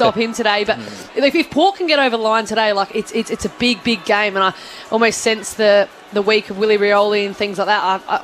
stop him today. But if Port can get over the line today, like it's a big game, and I almost sense the week of Willie Rioli and things like that.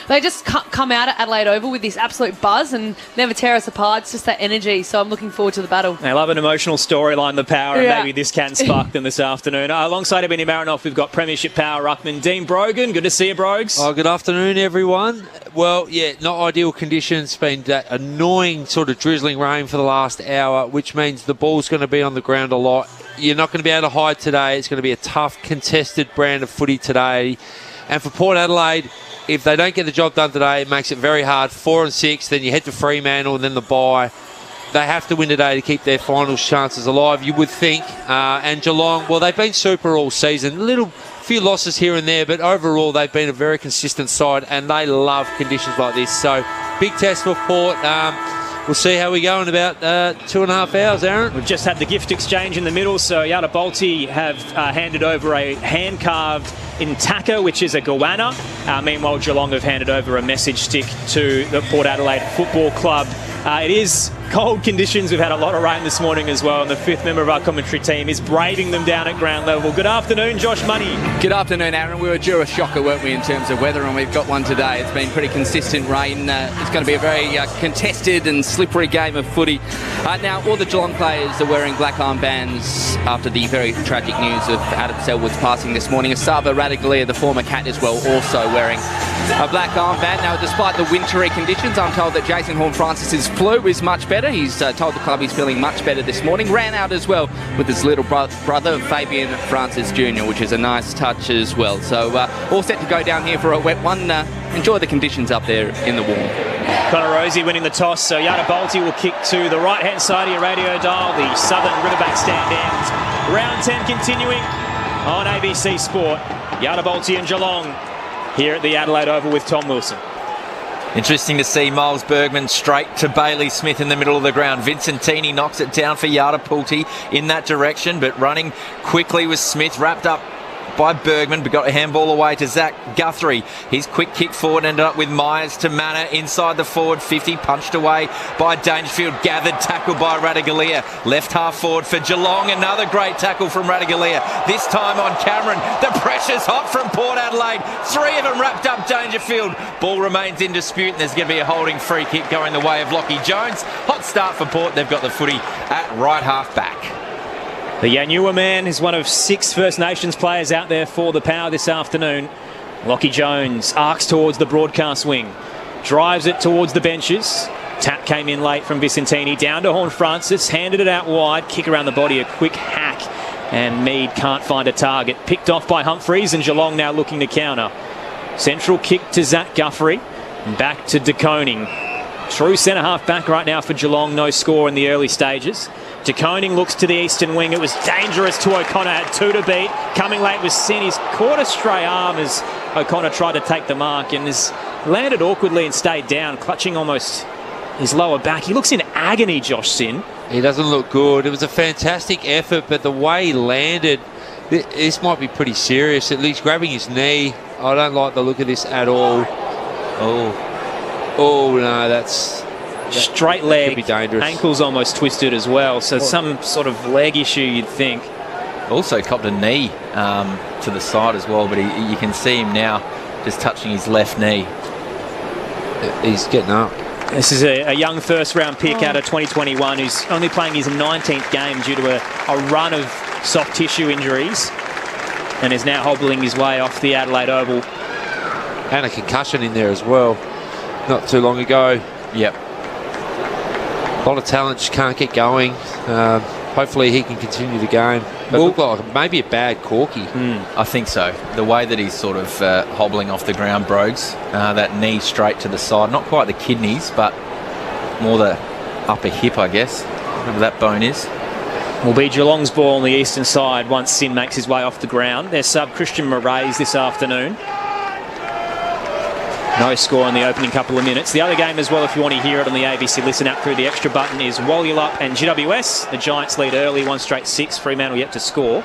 They just come out at Adelaide Oval with this absolute buzz and never tear us apart. It's just that energy. So I'm looking forward to the battle. They love an emotional storyline, the Power, and maybe this can spark them this afternoon. Alongside Benny Marinoff, we've got Premiership Power ruckman Dean Brogan. Good to see you, Brogues. Oh, good afternoon, everyone. Well, yeah, not ideal conditions. Been that annoying sort of drizzling rain for the last hour, which means the ball's going to be on the ground a lot. You're not going to be able to hide today. It's going to be a tough, contested brand of footy today. And for Port Adelaide, if they don't get the job done today, it makes it very hard. 4 and 6, then you head to Fremantle and then the bye. They have to win today to keep their finals chances alive, you would think. And Geelong, well, they've been super all season. Few losses here and there, but overall they've been a very consistent side and they love conditions like this. So, big test for Port. We'll see how we go in about 2.5 hours, Aaron. We've just had the gift exchange in the middle, so Yada Balti have handed over a hand-carved Intaka, which is a goanna. Meanwhile, Geelong have handed over a message stick to the Port Adelaide Football Club. It is cold conditions. We've had a lot of rain this morning as well, and the fifth member of our commentary team is braving them down at ground level. Good afternoon, Josh Money. Good afternoon, Aaron. We were due a shocker, weren't we, in terms of weather, and we've got one today. It's been pretty consistent rain. It's going to be a very contested and slippery game of footy. Now, all the Geelong players are wearing black armbands after the very tragic news of Adam Selwood's passing this morning. Asava Radaglia, the former Cat as well, also wearing a black armband. Now, despite the wintry conditions, I'm told that Jason Horne-Francis's flu is much better. He's told the club he's feeling much better this morning. Ran out as well with his little brother, Fabian Francis Jr., which is a nice touch as well. So all set to go down here for a wet one. Enjoy the conditions up there in the warm. Connor Rosie winning the toss, so Yada Balti will kick to the right-hand side of your radio dial. The Southern Riverbank stand ends. Round 10 continuing on ABC Sport. Yada Balti and Geelong here at the Adelaide Oval with Tom Wilson. Interesting to see Miles Bergman straight to Bailey Smith in the middle of the ground. Vincentini knocks it down for Yada Balti in that direction, but running quickly with Smith, wrapped up by Bergman, but got a handball away to Zach Guthrie. His quick kick forward ended up with Myers to Manor inside the forward 50, punched away by Dangerfield, gathered, tackled by Radaglia. Left half forward for Geelong, another great tackle from Radaglia, this time on Cameron. The pressure's hot from Port Adelaide. 3 of them wrapped up Dangerfield. Ball remains in dispute, and there's going to be a holding free kick going the way of Lockie Jones. Hot start for Port. They've got the footy at right half back. The Yanua man is one of 6 First Nations players out there for the Power this afternoon. Lockie Jones arcs towards the broadcast wing, drives it towards the benches. Tap came in late from Vicentini, down to Horne-Francis, handed it out wide, kick around the body, a quick hack, and Mead can't find a target. Picked off by Humphreys, and Geelong now looking to counter. Central kick to Zach Guthrie, back to De Koning. True centre-half back right now for Geelong, no score in the early stages. De Koning looks to the eastern wing. It was dangerous to O'Connor, had 2 to beat. Coming late was Sin. He's caught a stray arm as O'Connor tried to take the mark and has landed awkwardly and stayed down, clutching almost his lower back. He looks in agony, Josh Sin. He doesn't look good. It was a fantastic effort, but the way he landed, this might be pretty serious. At least grabbing his knee. I don't like the look of this at all. Oh no, that's... Straight leg, could be dangerous. Ankle's almost twisted as well, so some sort of leg issue you'd think. Also copped a knee to the side as well, but you can see him now just touching his left knee. He's getting up. This is a young first-round pick out of 2021 who's only playing his 19th game due to a run of soft tissue injuries and is now hobbling his way off the Adelaide Oval. And a concussion in there as well, not too long ago. Yep. A lot of talent, just can't get going. Hopefully he can continue the game. But look like maybe a bad corky. I think so. The way that he's sort of hobbling off the ground, Brogues, that knee straight to the side. Not quite the kidneys, but more the upper hip, I guess. Whatever that bone is. Will be Geelong's ball on the eastern side once Sin makes his way off the ground. Their sub Christian Moraes this afternoon. No score in the opening couple of minutes. The other game as well, if you want to hear it on the ABC Listen app through the extra button, is Walyalup and GWS. The Giants lead early, 1 straight 6. Fremantle yet to score.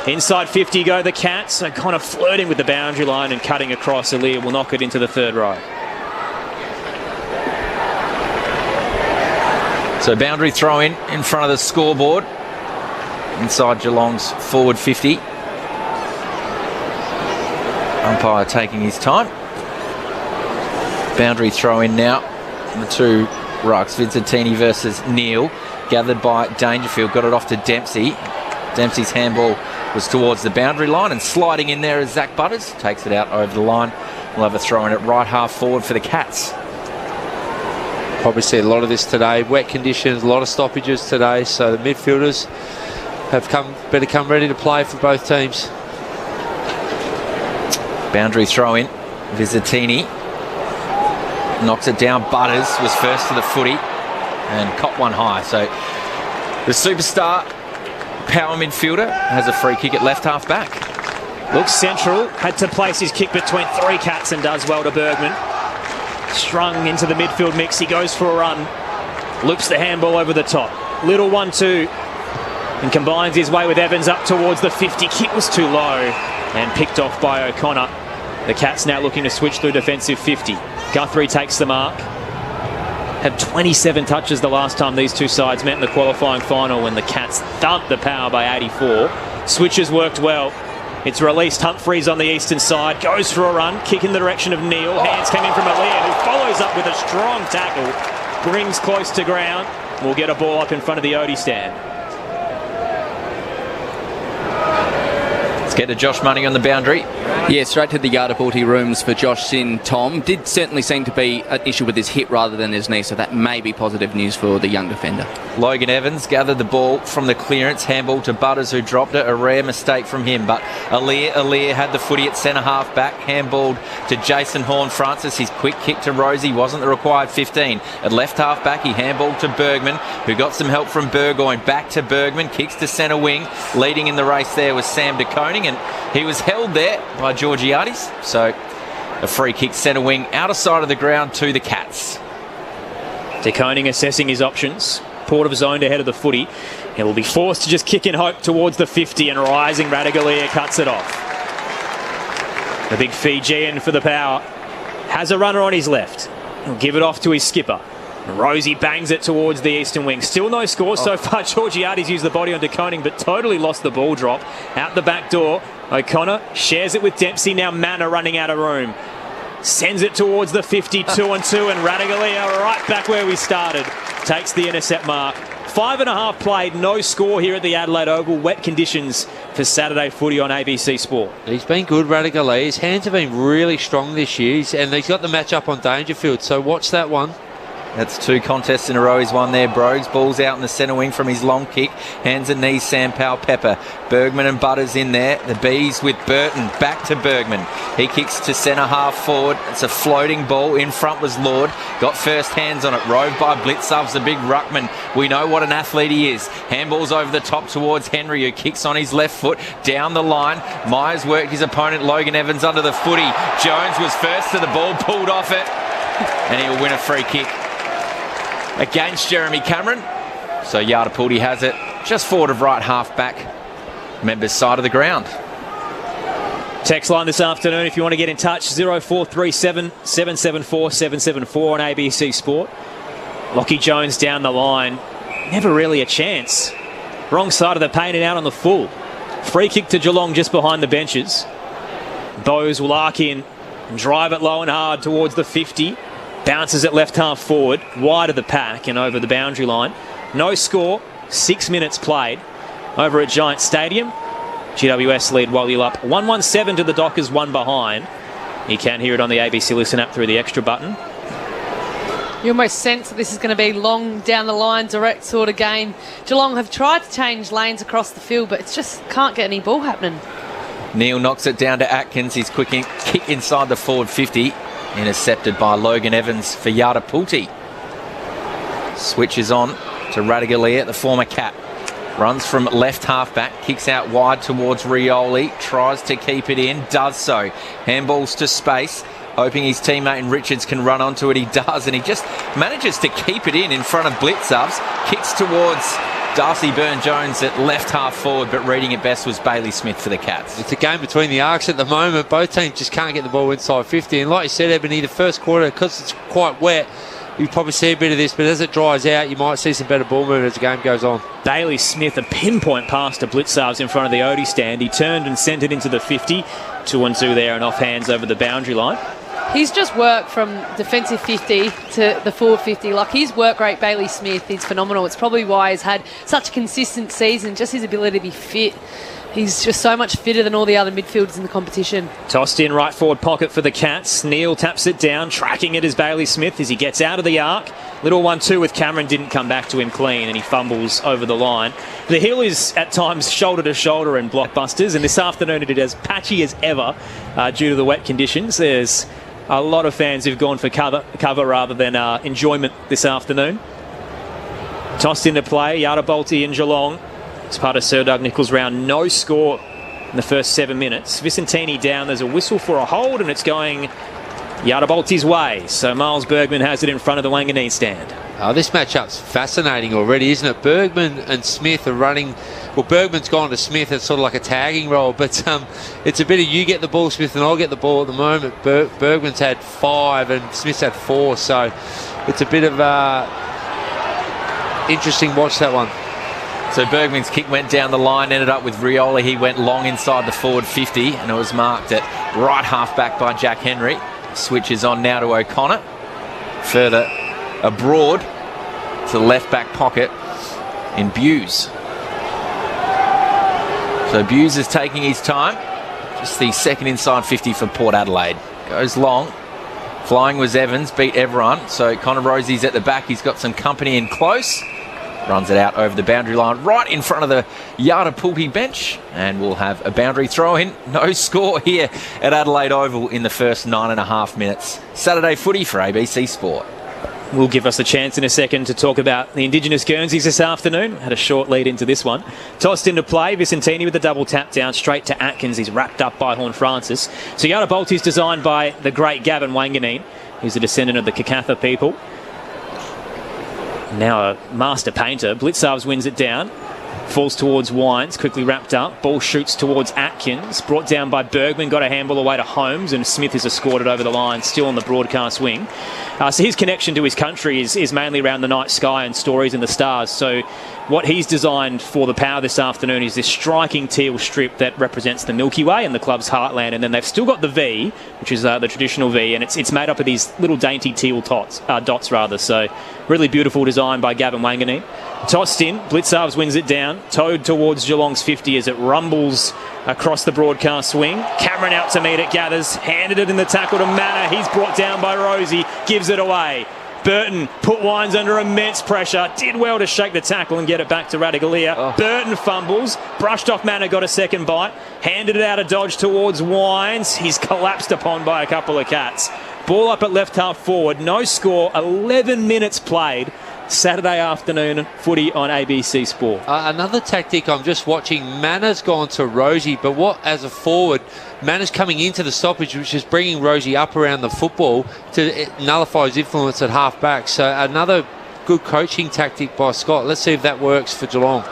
Inside 50 go the Cats, so kind of flirting with the boundary line and cutting across. Aaliyah will knock it into the third row. So boundary throw in front of the scoreboard. Inside Geelong's forward 50. Umpire taking his time. Boundary throw in now. The two rucks, Vincentini versus Neal. Gathered by Dangerfield. Got it off to Dempsey. Dempsey's handball was towards the boundary line, and sliding in there is Zach Butters. Takes it out over the line. We'll have a throw in at right half forward for the Cats. Probably see a lot of this today. Wet conditions, a lot of stoppages today. So the midfielders have better come ready to play for both teams. Boundary throw in. Vizzatini knocks it down. Butters was first to the footy and caught one high. So the superstar power midfielder has a free kick at left half back. Looks central, had to place his kick between three Cats and does well to Bergman. Strung into the midfield mix, he goes for a run, loops the handball over the top. Little 1-2 and combines his way with Evans up towards the 50. Kick was too low and picked off by O'Connor. The Cats now looking to switch through defensive 50. Guthrie takes the mark. Had 27 touches the last time these two sides met in the qualifying final when the Cats thumped the Power by 84. Switches worked well. It's released. Humphreys on the eastern side. Goes for a run. Kick in the direction of Neal. Hands came in from Alia, who follows up with a strong tackle. Brings close to ground. We'll get a ball up in front of the Odie stand. Let's get to Josh Money on the boundary. Yeah, straight to the Yardapulti rooms for Josh Sin. Tom did certainly seem to be an issue with his hip rather than his knee, so that may be positive news for the young defender. Logan Evans gathered the ball from the clearance, handball to Butters, who dropped it. A rare mistake from him, but Alia had the footy at centre half back, handballed to Jason Horne-Francis. His quick kick to Rosie wasn't the required 15. At left half back, he handballed to Bergman, who got some help from Burgoyne. Back to Bergman, kicks to centre wing. Leading in the race there was Sam de Koning, and he was held there by Georgiades. So a free kick centre wing, outer side of the ground to the Cats. De Koning assessing his options. Port of zoned ahead of the footy. He will be forced to just kick in hope towards the 50, and rising Radaglia cuts it off. The big Fijian for the Power has a runner on his left. He'll give it off to his skipper. Rosie bangs it towards the eastern wing. Still no score so far. Georgiades used the body on De Koning, but totally lost the ball drop. Out the back door, O'Connor shares it with Dempsey. Now Manor running out of room. Sends it towards the 52 and 2, and Radaglia right back where we started. Takes the intercept mark. 5.5 played, no score here at the Adelaide Oval. Wet conditions for Saturday footy on ABC Sport. He's been good, Radaglia. His hands have been really strong this year, and he's got the match up on Dangerfield, so watch that one. That's two contests in a row he's won there. Brogues, ball's out in the centre wing from his long kick. Hands and knees, Sam Powell Pepper. Bergman and Butters in there. The Bees with Burton. Back to Bergman. He kicks to centre half forward. It's a floating ball. In front was Lord. Got first hands on it. Roved by Blitzovs, the big ruckman. We know what an athlete he is. Handballs over the top towards Henry, who kicks on his left foot. Down the line. Myers worked his opponent, Logan Evans, under the footy. Jones was first to the ball. Pulled off it. And he'll win a free kick against Jeremy Cameron. So Yardapulti has it just forward of right half back, members side of the ground. Text line this afternoon if you want to get in touch, 0437 774 774 on ABC Sport. Lockie Jones down the line, never really a chance. Wrong side of the paint and out on the full. Free kick to Geelong just behind the benches. Bowes will arc in and drive it low and hard towards the 50. Bounces it left half forward, wide of the pack and over the boundary line. No score, 6 minutes played over at Giant Stadium. GWS lead Wally up 1-1-7 to the Dockers, one behind. You can hear it on the ABC Listen app through the extra button. You almost sense that this is going to be long down the line, direct sort of game. Geelong have tried to change lanes across the field, but it's just can't get any ball happening. Neal knocks it down to Atkins. His quick kick inside the forward 50. Intercepted by Logan Evans for Yardapulti. Switches on to Radaglia, the former Cat. Runs from left half back, kicks out wide towards Rioli. Tries to keep it in, does so. Handballs to space, hoping his teammate and Richards can run onto it. He does, and he just manages to keep it in front of Blitzovs. Kicks towards Darcy Byrne-Jones at left half forward, but reading it best was Bailey Smith for the Cats. It's a game between the arcs at the moment. Both teams just can't get the ball inside 50. And like you said, Ebony, the first quarter, because it's quite wet, you probably see a bit of this, but as it dries out, you might see some better ball movement as the game goes on. Bailey Smith, a pinpoint pass to Blitzarves in front of the Odie stand. He turned and sent it into the 50. 2-on-2 there and off hands over the boundary line. He's just worked from defensive 50 to the forward 50. Like, his work rate, Bailey Smith, is phenomenal. It's probably why he's had such a consistent season, just his ability to be fit. He's just so much fitter than all the other midfielders in the competition. Tossed in right forward pocket for the Cats. Neil taps it down, tracking it as Bailey Smith as he gets out of the arc. Little 1-2 with Cameron didn't come back to him clean, and he fumbles over the line. The hill is at times shoulder to shoulder in blockbusters, and this afternoon it is as patchy as ever due to the wet conditions. There's a lot of fans who've gone for cover rather than enjoyment this afternoon. Tossed into play, Yardabolti and Geelong. It's part of Sir Doug Nicholls' round. No score in the first 7 minutes. Vicentini down. There's a whistle for a hold, and it's going Yardabolti's way. So Miles Bergman has it in front of the Wanganeen stand. This matchup's fascinating already, isn't it? Bergman and Smith are running. Well, Bergman's gone to Smith. It's sort of like a tagging role, but it's a bit of you get the ball, Smith, and I'll get the ball at the moment. Bergman's had 5 and Smith's had 4, so it's a bit of interesting watch, that one. So Bergman's kick went down the line, ended up with Rioli. He went long inside the forward 50, and it was marked at right half back by Jack Henry. Switches on now to O'Connor. Further abroad to the left back pocket in Buse. So Buse is taking his time. Just the second inside 50 for Port Adelaide. Goes long. Flying was Evans, beat everyone. So Connor Rosie's at the back. He's got some company in close. Runs it out over the boundary line right in front of the Yardabolti bench, and we'll have a boundary throw in. No score here at Adelaide Oval in the first 9.5 minutes. Saturday footy for ABC Sport. Will give us a chance in a second to talk about the Indigenous Guernseys this afternoon. Had a short lead into this one. Tossed into play, Vicentini with the double tap down straight to Atkins. He's wrapped up by Horn Francis. So Yardabolti is designed by the great Gavin Wanganeen, who's a descendant of the Kakatha people. Now a master painter. Blitzarves wins it down. Falls towards Wines, quickly wrapped up. Ball shoots towards Atkins. Brought down by Bergman. Got a handball away to Holmes, and Smith is escorted over the line, still on the broadcast wing. So his connection to his country is mainly around the night sky and stories in the stars. So what he's designed for the Power this afternoon is this striking teal strip that represents the Milky Way and the club's heartland. And then they've still got the V, which is the traditional V, and it's made up of these little dainty teal dots. So really beautiful design by Gavin Wanganeen. Tossed in, Blitzarves wins it down, towed towards Geelong's 50 as it rumbles across the broadcast wing. Cameron out to meet it, gathers, handed it in the tackle to Manor. He's brought down by Rosie, gives it away. Burton put Wines under immense pressure, did well to shake the tackle and get it back to Radaglia. Oh. Burton fumbles, brushed off Manor, got a second bite, handed it out of dodge towards Wines. He's collapsed upon by a couple of Cats. Ball up at left half forward, no score, 11 minutes played. Saturday afternoon footy on ABC Sport. Another tactic I'm just watching. Manor's gone to Rosie, but what as a forward, Manor's coming into the stoppage, which is bringing Rosie up around the football to nullify his influence at half back. So another good coaching tactic by Scott. Let's see if that works for Geelong.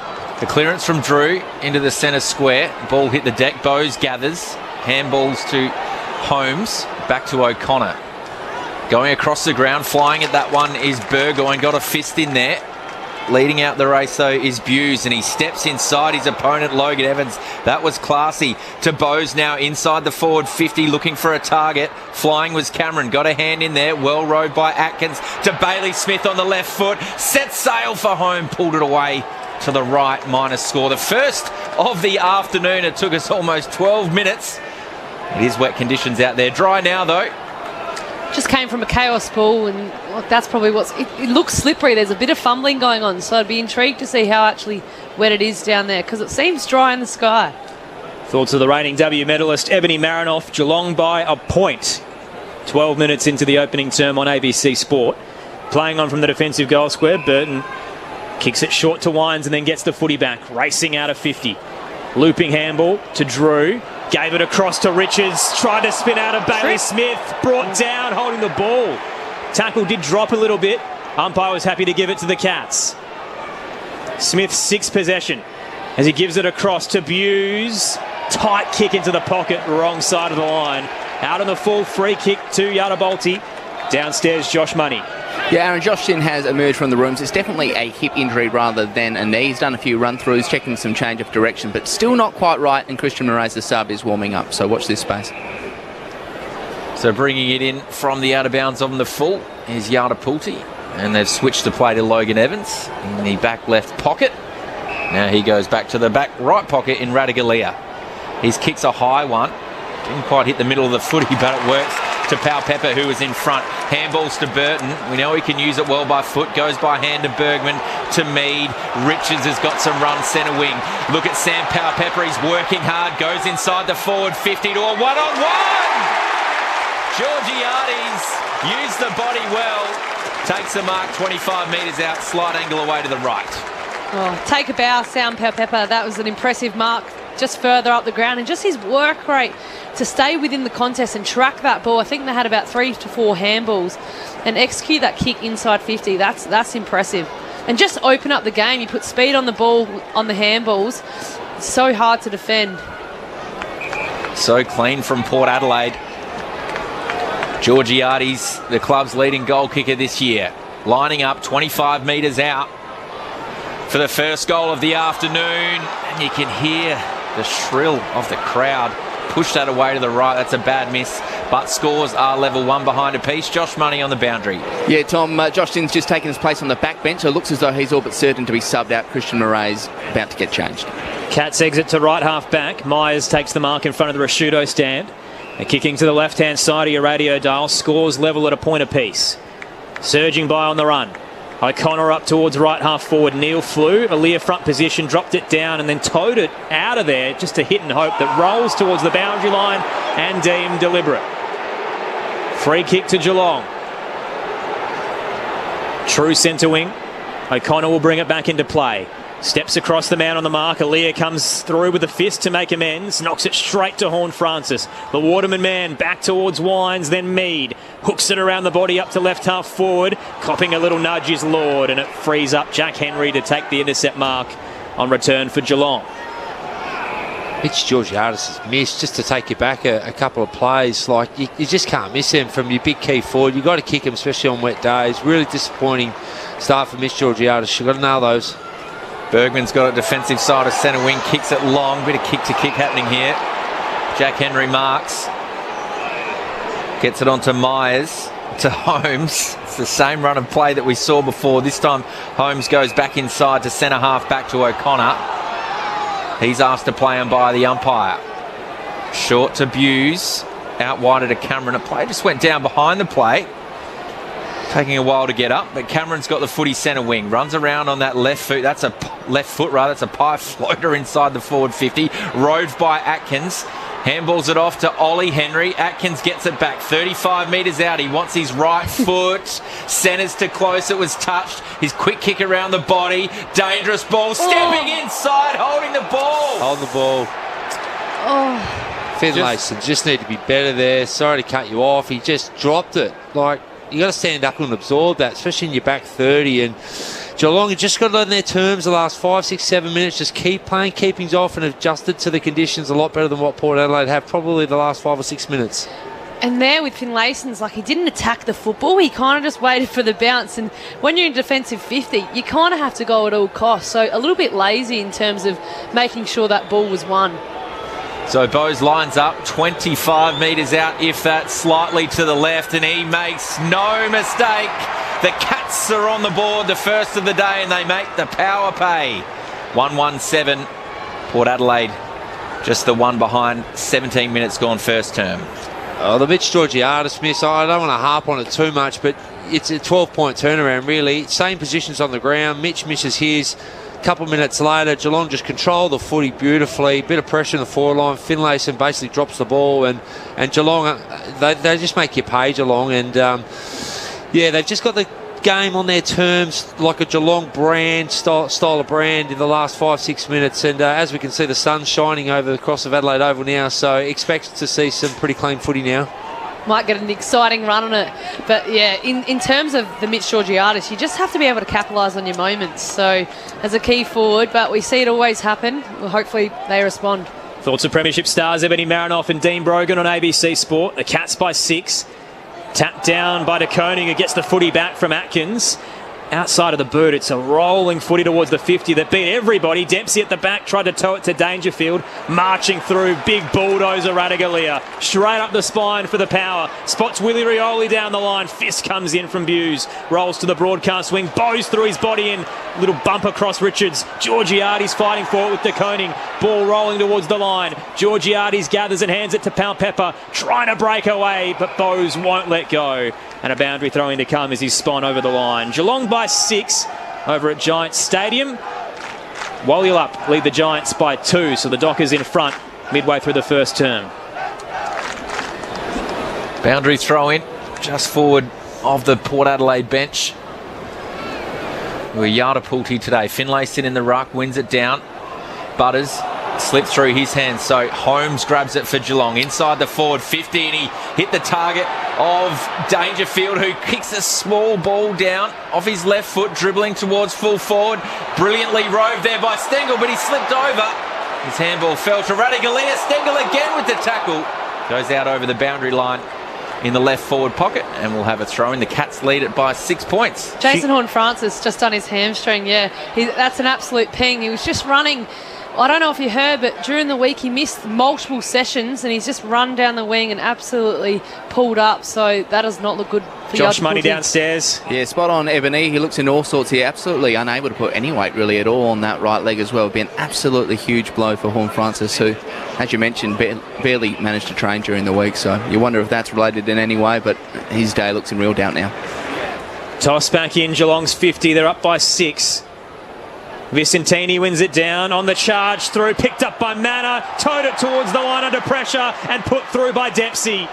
The clearance from Drew into the centre square. Ball hit the deck. Bowes gathers. Handballs to Holmes. Back to O'Connor. Going across the ground, flying at that one is Burgoyne. Got a fist in there. Leading out the race, though, is Buse, and he steps inside his opponent, Logan Evans. That was classy. To Bowes now inside the forward 50, looking for a target. Flying was Cameron. Got a hand in there. Well rode by Atkins. To Bailey Smith on the left foot. Set sail for home. Pulled it away to the right. Minus score. The first of the afternoon. It took us almost 12 minutes. It is wet conditions out there. Dry now, though. Just came from a chaos pool, and that's probably it looks slippery. There's a bit of fumbling going on, so I'd be intrigued to see how actually wet it is down there, because it seems dry in the sky. Thoughts of the reigning W medalist Ebony Marinoff. Geelong by a point. 12 minutes into the opening term on ABC Sport. Playing on from the defensive goal square. Burton kicks it short to Wines and then gets the footy back. Racing out of 50. Looping handball to Drew. Gave it across to Richards. Tried to spin out of Bailey Smith. Brought down, holding the ball. Tackle did drop a little bit. Umpire was happy to give it to the Cats. Smith's sixth possession as he gives it across to Buse. Tight kick into the pocket, wrong side of the line. Out on the full free kick to Yardabolti. Downstairs, Josh Money. Yeah, Aaron, Josh Sin has emerged from the rooms. It's definitely a hip injury rather than a knee. He's done a few run-throughs, checking some change of direction, but still not quite right, and Christian Moraes, the sub, is warming up. So watch this space. So bringing it in from the out of bounds on the full is Yada Pulti, and they've switched to play to Logan Evans in the back left pocket. Now he goes back to the back right pocket in Radigalia. His kick's a high one. Didn't quite hit the middle of the footy, but it works to Pal Pepper, who was in front. Handballs to Burton. We know he can use it well by foot. Goes by hand to Bergman, to Mead. Richards has got some run centre wing. Look at Sam Pal Pepper. He's working hard. Goes inside the forward 50 to a one-on-one. Georgiades used the body well. Takes the mark 25 metres out. Slight angle away to the right. Oh, take a bow, Sam Pepper. That was an impressive mark just further up the ground, and just his work rate to stay within the contest and track that ball. I think they had about 3 to 4 handballs and execute that kick inside 50. That's impressive. And just open up the game. You put speed on the ball, on the handballs. It's so hard to defend. So clean from Port Adelaide. Georgiades, the club's leading goal kicker this year, lining up 25 metres out for the first goal of the afternoon. And you can hear the shrill of the crowd. Push that away to the right. That's a bad miss. But scores are level, 1 behind a piece. Josh Money on the boundary. Yeah, Tom, Josh Sin's just taken his place on the back bench, so it looks as though he's all but certain to be subbed out. Christian Moraes about to get changed. Cats exit to right half back. Myers takes the mark in front of the Rashudo stand. And kicking to the left-hand side of your radio dial. Scores level at a point apiece. Surging by on the run. O'Connor up towards right half forward. Neil flew. Aaliyah front position, dropped it down and then towed it out of there just to hit and hope that rolls towards the boundary line and deemed deliberate. Free kick to Geelong. True centre wing. O'Connor will bring it back into play. Steps across the man on the mark. Aaliyah comes through with a fist to make amends. Knocks it straight to Horn Francis. The Waterman man back towards Wines, then Mead. Hooks it around the body up to left half forward. Copping a little nudge is Lord, and it frees up Jack Henry to take the intercept mark on return for Geelong. Mitch Georgiades has missed, just to take you back a couple of plays. Like you just can't miss him from your big key forward. You've got to kick him, especially on wet days. Really disappointing start for Mitch Georgiades. You've got to nail those. Bergman's got a defensive side of centre wing, kicks it long, bit of kick to kick happening here. Jack Henry marks, gets it onto Myers, to Holmes. It's the same run of play that we saw before. This time Holmes goes back inside to centre half, back to O'Connor. He's asked to play him by the umpire. Short to Buse, out wide to Cameron. A play just went down behind the plate. Taking a while to get up, but Cameron's got the footy centre wing. Runs around on that left foot. That's a left foot, rather. That's a pie floater inside the forward 50. Roved by Atkins. Handballs it off to Ollie Henry. Atkins gets it back 35 metres out. He wants his right foot. Centres to close. It was touched. His quick kick around the body. Dangerous ball. Stepping inside, holding the ball. Holding the ball. Finlayson just need to be better there. Sorry to cut you off. He just dropped it. Like, you got to stand up and absorb that, especially in your back 30. And Geelong have just got to learn their terms the last 5, 6, 7 minutes. Just keep playing, keep things off, and adjusted to the conditions a lot better than what Port Adelaide have probably the last 5 or 6 minutes. And there with Finlayson's, like, he didn't attack the football. He kind of just waited for the bounce. And when you're in defensive 50, you kind of have to go at all costs. So a little bit lazy in terms of making sure that ball was won. So Bose lines up 25 metres out, if that, slightly to the left, and he makes no mistake. The Cats are on the board, the first of the day, and they make the power pay. 1-1-7. Port Adelaide just the one behind, 17 minutes gone first term. Oh, the Mitch Georgiades miss, I don't want to harp on it too much, but it's a 12-point turnaround, really. Same positions on the ground. Mitch misses his. Couple of minutes later, Geelong just control the footy beautifully. Bit of pressure in the forward line. Finlayson basically drops the ball, and Geelong, they just make you pay, Geelong. And yeah, they've just got the game on their terms, like a Geelong brand style of brand in the last 5, 6 minutes. And as we can see, the sun's shining over the cross of Adelaide Oval now, so expect to see some pretty clean footy now. Might get an exciting run on it. But yeah, in terms of the Mitch Georgiades, you just have to be able to capitalise on your moments. So as a key forward, but we see it always happen. Well, hopefully they respond. Thoughts of Premiership stars Ebony Marinoff and Dean Brogan on ABC Sport. The Cats by 6. Tapped down by De Koning, who gets the footy back from Atkins. Outside of the boot, it's a rolling footy towards the 50 that beat everybody. Dempsey at the back tried to tow it to Dangerfield. Marching through, big bulldozer Radaglia. Straight up the spine for the power. Spots Willie Rioli down the line. Fist comes in from Buse. Rolls to the broadcast wing. Bows through his body in. Little bump across Richards. Georgiades fighting for it with De Koning. Ball rolling towards the line. Georgiades gathers and hands it to Pal Pepper. Trying to break away, but Bowes won't let go. And a boundary throwing to come as he's spun over the line. Geelong by 6 over at Giants Stadium. Wallyup lead the Giants by 2, so the Dockers in front midway through the first term. Boundary throw in just forward of the Port Adelaide bench. We're Yardapulti today. Finlayson in the ruck, wins it down. Butters slipped through his hands, so Holmes grabs it for Geelong inside the forward 50, and he hit the target of Dangerfield, who kicks a small ball down off his left foot, dribbling towards full forward. Brilliantly roved there by Stengel, but he slipped over. His handball fell to Radaglia. Stengel again with the tackle. Goes out over the boundary line in the left forward pocket, and we'll have a throw in. The Cats lead it by 6 points. Jason Horne-Francis just done his hamstring, that's an absolute ping. He was just running. I don't know if you heard, but during the week he missed multiple sessions and he's just run down the wing and absolutely pulled up. So that does not look good for Josh Money downstairs. Yeah, spot on, Ebony. He looks in all sorts here. Absolutely unable to put any weight really at all on that right leg as well. It'd be an absolutely huge blow for Horne-Francis, who, as you mentioned, barely managed to train during the week. So you wonder if that's related in any way, but his day looks in real doubt now. Toss back in, Geelong's 50. They're up by 6. Vicentini wins it down on the charge through, picked up by Manor, towed it towards the line under pressure and put through by Dempsey.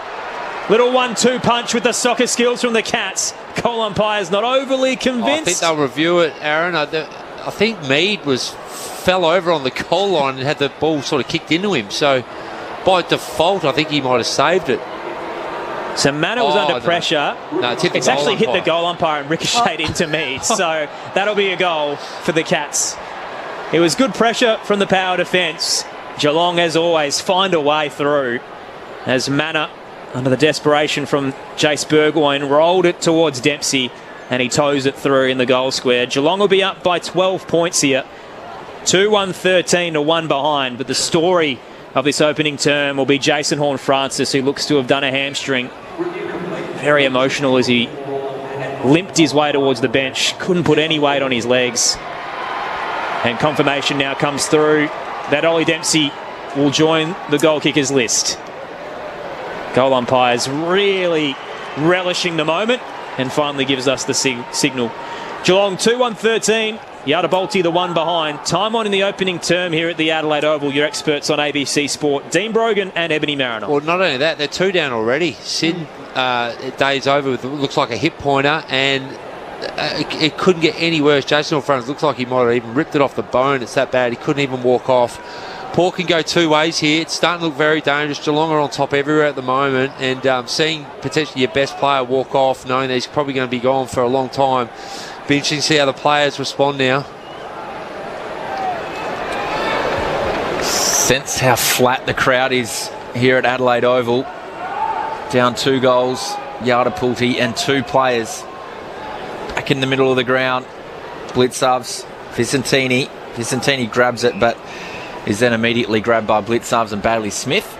Little 1-2 punch with the soccer skills from the Cats. Goal umpire's not overly convinced. I think they'll review it, Aaron. I think Mead fell over on the goal line and had the ball sort of kicked into him. So by default, I think he might have saved it. So Manor was under pressure. No, it's actually hit the goal umpire and ricocheted into Mead. So that'll be a goal for the Cats. It was good pressure from the power defence. Geelong, as always, find a way through. As Manor, under the desperation from Jace Burgoyne, rolled it towards Dempsey and he toes it through in the goal square. Geelong will be up by 12 points here. 2-1-13 to 1 behind. But the story of this opening term will be Jason Horne-Francis, who looks to have done a hamstring. Very emotional as he limped his way towards the bench. Couldn't put any weight on his legs. And confirmation now comes through that Ollie Dempsey will join the goal kickers list. Goal umpires really relishing the moment and finally gives us the signal. Geelong 2-1-13. Yardapulti the 1 behind. Time on in the opening term here at the Adelaide Oval. Your experts on ABC Sport, Dean Brogan and Ebony Mariner. Well, not only that, they're 2 down already. Sid day's over with looks like a hip pointer, and it couldn't get any worse. Jason Horne-Francis looks like he might have even ripped it off the bone. It's that bad. He couldn't even walk off. Port can go 2 ways here. It's starting to look very dangerous. Geelong are on top everywhere at the moment, and seeing potentially your best player walk off, knowing that he's probably going to be gone for a long time. Be interesting to see how the players respond now. Sense how flat the crowd is here at Adelaide Oval. Down 2 goals, Yardapulti, and 2 players back in the middle of the ground. Blitzovs, Vicentini. Vicentini grabs it, but is then immediately grabbed by Blitzovs and Bailey Smith.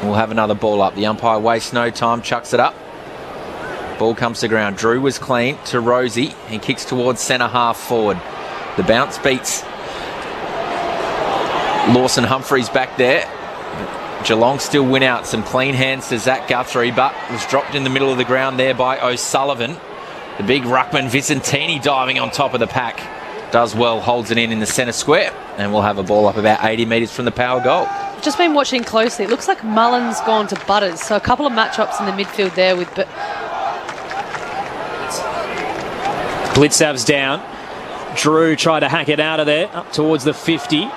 We'll have another ball up. The umpire wastes no time, chucks it up. Ball comes to ground. Drew was clean to Rosie. He kicks towards centre half forward. The bounce beats Lawson Humphreys back there. Geelong still win out. Some clean hands to Zach Guthrie, but was dropped in the middle of the ground there by O'Sullivan. The big ruckman Vicentini diving on top of the pack. Does well, holds it in the centre square, and we'll have a ball up about 80 metres from the power goal. Just been watching closely. It looks like Mullen's gone to Butters, so a couple of match-ups in the midfield there with... Blitzav's down. Drew tried to hack it out of there, up towards the 50.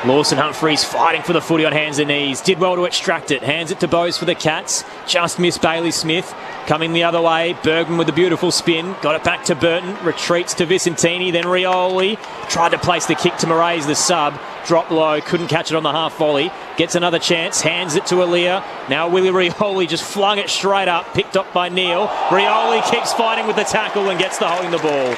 Lawson Humphreys fighting for the footy on hands and knees. Did well to extract it. Hands it to Bowes for the Cats. Just missed Bailey Smith. Coming the other way. Bergman with a beautiful spin. Got it back to Burton. Retreats to Vicentini. Then Rioli. Tried to place the kick to Moraes, the sub. Dropped low. Couldn't catch it on the half volley. gets another chance, hands it to Aaliyah. Now Willie Rioli just flung it straight up, picked up by Neil. Rioli keeps fighting with the tackle and gets the holding the ball.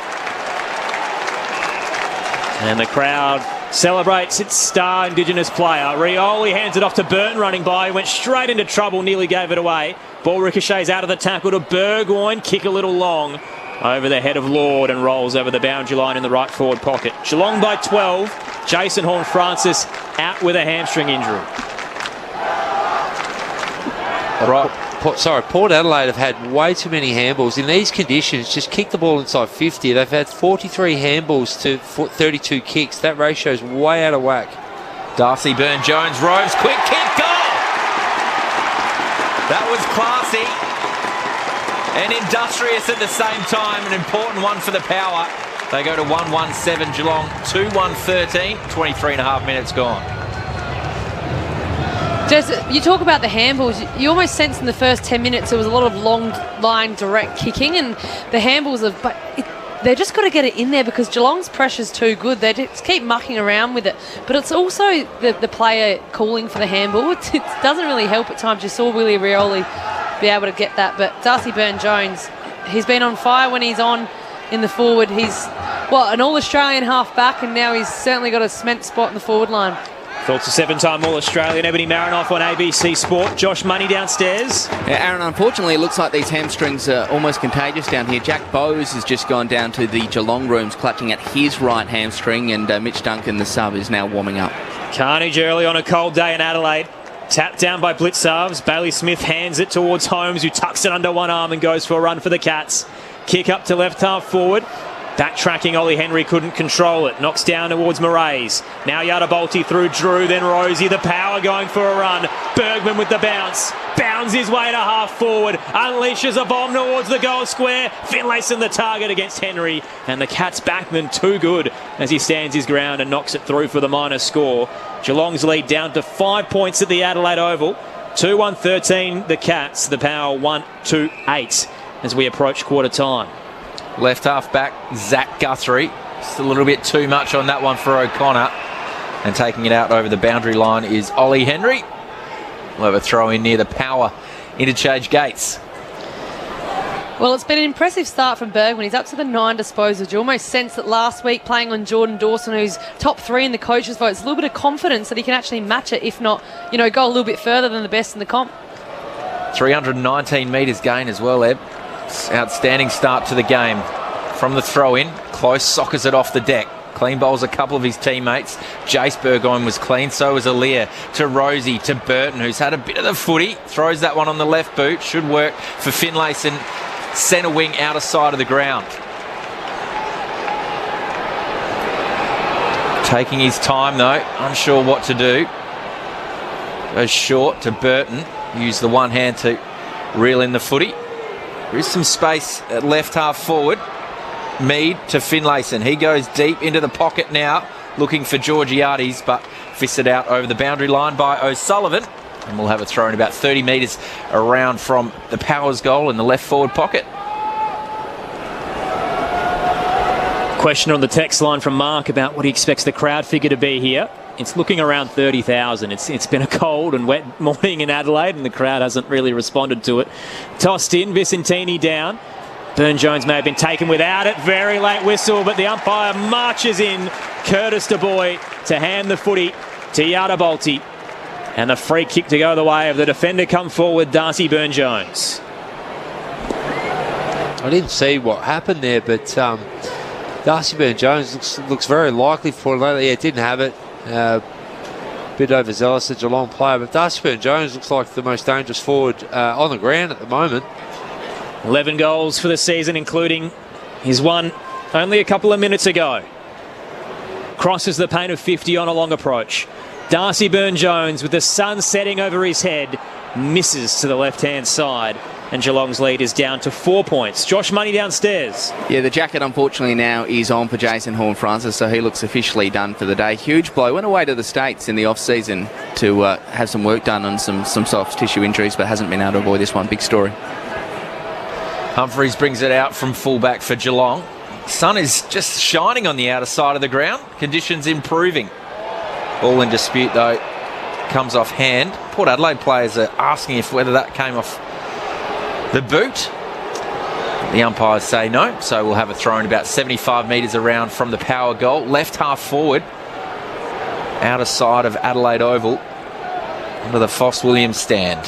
And the crowd celebrates its star Indigenous player. Rioli hands it off to Burton running by. Went straight into trouble, nearly gave it away. Ball ricochets out of the tackle to Burgoyne. Kick a little long over the head of Lord and rolls over the boundary line in the right forward pocket. Geelong by 12. Jason Horne-Francis out with a hamstring injury. Port Adelaide have had way too many handballs. In these conditions, just kick the ball inside 50. They've had 43 handballs to 32 kicks. That ratio is way out of whack. Darcy Byrne-Jones roves, quick kick, goal! That was classy and industrious at the same time. An important one for the Power. They go to 1-1-7 Geelong, 2-1-13, 23 and a half minutes gone. Just, you talk about the handballs, you almost sense in the first 10 minutes there was a lot of long line direct kicking, and the handballs they've just got to get it in there because Geelong's pressure's too good. They just keep mucking around with it. But it's also the player calling for the handball. It doesn't really help at times. You saw Willie Rioli be able to get that. But Darcy Byrne-Jones, he's been on fire when he's on in the forward. He's, an All-Australian half-back, and now he's certainly got a cement spot in the forward line. Thoughts a 7-time All-Australian Ebony Marinoff on ABC Sport. Josh Money downstairs. Yeah, Aaron, unfortunately, it looks like these hamstrings are almost contagious down here. Jack Bowes has just gone down to the Geelong rooms clutching at his right hamstring, and Mitch Duncan, the sub, is now warming up. Carnage early on a cold day in Adelaide. Tapped down by Blitzarves. Bailey Smith hands it towards Holmes, who tucks it under one arm and goes for a run for the Cats. Kick up to left half forward. Backtracking, Ollie Henry couldn't control it. Knocks down towards Moraes. Now Yadabolti through Drew, then Rosie. The Power going for a run. Bergman with the bounce. Bounds his way to half forward. Unleashes a bomb towards the goal square. Finlayson the target against Henry. And the Cats backman too good as he stands his ground and knocks it through for the minor score. Geelong's lead down to 5 points at the Adelaide Oval. 2-1-13 the Cats. The Power 1-2-8 as we approach quarter time. Left half back, Zach Guthrie. Just a little bit too much on that one for O'Connor. And taking it out over the boundary line is Ollie Henry. We'll have a throw in near the Power interchange gates. Well, it's been an impressive start from Bergman. He's up to the 9 disposals. You almost sense that last week playing on Jordan Dawson, who's top 3 in the coaches' votes, a little bit of confidence that he can actually match it, if not, go a little bit further than the best in the comp. 319 metres gain as well, Eb. Outstanding start to the game. From the throw-in, Close sockers it off the deck. Clean bowls a couple of his teammates. Jace Burgoyne was clean, so was Aaliyah. To Rosie, to Burton, who's had a bit of the footy. Throws that one on the left boot. Should work for Finlayson. Centre wing outer side of the ground. Taking his time though, unsure what to do. Goes short to Burton. Use the one hand to reel in the footy. There is some space at left half forward. Mead to Finlayson. He goes deep into the pocket now, looking for Georgiades, but fisted out over the boundary line by O'Sullivan. And we'll have a throw in about 30 metres around from the Powers goal in the left forward pocket. Question on the text line from Mark about what he expects the crowd figure to be here. It's looking around 30,000. It's been a cold and wet morning in Adelaide and the crowd hasn't really responded to it. Tossed in, Vicentini down. Byrne-Jones may have been taken without it. Very late whistle, but the umpire marches in. Curtis Du Bois to hand the footy to Yadabolti. And the free kick to go the way of the defender come forward, Darcy Byrne-Jones. I didn't see what happened there, but Darcy Byrne-Jones looks very likely for it. Yeah, didn't have it. Bit overzealous, the Geelong player, but Darcy Byrne-Jones looks like the most dangerous forward on the ground at the moment. 11 goals for the season, including his one only a couple of minutes ago. Crosses the paint of 50 on a long approach. Darcy Byrne-Jones, with the sun setting over his head, misses to the left-hand side. And Geelong's lead is down to 4 points. Josh Money downstairs. Yeah, the jacket unfortunately now is on for Jason Horne-Francis, so he looks officially done for the day. Huge blow. Went away to the States in the off-season to have some work done on some soft tissue injuries, but hasn't been able to avoid this one. Big story. Humphreys brings it out from fullback for Geelong. Sun is just shining on the outer side of the ground. Conditions improving. All in dispute though comes off hand. Port Adelaide players are asking whether that came off the boot. The umpires say no, so we'll have a throw in about 75 metres around from the power goal. Left half forward, outer side of Adelaide Oval, under the Foss Williams stand.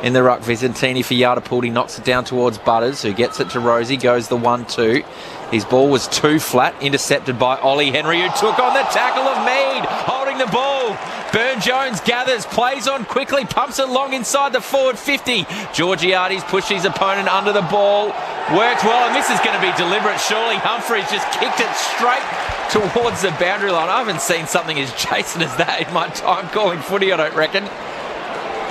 In the ruck, Vicentini for Yardapulti, knocks it down towards Butters, who gets it to Rosie, goes the 1-2. His ball was too flat, intercepted by Ollie Henry, who took on the tackle of Mead, holding the ball. Burne-Jones gathers, plays on quickly, pumps it long inside the forward 50. Georgiades pushed his opponent under the ball, worked well, and this is going to be deliberate, surely. Humphreys just kicked it straight towards the boundary line. I haven't seen something as Jason as that in my time calling footy, I don't reckon.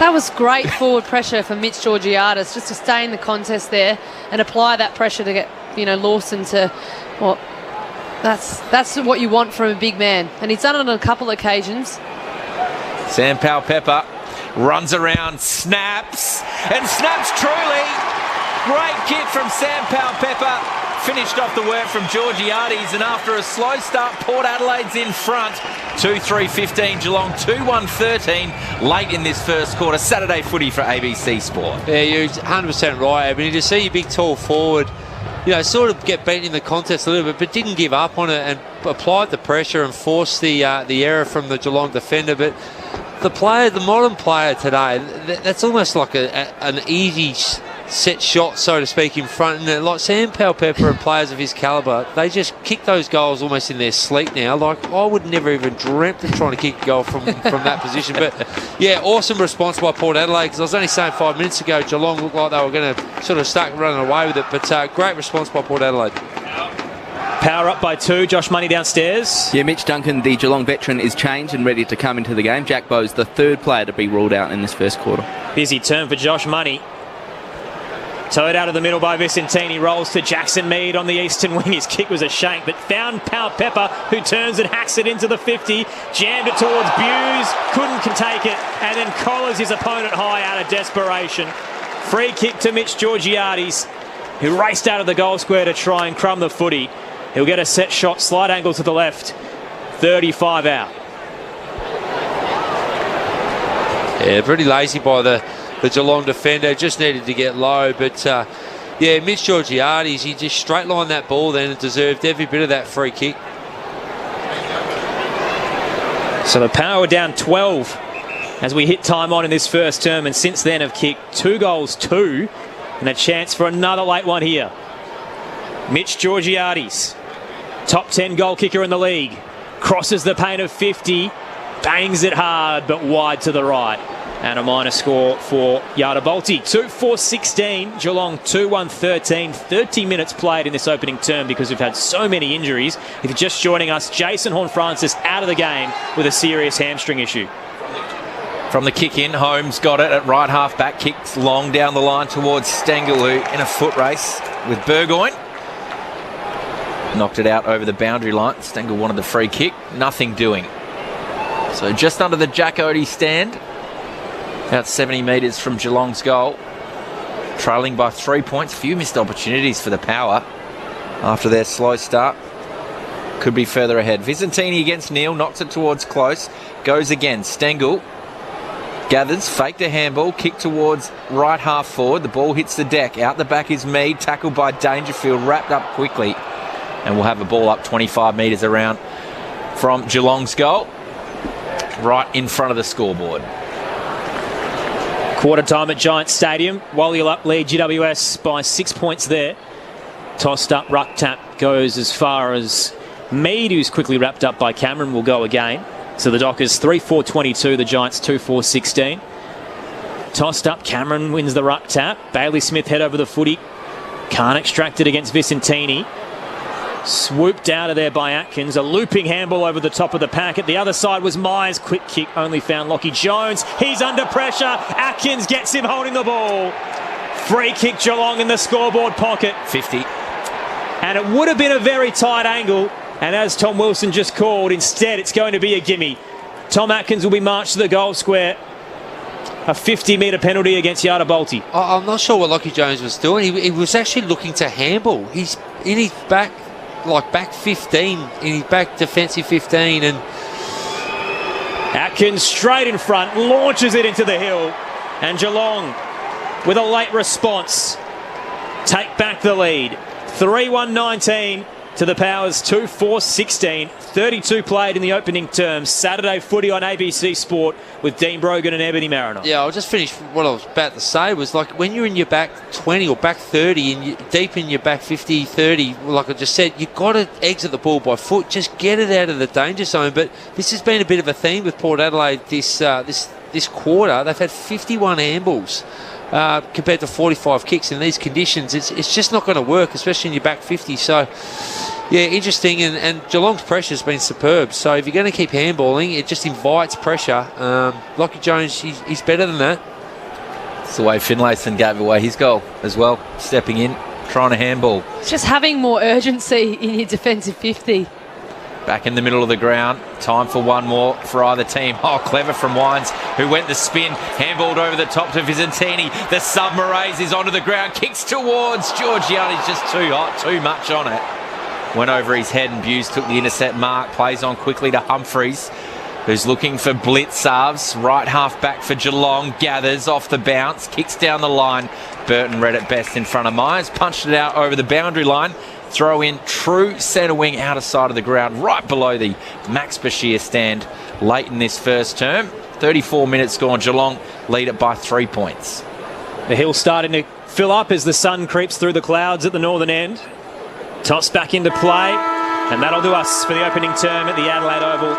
That was great forward pressure for Mitch Georgiades, just to stay in the contest there and apply that pressure to get, Lawson to, well, that's what you want from a big man. And he's done it on a couple of occasions. Sam Powell-Pepper runs around, snaps truly. Great kick from Sam Powell-Pepper. Finished off the work from Georgiades, and after a slow start, Port Adelaide's in front. 2-3-15, Geelong 2-1-13 late in this first quarter. Saturday footy for ABC Sport. Yeah, you're 100% right. I mean, to see your big tall forward, sort of get beaten in the contest a little bit, but didn't give up on it and applied the pressure and forced the error from the Geelong defender. But the modern player today, that's almost like an easy set shot, so to speak, in front. And like Sam Powell-Pepper and players of his calibre, they just kick those goals almost in their sleep now. Like, I would never even dreamt of trying to kick a goal from that position. But yeah, awesome response by Port Adelaide, because I was only saying 5 minutes ago Geelong looked like they were going to sort of start running away with it. But great response by Port Adelaide. Power up by 2. Josh Money downstairs. Yeah, Mitch Duncan, the Geelong veteran, is changed and ready to come into the game. Jack Bowe's the third player to be ruled out in this first quarter. Busy turn for Josh Money. Towed out of the middle by Vicentini, rolls to Jackson Mead on the eastern wing. His kick was a shank, but found Powell-Pepper, who turns and hacks it into the 50, jammed it towards Buse, couldn't take it, and then collars his opponent high out of desperation. Free kick to Mitch Georgiades, who raced out of the goal square to try and crumb the footy. He'll get a set shot, slight angle to the left, 35 out. Yeah, pretty lazy by the Geelong defender, just needed to get low. But yeah, Mitch Georgiades, he just straight lined that ball then and deserved every bit of that free kick. So the Power down 12 as we hit time on in this first term, and since then have kicked 2 goals, 2, and a chance for another late one here. Mitch Georgiades, top 10 goal kicker in the league, crosses the paint of 50, bangs it hard but wide to the right. And a minor score for Yardapulti. 2-4-16, Geelong 2-1-13. 30 minutes played in this opening term because we've had so many injuries. If you're just joining us, Jason Horne-Francis out of the game with a serious hamstring issue. From the kick in, Holmes got it at right half back, kicked long down the line towards Stengel, who in a foot race with Burgoyne knocked it out over the boundary line. Stengel wanted the free kick, nothing doing. So just under the Jack Oatey stand, about 70 metres from Geelong's goal, trailing by 3 points. Few missed opportunities for the Power after their slow start. Could be further ahead. Vicentini against Neal, knocks it towards close, goes again. Stengel gathers, faked a handball, kick towards right half forward. The ball hits the deck. Out the back is Mead, tackled by Dangerfield, wrapped up quickly. And we'll have a ball up 25 metres around from Geelong's goal, right in front of the scoreboard. Quarter time at Giants Stadium. Walyalup lead GWS by 6 points there. Tossed up, ruck tap goes as far as Mead, who's quickly wrapped up by Cameron, will go again. So the Dockers 3-4-22, the Giants 2-4-16. Tossed up, Cameron wins the ruck tap. Bailey Smith head over the footy. Can't extract it against Vicentini. Swooped out of there by Atkins. A looping handball over the top of the pack. At the other side was Myers. Quick kick only found Lockie Jones. He's under pressure. Atkins gets him holding the ball. Free kick Geelong in the scoreboard pocket. 50. And it would have been a very tight angle. And as Tom Wilson just called, instead it's going to be a gimme. Tom Atkins will be marched to the goal square. A 50-metre penalty against Yardapulti. I'm not sure what Lockie Jones was doing. He was actually looking to handball. He's in his back, like back 15, in his back defensive 15, and Atkins straight in front, launches it into the hill. And Geelong, with a late response, take back the lead. 3-1-19 to the Powers 2-4-16. 32 played in the opening term. Saturday footy on ABC Sport with Dean Brogan and Ebony Mariner. Yeah, I'll just finish what I was about to say. Was like when you're in your back 20 or back 30 and you deep in your back 50, 30, like I just said, you've got to exit the ball by foot. Just get it out of the danger zone. But this has been a bit of a theme with Port Adelaide this quarter. They've had 51 handballs. Compared to 45 kicks in these conditions, it's just not going to work, especially in your back 50. So, yeah, interesting. And Geelong's pressure's been superb. So if you're going to keep handballing, it just invites pressure. Lockie Jones, he's better than that. It's the way Finlayson gave away his goal as well, stepping in, trying to handball. It's just having more urgency in your defensive 50. Back in the middle of the ground. Time for one more for either team. Oh, clever from Wines, who went the spin. Handballed over the top to Vicentini. The submarines is onto the ground. Kicks towards Georgiani's just too hot, too much on it. Went over his head and Buse took the intercept mark. Plays on quickly to Humphreys, who's looking for Blitzarves. Right half back for Geelong. Gathers off the bounce. Kicks down the line. Burton read it best in front of Myers. Punched it out over the boundary line. Throw in true centre wing outer side of the ground, right below the Max Bashir stand late in this first term. 34 minutes gone. Geelong lead it by 3 points. The hill's starting to fill up as the sun creeps through the clouds at the northern end. Toss back into play, and that'll do us for the opening term at the Adelaide Oval.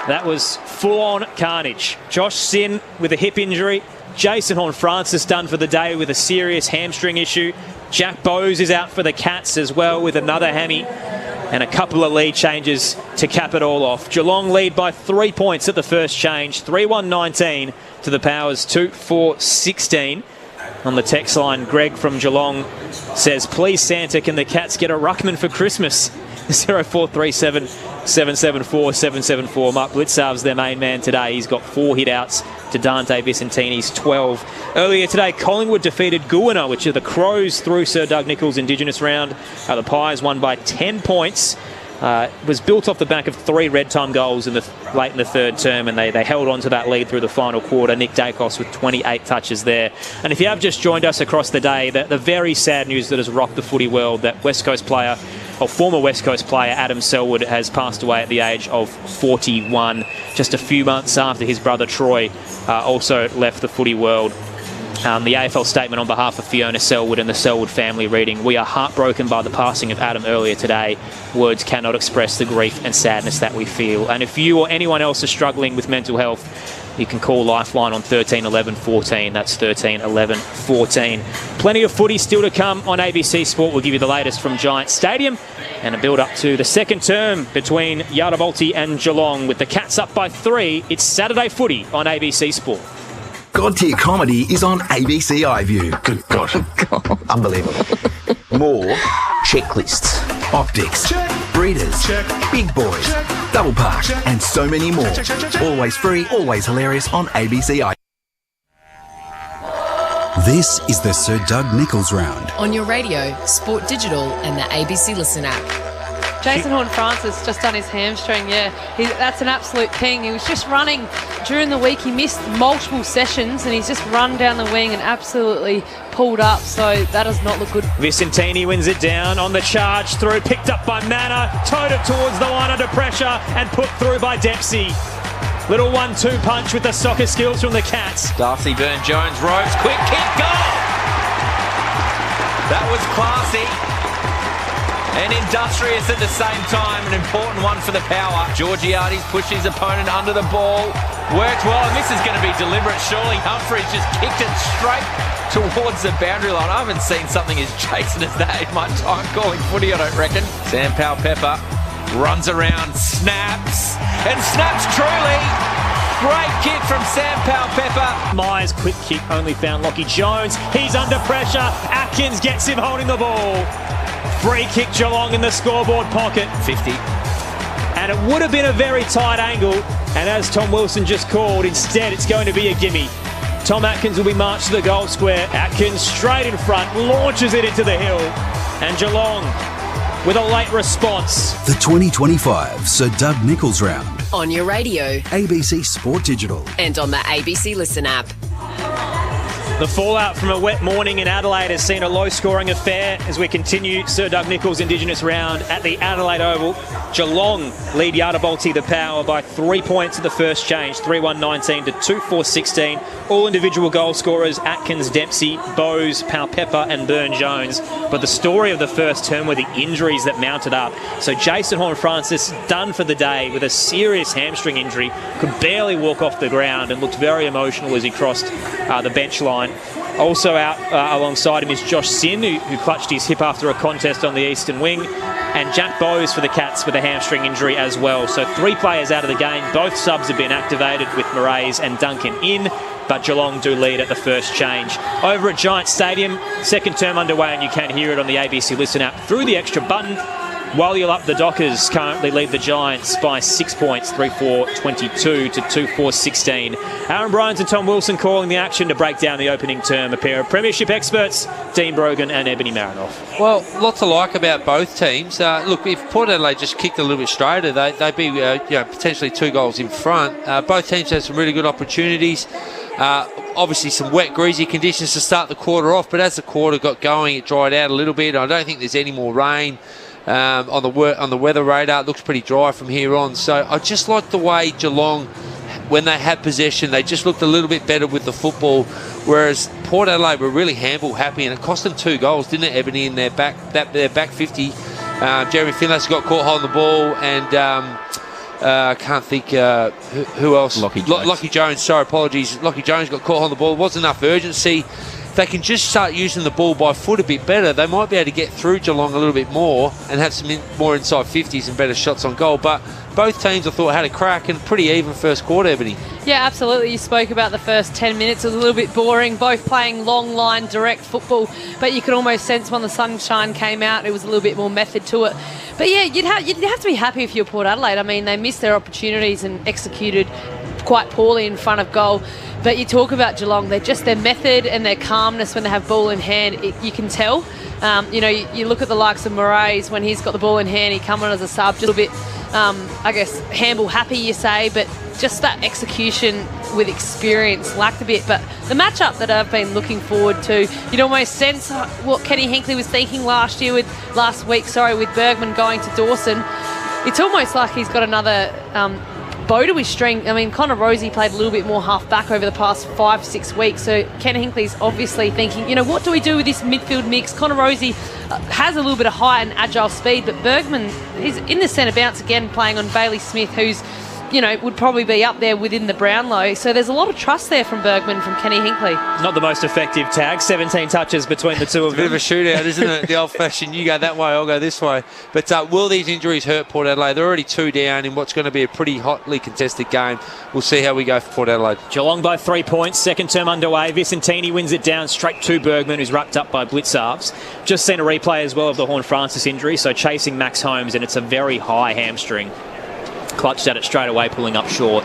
That was full-on carnage. Josh Sin with a hip injury. Jason Horne-Francis done for the day with a serious hamstring issue. Jack Bowes is out for the Cats as well with another hammy, and a couple of lead changes to cap it all off. Geelong lead by 3 points at the first change. 3-1-19 to the Powers 2-4-16. On the text line, Greg from Geelong says, please Santa, can the Cats get a ruckman for Christmas? 0437 774 774. Mark Blitzarves, their main man today. He's got 4 hit-outs to Dante Vicentini's 12. Earlier today, Collingwood defeated Goona, which are the Crows through Sir Doug Nicholls' Indigenous round. The Pies won by 10 points. Was built off the back of 3 red time goals late in the third term, and they held on to that lead through the final quarter. Nick Dacos with 28 touches there. And if you have just joined us across the day, the very sad news that has rocked the footy world, that former West Coast player Adam Selwood has passed away at the age of 41, just a few months after his brother Troy also left the footy world. The AFL statement on behalf of Fiona Selwood and the Selwood family reading, we are heartbroken by the passing of Adam earlier today. Words cannot express the grief and sadness that we feel. And if you or anyone else are struggling with mental health, you can call Lifeline on 13 11 14. That's 13 11 14. Plenty of footy still to come on ABC Sport. We'll give you the latest from Giant Stadium and a build-up to the second term between Yarravolti and Geelong. With the Cats up by 3, it's Saturday footy on ABC Sport. God-tier comedy is on ABC iView. Good God. Unbelievable. More checklists, optics, check. Breeders, check. Big boys, check. Double park, check. And so many more. Check. Always free, always hilarious on ABC iView. This is the Sir Doug Nicholls Round. On your radio, Sport Digital and the ABC Listen app. Jason Horne-Francis just done his hamstring, that's an absolute king. He was just running during the week. He missed multiple sessions and he's just run down the wing and absolutely pulled up, so that does not look good. Vicentini wins it down on the charge through, picked up by Manor, towed it towards the line under pressure and put through by Dempsey. Little 1-2 punch with the soccer skills from the Cats. Darcy Byrne-Jones ropes, quick kick, goal! That was classy. And industrious at the same time, an important one for the Power. Georgiades pushed his opponent under the ball, worked well, and this is going to be deliberate. Surely Humphreys just kicked it straight towards the boundary line. I haven't seen something as Jason as that in my time calling footy, I don't reckon. Sam Powell-Pepper runs around, snaps, and snaps truly. Great kick from Sam Powell-Pepper. Myers' quick kick only found Lockie Jones. He's under pressure. Atkins gets him holding the ball. Free kick Geelong in the scoreboard pocket. 50. And it would have been a very tight angle. And as Tom Wilson just called, instead it's going to be a gimme. Tom Atkins will be marched to the goal square. Atkins straight in front, launches it into the hill. And Geelong with a late response. The 2025 Sir Doug Nicholls Round. On your radio ABC Sport Digital. and on the ABC Listen app. The fallout from a wet morning in Adelaide has seen a low-scoring affair as we continue Sir Doug Nicholls' Indigenous round at the Adelaide Oval. Geelong lead Yarrabolti the Power by 3 points at the first change, 3-1-19 to 2-4-16. All individual goal scorers, Atkins, Dempsey, Bowes, Powell-Pepper and Byrne-Jones. But the story of the first term were the injuries that mounted up. So Jason Horne-Francis, done for the day with a serious hamstring injury, could barely walk off the ground and looked very emotional as he crossed the bench line. Also out alongside him is Josh Sin, who clutched his hip after a contest on the eastern wing, and Jack Bowes for the Cats with a hamstring injury as well. So 3 players out of the game. Both subs have been activated with Moraes and Duncan in, but Geelong do lead at the first change. Over at Giant Stadium, second term underway, and you can hear it on the ABC Listen app through the extra button. While you're up, the Dockers currently lead the Giants by 6 points, 3-4-22 to 2-4-16. Aaron Bryans and Tom Wilson calling the action to break down the opening term. A pair of premiership experts, Dean Brogan and Ebony Marinoff. Well, lots to like about both teams. Look, if Port Adelaide just kicked a little bit straighter, they'd be potentially 2 goals in front. Both teams had some really good opportunities. Obviously some wet, greasy conditions to start the quarter off, but as the quarter got going, it dried out a little bit. I don't think there's any more rain. On the weather radar, it looks pretty dry from here on. So I just like the way Geelong, when they had possession, they just looked a little bit better with the football, whereas Port Adelaide were really handball happy, and it cost them 2 goals, didn't it, Ebony, in their back 50. Jeremy Finlay's got caught holding the ball, and I can't think who else. Lockie Jones, sorry, apologies. Lockie Jones got caught holding the ball. There wasn't enough urgency. If they can just start using the ball by foot a bit better, they might be able to get through Geelong a little bit more and have some more inside 50s and better shots on goal. But both teams, I thought, had a crack and pretty even first quarter, Ebony. Yeah, absolutely. You spoke about the first 10 minutes. It was a little bit boring, both playing long line, direct football. But you could almost sense when the sunshine came out, it was a little bit more method to it. But yeah, you'd have to be happy if you're Port Adelaide. I mean, they missed their opportunities and executed quite poorly in front of goal. But you talk about Geelong, their method and their calmness when they have ball in hand, you can tell. You look at the likes of Moraes, when he's got the ball in hand, he come on as a sub, just a little bit, handball happy, you say, but just that execution with experience lacked a bit. But the matchup that I've been looking forward to, you'd almost sense what Kenny Hinkley was thinking last week with Bergman going to Dawson. It's almost like he's got another bow to his string. I mean, Connor Rozee played a little bit more half-back over the past 5-6 weeks, so Ken Hinkley's obviously thinking, what do we do with this midfield mix? Connor Rozee has a little bit of height and agile speed, but Bergman is in the centre bounce again, playing on Bailey Smith, who's would probably be up there within the Brownlow. So there's a lot of trust there from Bergman, from Kenny Hinkley. Not the most effective tag, 17 touches between the two of them. Bit of a shootout, isn't it? The old-fashioned, you go that way, I'll go this way. But will these injuries hurt Port Adelaide? They're already 2 down in what's going to be a pretty hotly contested game. We'll see how we go for Port Adelaide. Geelong by 3 points, second term underway. Vicentini wins it down straight to Bergman, who's wrapped up by Blitzarves. Just seen a replay as well of the Horne-Francis injury, so chasing Max Holmes, and it's a very high hamstring. Clutched at it straight away, pulling up short.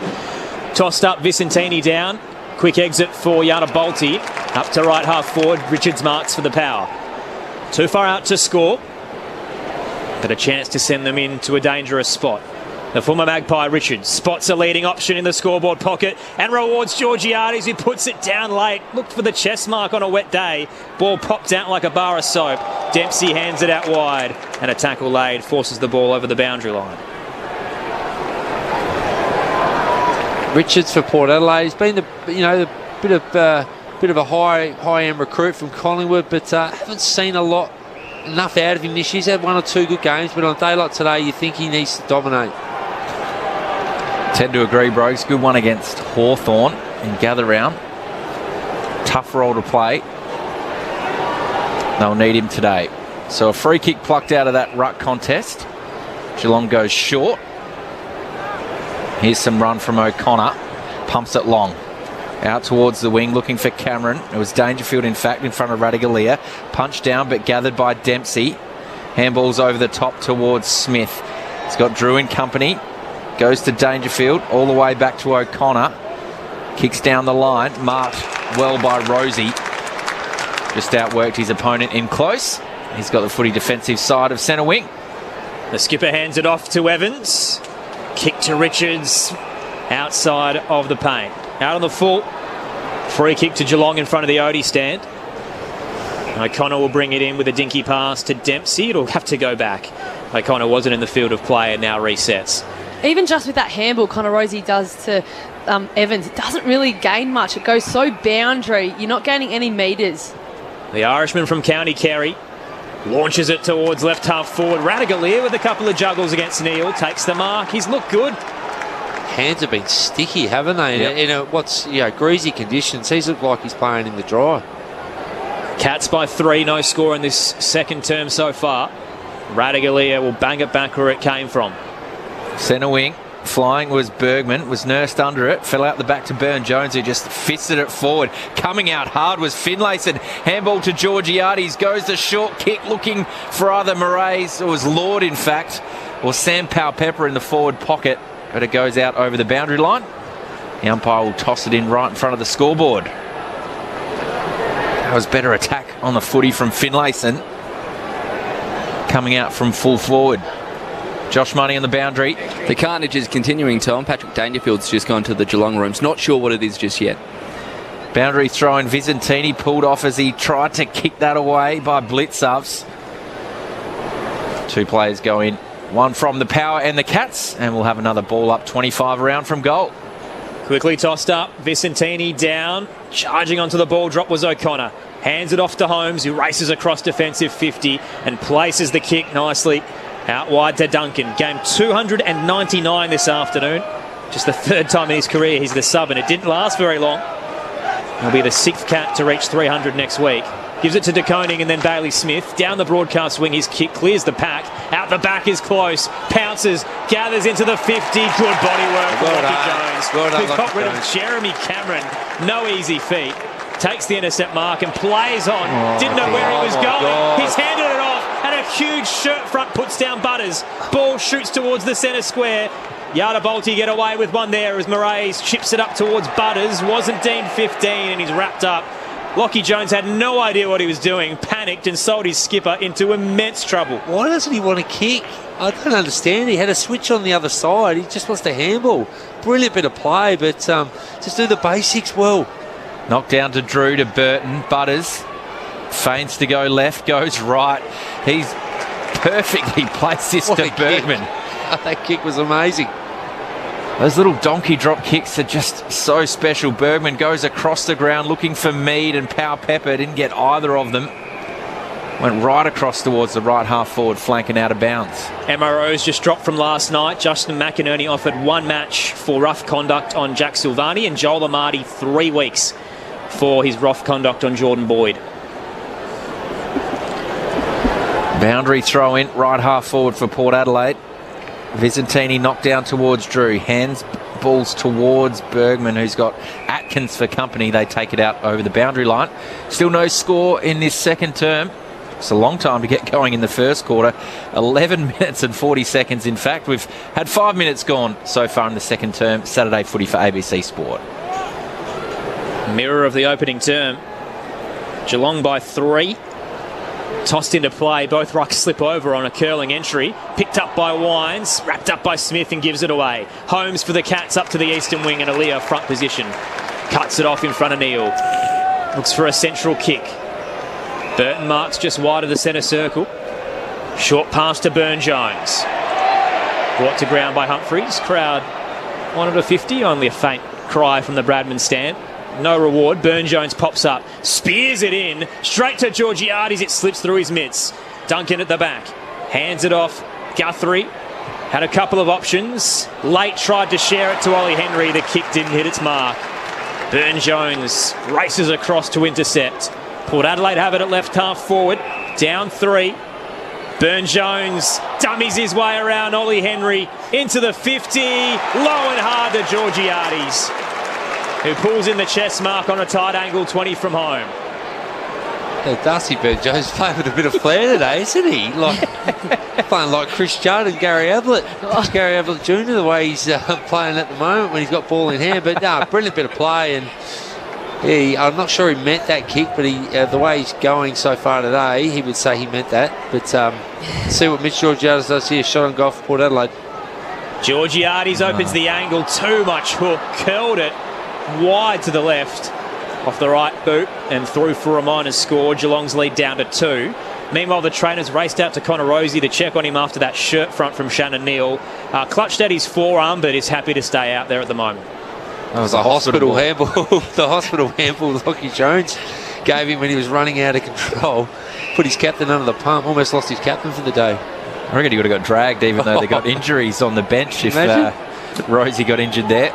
Tossed up, Vicentini down. Quick exit for Yarrabolti. Up to right half forward, Richards marks for the Power. Too far out to score, but a chance to send them into a dangerous spot. The former Magpie Richards spots a leading option in the scoreboard pocket and rewards Georgiades, who puts it down late. Looked for the chest mark on a wet day. Ball popped out like a bar of soap. Dempsey hands it out wide, and a tackle laid forces the ball over the boundary line. Richards for Port Adelaide. He's been the bit of a high end recruit from Collingwood, but haven't seen enough out of him this year. He's had 1 or 2 good games, but on a day like today, you think he needs to dominate. Tend to agree, Brogues. Good one against Hawthorn in gather round. Tough role to play. They'll need him today. So a free kick plucked out of that ruck contest. Geelong goes short. Here's some run from O'Connor. Pumps it long. Out towards the wing, looking for Cameron. It was Dangerfield, in fact, in front of Radigalia. Punched down, but gathered by Dempsey. Handballs over the top towards Smith. He's got Drew in company. Goes to Dangerfield, all the way back to O'Connor. Kicks down the line. Marked well by Rozee. Just outworked his opponent in close. He's got the footy defensive side of centre wing. The skipper hands it off to Evans. Kick to Richards, outside of the paint. Out on the full. Free kick to Geelong in front of the Odie stand. O'Connor will bring it in with a dinky pass to Dempsey. It'll have to go back. O'Connor wasn't in the field of play and now resets. Even just with that handball Connor Rosie does to Evans, it doesn't really gain much. It goes so boundary. You're not gaining any metres. The Irishman from County Kerry launches it towards left half forward. Radagalier with a couple of juggles against Neil. Takes the mark. He's looked good. Hands have been sticky, haven't they? Yep. In a greasy conditions. He's looked like he's playing in the dry. Cats by 3, no score in this second term so far. Radagalier will bang it back where it came from. Centre wing. Flying was Bergman, was nursed under it, fell out the back to Burn-Jones, who just fisted it forward. Coming out hard was Finlayson. Handball to Georgiades, goes the short kick, looking for either Moraes, or was Lord in fact, or Sam Powell-Pepper in the forward pocket, but it goes out over the boundary line. The umpire will toss it in right in front of the scoreboard. That was better attack on the footy from Finlayson. Coming out from full forward. Josh Money on the boundary. The carnage is continuing, Tom. Patrick Dangerfield's just gone to the Geelong rooms. Not sure what it is just yet. Boundary throw in. Visentini pulled off as he tried to kick that away by blitz-ups. 2 players go in. One from the Power and the Cats. And we'll have another ball up 25 around from goal. Quickly tossed up. Vicentini down. Charging onto the ball drop was O'Connor. Hands it off to Holmes, who races across defensive 50 and places the kick nicely out wide to Duncan. Game 299 this afternoon. Just the 3rd time in his career he's the sub, and it didn't last very long. He'll be the 6th cat to reach 300 next week. Gives it to De Koning and then Bailey Smith. Down the broadcast wing, his kick clears the pack. Out the back is close. Pounces, gathers into the 50. Good body work from Lockie Jones. Who got rid of Jeremy Cameron. No easy feat. Takes the intercept mark and plays on. Didn't know where he was going. He's handed it off, and a huge shirt front puts down Butters. Ball shoots towards the centre square. Yada Bolte get away with one there as Moraes chips it up towards Butters. Wasn't deemed 15 and he's wrapped up. Lockie Jones had no idea what he was doing, panicked and sold his skipper into immense trouble. Why doesn't he want to kick? I don't understand. He had a switch on the other side. He just wants to handball. Brilliant bit of play, but just do the basics well. Knocked down to Drew, to Burton. Butters feigns to go left, goes right. He's perfectly placed this to Bergman. That kick was amazing. Those little donkey drop kicks are just so special. Bergman goes across the ground looking for Mead and Powell-Pepper. Didn't get either of them. Went right across towards the right half forward flank and out of bounds. MRO's just dropped from last night. Justin McInerney offered 1 match for rough conduct on Jack Silvani, and Joel Amarty 3 weeks for his rough conduct on Jordan Boyd. Boundary throw in, right half forward for Port Adelaide. Visentini knocked down towards Drew. Hands balls towards Bergman, who's got Atkins for company. They take it out over the boundary line. Still no score in this second term. It's a long time to get going in the first quarter. 11 minutes and 40 seconds, in fact. We've had 5 minutes gone so far in the second term. Saturday footy for ABC Sport. Mirror of the opening term. Geelong by 3. Tossed into play. Both rucks slip over on a curling entry. Picked up by Wines. Wrapped up by Smith and gives it away. Holmes for the Cats up to the eastern wing and Aaliyah front position. Cuts it off in front of Neil. Looks for a central kick. Burton marks just wide of the centre circle. Short pass to Burn-Jones. Brought to ground by Humphreys. Crowd wanted a 50. Only a faint cry from the Bradman stand. No reward. Burn-Jones pops up. Spears it in. Straight to Georgiades. It slips through his mitts. Duncan at the back. Hands it off. Guthrie had a couple of options. Late tried to share it to Ollie Henry. The kick didn't hit its mark. Burn-Jones races across to intercept. Port Adelaide have it at left half forward. Down 3. Burn-Jones dummies his way around Ollie Henry into the 50. Low and hard to Georgiades, who pulls in the chest mark on a tight angle 20 from home. Darcy Burn-Jones playing with a bit of flair today, isn't he? Like playing like Chris Judd and Gary Ablett. Gary Ablett Jr., the way he's playing at the moment when he's got ball in hand. But no, brilliant bit of play. And I'm not sure he meant that kick, but the way he's going so far today, he would say he meant that. But see what Mitch Georgiades does here. Shot on goal for Port Adelaide. Georgiades opens the angle, too much hook, curled it wide to the left, off the right boot and through for a minor score. Geelong's lead down to 2. Meanwhile, the trainers raced out to Connor Rosie to check on him after that shirt front from Shannon Neal. Clutched at his forearm, but is happy to stay out there at the moment. That was a hospital handball. The hospital handball Lockie Jones gave him when he was running out of control. Put his captain under the pump. Almost lost his captain for the day. I reckon he would have got dragged even though they got injuries on the bench if Rosie got injured there.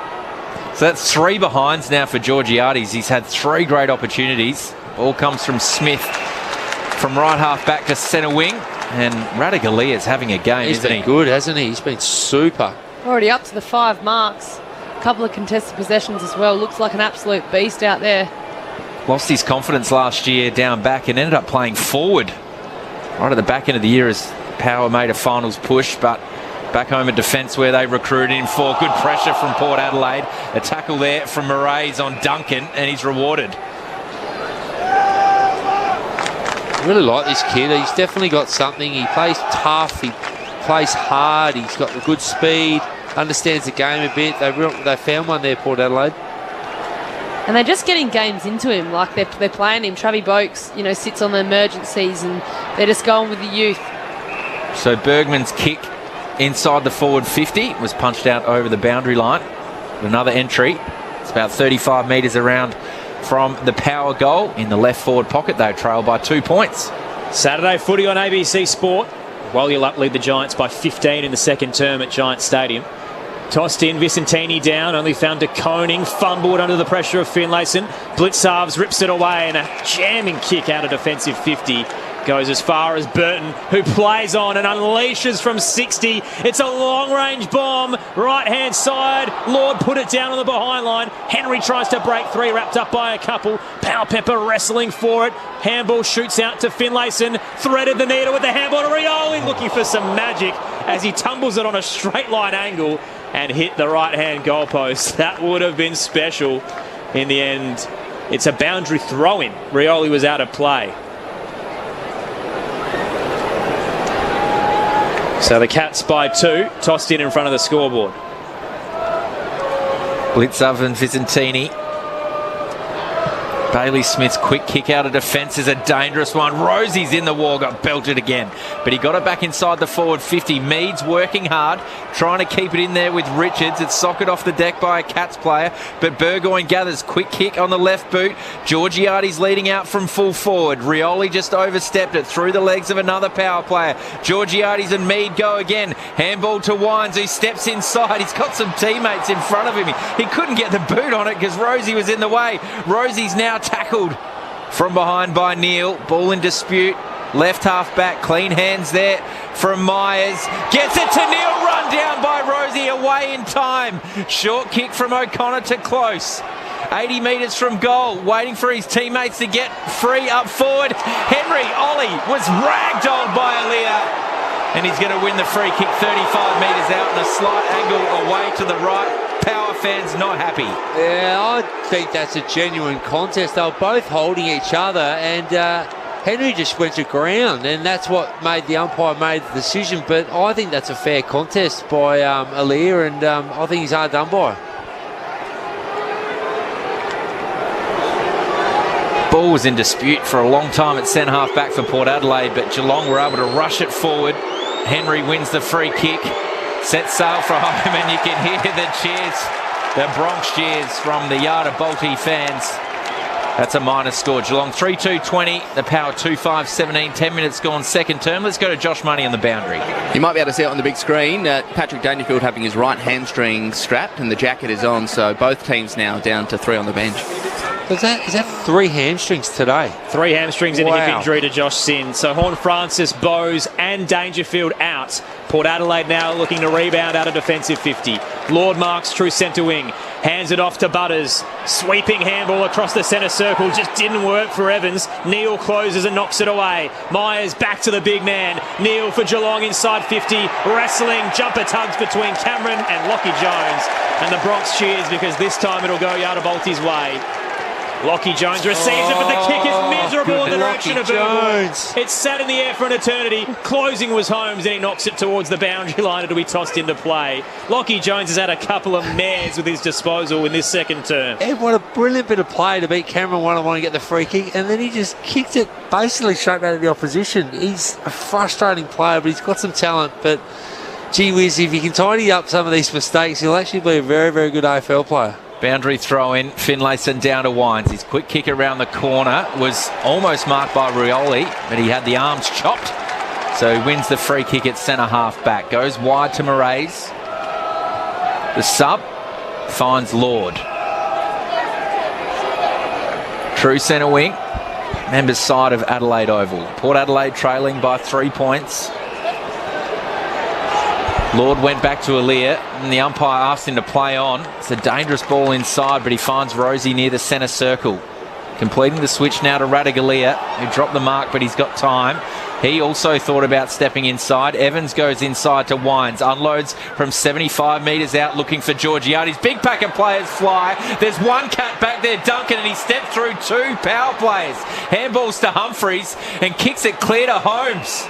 So that's 3 behinds now for Georgiades. He's had 3 great opportunities. Ball comes from Smith from right half back to centre wing. And Radagalia's having a game, He's isn't been he? good, hasn't he? He's been super. Already up to the 5 marks. A couple of contested possessions as well. Looks like an absolute beast out there. Lost his confidence last year down back and ended up playing forward right at the back end of the year as Power made a finals push, but back home in defence where they recruited him for. Good pressure from Port Adelaide. A tackle there from Murray's on Duncan, and he's rewarded. I really like this kid. He's definitely got something. He plays tough. He plays hard. He's got the good speed. Understands the game a bit. They found one there, Port Adelaide. And they're just getting games into him. Like they're playing him. Travis Boakes, sits on the emergencies, and they're just going with the youth. So Bergman's kick inside the forward 50 was punched out over the boundary line. Another entry. It's about 35 metres around from the Power goal. In the left forward pocket, they trail by 2 points. Saturday footy on ABC Sport. Walialup lead the Giants by 15 in the second term at Giant Stadium. Tossed in, Vicentini down, only found de Koning, fumbled under the pressure of Finlayson. Blitzarves rips it away, and a jamming kick out of defensive 50. Goes as far as Burton, who plays on and unleashes from 60. It's a long-range bomb, right-hand side. Lord put it down on the behind line. Henry tries to break 3, wrapped up by a couple. Powell-Pepper wrestling for it. Handball shoots out to Finlayson. Threaded the needle with the handball to Rioli, looking for some magic as he tumbles it on a straight-line angle and hit the right-hand goalpost. That would have been special in the end. It's a boundary throw-in. Rioli was out of play. So the Cats by 2, tossed in front of the scoreboard. Blitzov and Vicentini. Bailey Smith's quick kick out of defence is a dangerous one. Rosie's in the wall, got belted again. But he got it back inside the forward 50. Meads working hard, trying to keep it in there with Richards. It's socket off the deck by a Cats player. But Burgoyne gathers. Quick kick on the left boot. Georgiades leading out from full forward. Rioli just overstepped it through the legs of another Power player. Georgiades and Mead go again. Handball to Wines, who steps inside. He's got some teammates in front of him. He couldn't get the boot on it because Rosie was in the way. Rosie's now tackled from behind by Neal. Ball in dispute. Left half back. Clean hands there from Myers. Gets it to Neal. Run down by Rosie. Away in time. Short kick from O'Connor to close. 80 metres from goal. Waiting for his teammates to get free up forward. Henry, Ollie, was ragdolled by Aaliyah. And he's going to win the free kick 35 metres out and a slight angle away to the right. Power fans not happy. Yeah, I think that's a genuine contest. They were both holding each other, and Henry just went to ground, and that's what made the umpire made the decision. But I think that's a fair contest by Aaliyah, and I think he's hard done by. Ball was in dispute for a long time at centre half back for Port Adelaide, but Geelong were able to rush it forward. Henry wins the free kick. Set sail for home, and you can hear the cheers, the Bronx cheers from the Yada Bolte fans. That's a minor score. Geelong 3-2-20, the Power 2-5-17, 10 minutes gone second term. Let's go to Josh Money on the boundary. You might be able to see it on the big screen. Patrick Dangerfield having his right hamstring strapped and the jacket is on, so both teams now down to 3 on the bench. Is that 3 hamstrings today? 3 hamstrings and a hip injury to Josh Sin. So Horne-Francis, Bowes and Dangerfield out. Port Adelaide now looking to rebound out of defensive 50. Lord marks true centre wing. Hands it off to Butters. Sweeping handball across the centre circle. Just didn't work for Evans. Neal closes and knocks it away. Myers back to the big man. Neal for Geelong inside 50. Wrestling. Jumper tugs between Cameron and Lockie Jones. And the Bronx cheers because this time it'll go Yada Bolte's way. Lockie Jones receives it, but the kick is miserable in the direction of Burgoyne. Jones. It's sat in the air for an eternity. Closing was Holmes, and he knocks it towards the boundary line. It'll be tossed into play. Lockie Jones has had a couple of mares with his disposal in this second term. And what a brilliant bit of play to beat Cameron one-on-one and get the free kick, and then he just kicked it basically straight out of the opposition. He's a frustrating player, but he's got some talent. But gee whiz, if he can tidy up some of these mistakes, he'll actually be a very, very good AFL player. Boundary throw in, Finlayson down to Wines. His quick kick around the corner was almost marked by Rioli, but he had the arms chopped. So he wins the free kick at centre half back. Goes wide to Moraes. The sub finds Lord. True centre wing. Members side of Adelaide Oval. Port Adelaide trailing by 3 points. Lord went back to Aaliyah, and the umpire asked him to play on. It's a dangerous ball inside, but he finds Rosie near the centre circle. Completing the switch now to Radaglia, who dropped the mark, but he's got time. He also thought about stepping inside. Evans goes inside to Wines, unloads from 75 metres out, looking for Georgiades. Big pack of players fly. There's one cat back there, Duncan, and he stepped through 2 power plays. Handballs to Humphreys and kicks it clear to Holmes.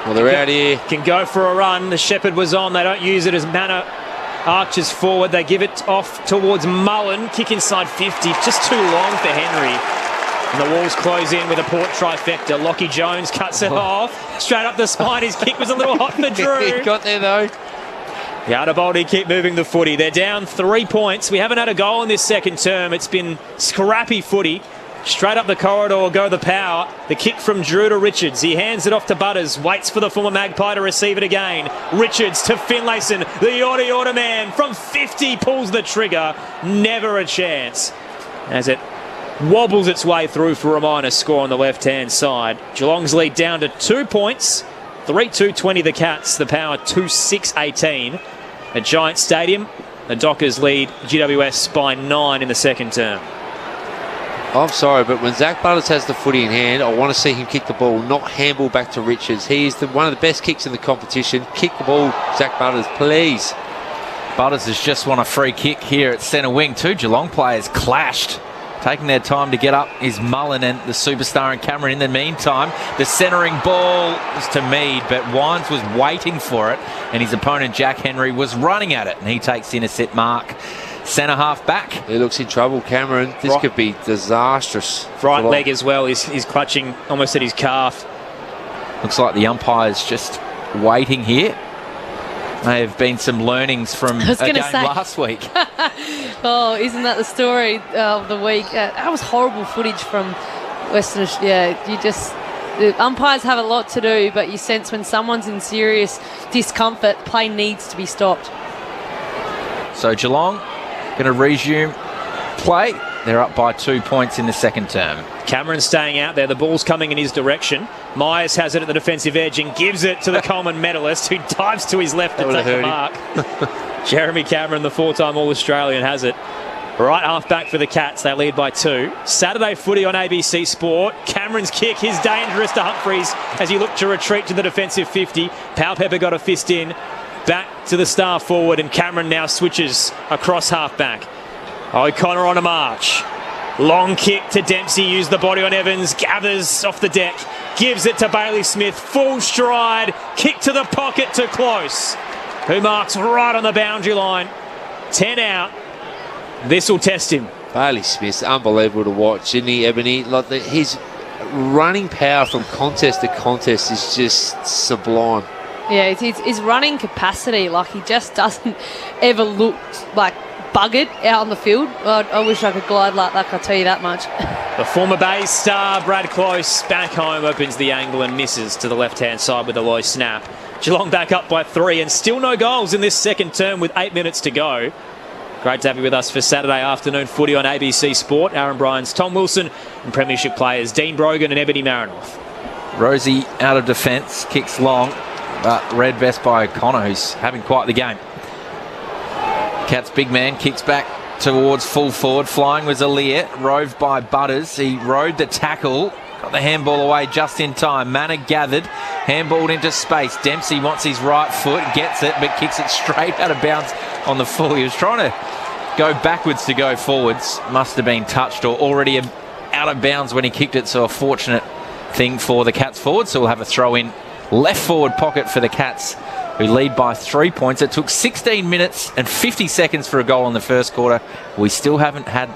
Well, they're out here. Can go for a run. The Shepherd was on. They don't use it as Manor arches forward. They give it off towards Mullen. Kick inside 50. Just too long for Henry. And the walls close in with a Port trifecta. Lockie Jones cuts it off. Straight up the spine. His kick was a little hot for Drew. He got there, though. The Adelaide keep moving the footy. They're down 3 points. We haven't had a goal in this second term. It's been scrappy footy. Straight up the corridor go the power. The kick from Drew to Richards. He hands it off to Butters. Waits for the former Magpie to receive it again. Richards to Finlayson. The order man from 50 pulls the trigger. Never a chance. As it wobbles its way through for a minor score on the left-hand side. Geelong's lead down to 2 points. 3-2-20 the Cats. The power 2-6-18. At Giant Stadium, the Dockers lead GWS by 9 in the second term. I'm sorry, but when Zach Butters has the footy in hand, I want to see him kick the ball, not handball back to Richards. He is one of the best kicks in the competition. Kick the ball, Zach Butters, please. Butters has just won a free kick here at centre wing. 2 Geelong players clashed. Taking their time to get up is Mullen and the superstar and Cameron. In the meantime, the centering ball was to Mead, but Wines was waiting for it, and his opponent Jack Henry was running at it, and he takes the intercept mark. Centre half back. He looks in trouble, Cameron. This could be disastrous. Right leg as well. He's clutching almost at his calf. Looks like the umpire's just waiting here. May have been some learnings from a game last week. Oh, isn't that the story of the week? That was horrible footage from Western Australia. The umpires have a lot to do, but you sense when someone's in serious discomfort, play needs to be stopped. So Geelong going to resume play. They're up by 2 points in the second term. Cameron staying out there. The ball's coming in his direction. Myers has it at the defensive edge and gives it to the Coleman medalist, who dives to his left to take the mark. Jeremy Cameron, the 4-time All-Australian, has it. Right half back for the Cats. They lead by 2. Saturday footy on ABC Sport. Cameron's kick is dangerous to Humphreys as he looked to retreat to the defensive 50. Powell-Pepper got a fist in. Back to the star forward, and Cameron now switches across half back. O'Connor on a march. Long kick to Dempsey, used the body on Evans, gathers off the deck, gives it to Bailey Smith, full stride, kick to the pocket to Close, who marks right on the boundary line. 10 out. This will test him. Bailey Smith's unbelievable to watch, isn't he, Ebony? Like his running power from contest to contest is just sublime. Yeah, his running capacity, like he just doesn't ever look like buggered out on the field. I wish I could glide like that, I'll tell you that much. The former Bays star, Brad Close, back home, opens the angle and misses to the left-hand side with a low snap. Geelong back up by 3 and still no goals in this second term with 8 minutes to go. Great to have you with us for Saturday afternoon footy on ABC Sport. Aaron Bryans, Tom Wilson, and Premiership players Dean Brogan and Ebony Marinoff. Rosie out of defence, kicks long, but read best by O'Connor, who's having quite the game. Cat's big man kicks back towards full forward. Flying was Aaliyah, roved by Butters. He rode the tackle, got the handball away just in time. Manor gathered, handballed into space. Dempsey wants his right foot, gets it, but kicks it straight out of bounds on the full. He was trying to go backwards to go forwards. Must have been touched or already out of bounds when he kicked it, so a fortunate thing for the Cats forward. So we'll have a throw in left forward pocket for the Cats, who lead by 3 points. It took 16 minutes and 50 seconds for a goal in the first quarter. We still haven't had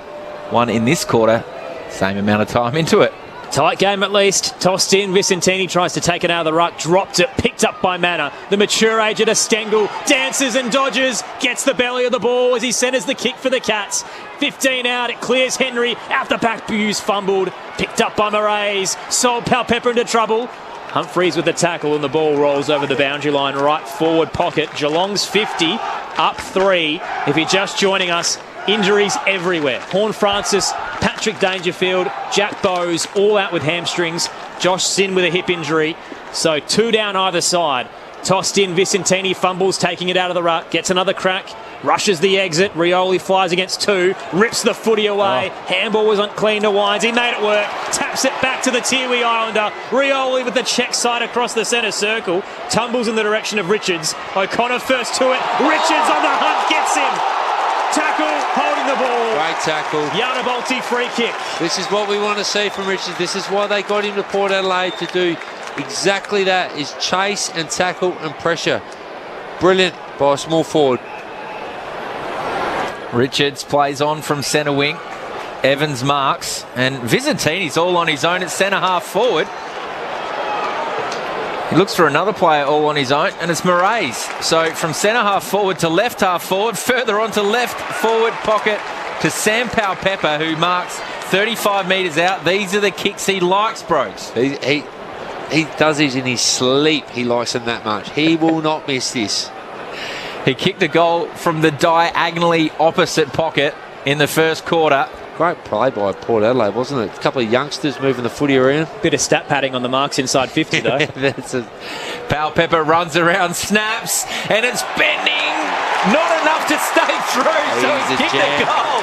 one in this quarter. Same amount of time into it. Tight game at least. Tossed in. Vicentini tries to take it out of the ruck. Dropped it. Picked up by Manor. The mature age at a Stengel. Dances and dodges. Gets the belly of the ball as he centres the kick for the Cats. 15 out. It clears Henry. Out the back. Buse fumbled. Picked up by Moraes. Sold Palpepper into trouble. Humphreys with the tackle and the ball rolls over the boundary line. Right forward pocket. Geelong's 50. Up 3. If you're just joining us, injuries everywhere. Horn Francis, Patrick Dangerfield, Jack Bowes, all out with hamstrings. Josh Sin with a hip injury. So 2 down either side. Tossed in, Vicentini fumbles, taking it out of the ruck. Gets another crack. Rushes the exit. Rioli flies against 2. Rips the footy away. Handball was unclean to Wines. He made it work. Taps it back to the Tiwi Islander. Rioli with the check side across the centre circle. Tumbles in the direction of Richards. O'Connor first to it. Richards on the hunt. Gets him. Tackle, holding the ball. Great tackle. Yadabolti free kick. This is what we want to see from Richards. This is why they got him to Port Adelaide, to do exactly that, is chase and tackle and pressure. Brilliant by a small forward. Richards plays on from centre wing. Evans marks, and Vicentini's all on his own at centre half forward. He looks for another player all on his own, and it's Moraes. So from centre half forward to left half forward, further on to left forward pocket to Sam Palpepper, who marks 35 metres out. These are the kicks he likes, Brogues. He does these in his sleep. He likes them that much. He will not miss this. He kicked a goal from the diagonally opposite pocket in the first quarter. Great play by Port Adelaide, wasn't it? A couple of youngsters moving the footy around. Bit of stat padding on the marks inside 50 though. Palpepper runs around, snaps, and it's bending. Not enough to stay through, so he's kicked the goal.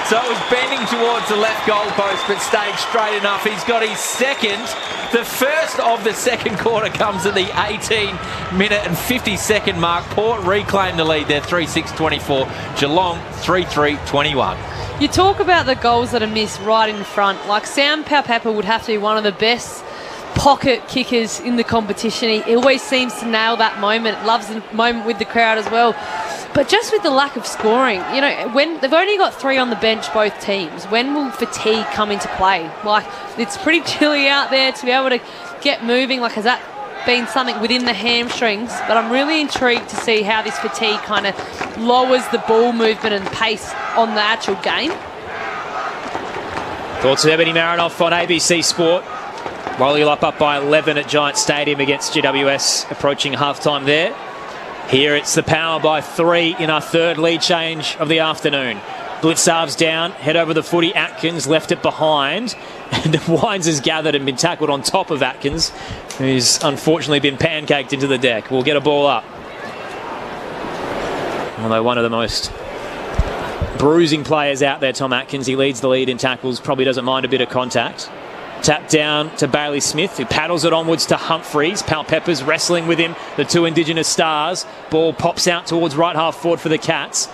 So it was bending towards the left goal post, but stayed straight enough. He's got his second. The first of the second quarter comes at the 18-minute and 50-second mark. Port reclaim the lead there, 3-6-24. Geelong, 3-3-21. You talk about the goals that are missed right in front. Like Sam Palpepper would have to be one of the best pocket kickers in the competition. He always seems to nail that moment, loves the moment with the crowd as well. But just with the lack of scoring, you know, when they've only got 3 on the bench, both teams, when will fatigue come into play? Like, it's pretty chilly out there to be able to get moving. Like, has that been something within the hamstrings? But I'm really intrigued to see how this fatigue kind of lowers the ball movement and pace on the actual game. Thoughts of Ebony Marinoff on ABC Sport. Walilup up by 11 at Giant Stadium against GWS, approaching halftime there. Here it's the Power by 3 in our third lead change of the afternoon. Blitzarv's down, head over the footy. Atkins left it behind, and Wines has gathered and been tackled on top of Atkins, who's unfortunately been pancaked into the deck. We'll get a ball up. Although one of the most bruising players out there, Tom Atkins, he leads the lead in tackles, probably doesn't mind a bit of contact. Tap down to Bailey Smith, who paddles it onwards to Humphreys. Palpepper's wrestling with him, the 2 Indigenous stars. Ball pops out towards right half forward for the Cats.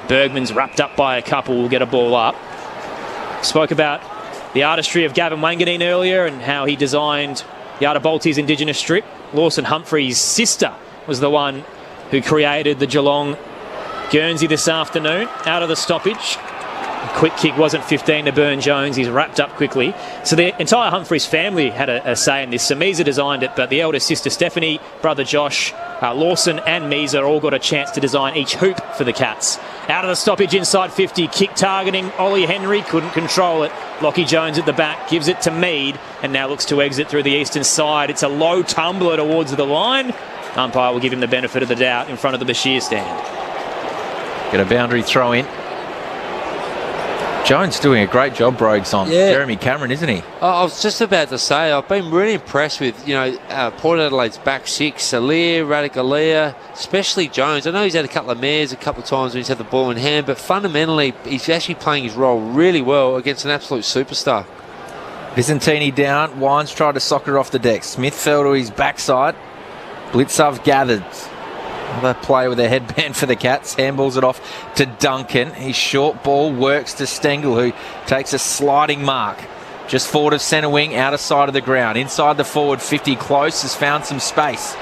Bergman's wrapped up by a couple, will get a ball up. Spoke about the artistry of Gavin Wanganeen earlier and how he designed Yadabolti's Indigenous strip. Lawson Humphrey's sister was the one who created the Geelong Guernsey this afternoon. Out of the stoppage. Quick kick wasn't 15 to Burn Jones. He's wrapped up quickly. So the entire Humphreys family had a say in this. So Misa designed it, but the elder sister Stephanie, brother Josh, Lawson and Misa all got a chance to design each hoop for the Cats. Out of the stoppage inside 50, kick targeting Ollie Henry, couldn't control it. Lockie Jones at the back, gives it to Mead, and now looks to exit through the eastern side. It's a low tumbler towards the line. Umpire will give him the benefit of the doubt in front of the Bashir stand. Get a boundary throw in. Jones doing a great job, Brogues, on Jeremy Cameron, isn't he? I was just about to say, I've been really impressed with, Port Adelaide's back 6, Salir, Radikalia, especially Jones. I know he's had a couple of mares a couple of times when he's had the ball in hand, but fundamentally, he's actually playing his role really well against an absolute superstar. Vicentini down. Wines tried to soccer off the deck. Smith fell to his backside. Blitzov gathered. Another play with a headband for the Cats. Handballs it off to Duncan. His short ball works to Stengel, who takes a sliding mark. Just forward of centre wing, outer side of the ground. Inside the forward 50 close, has found some space.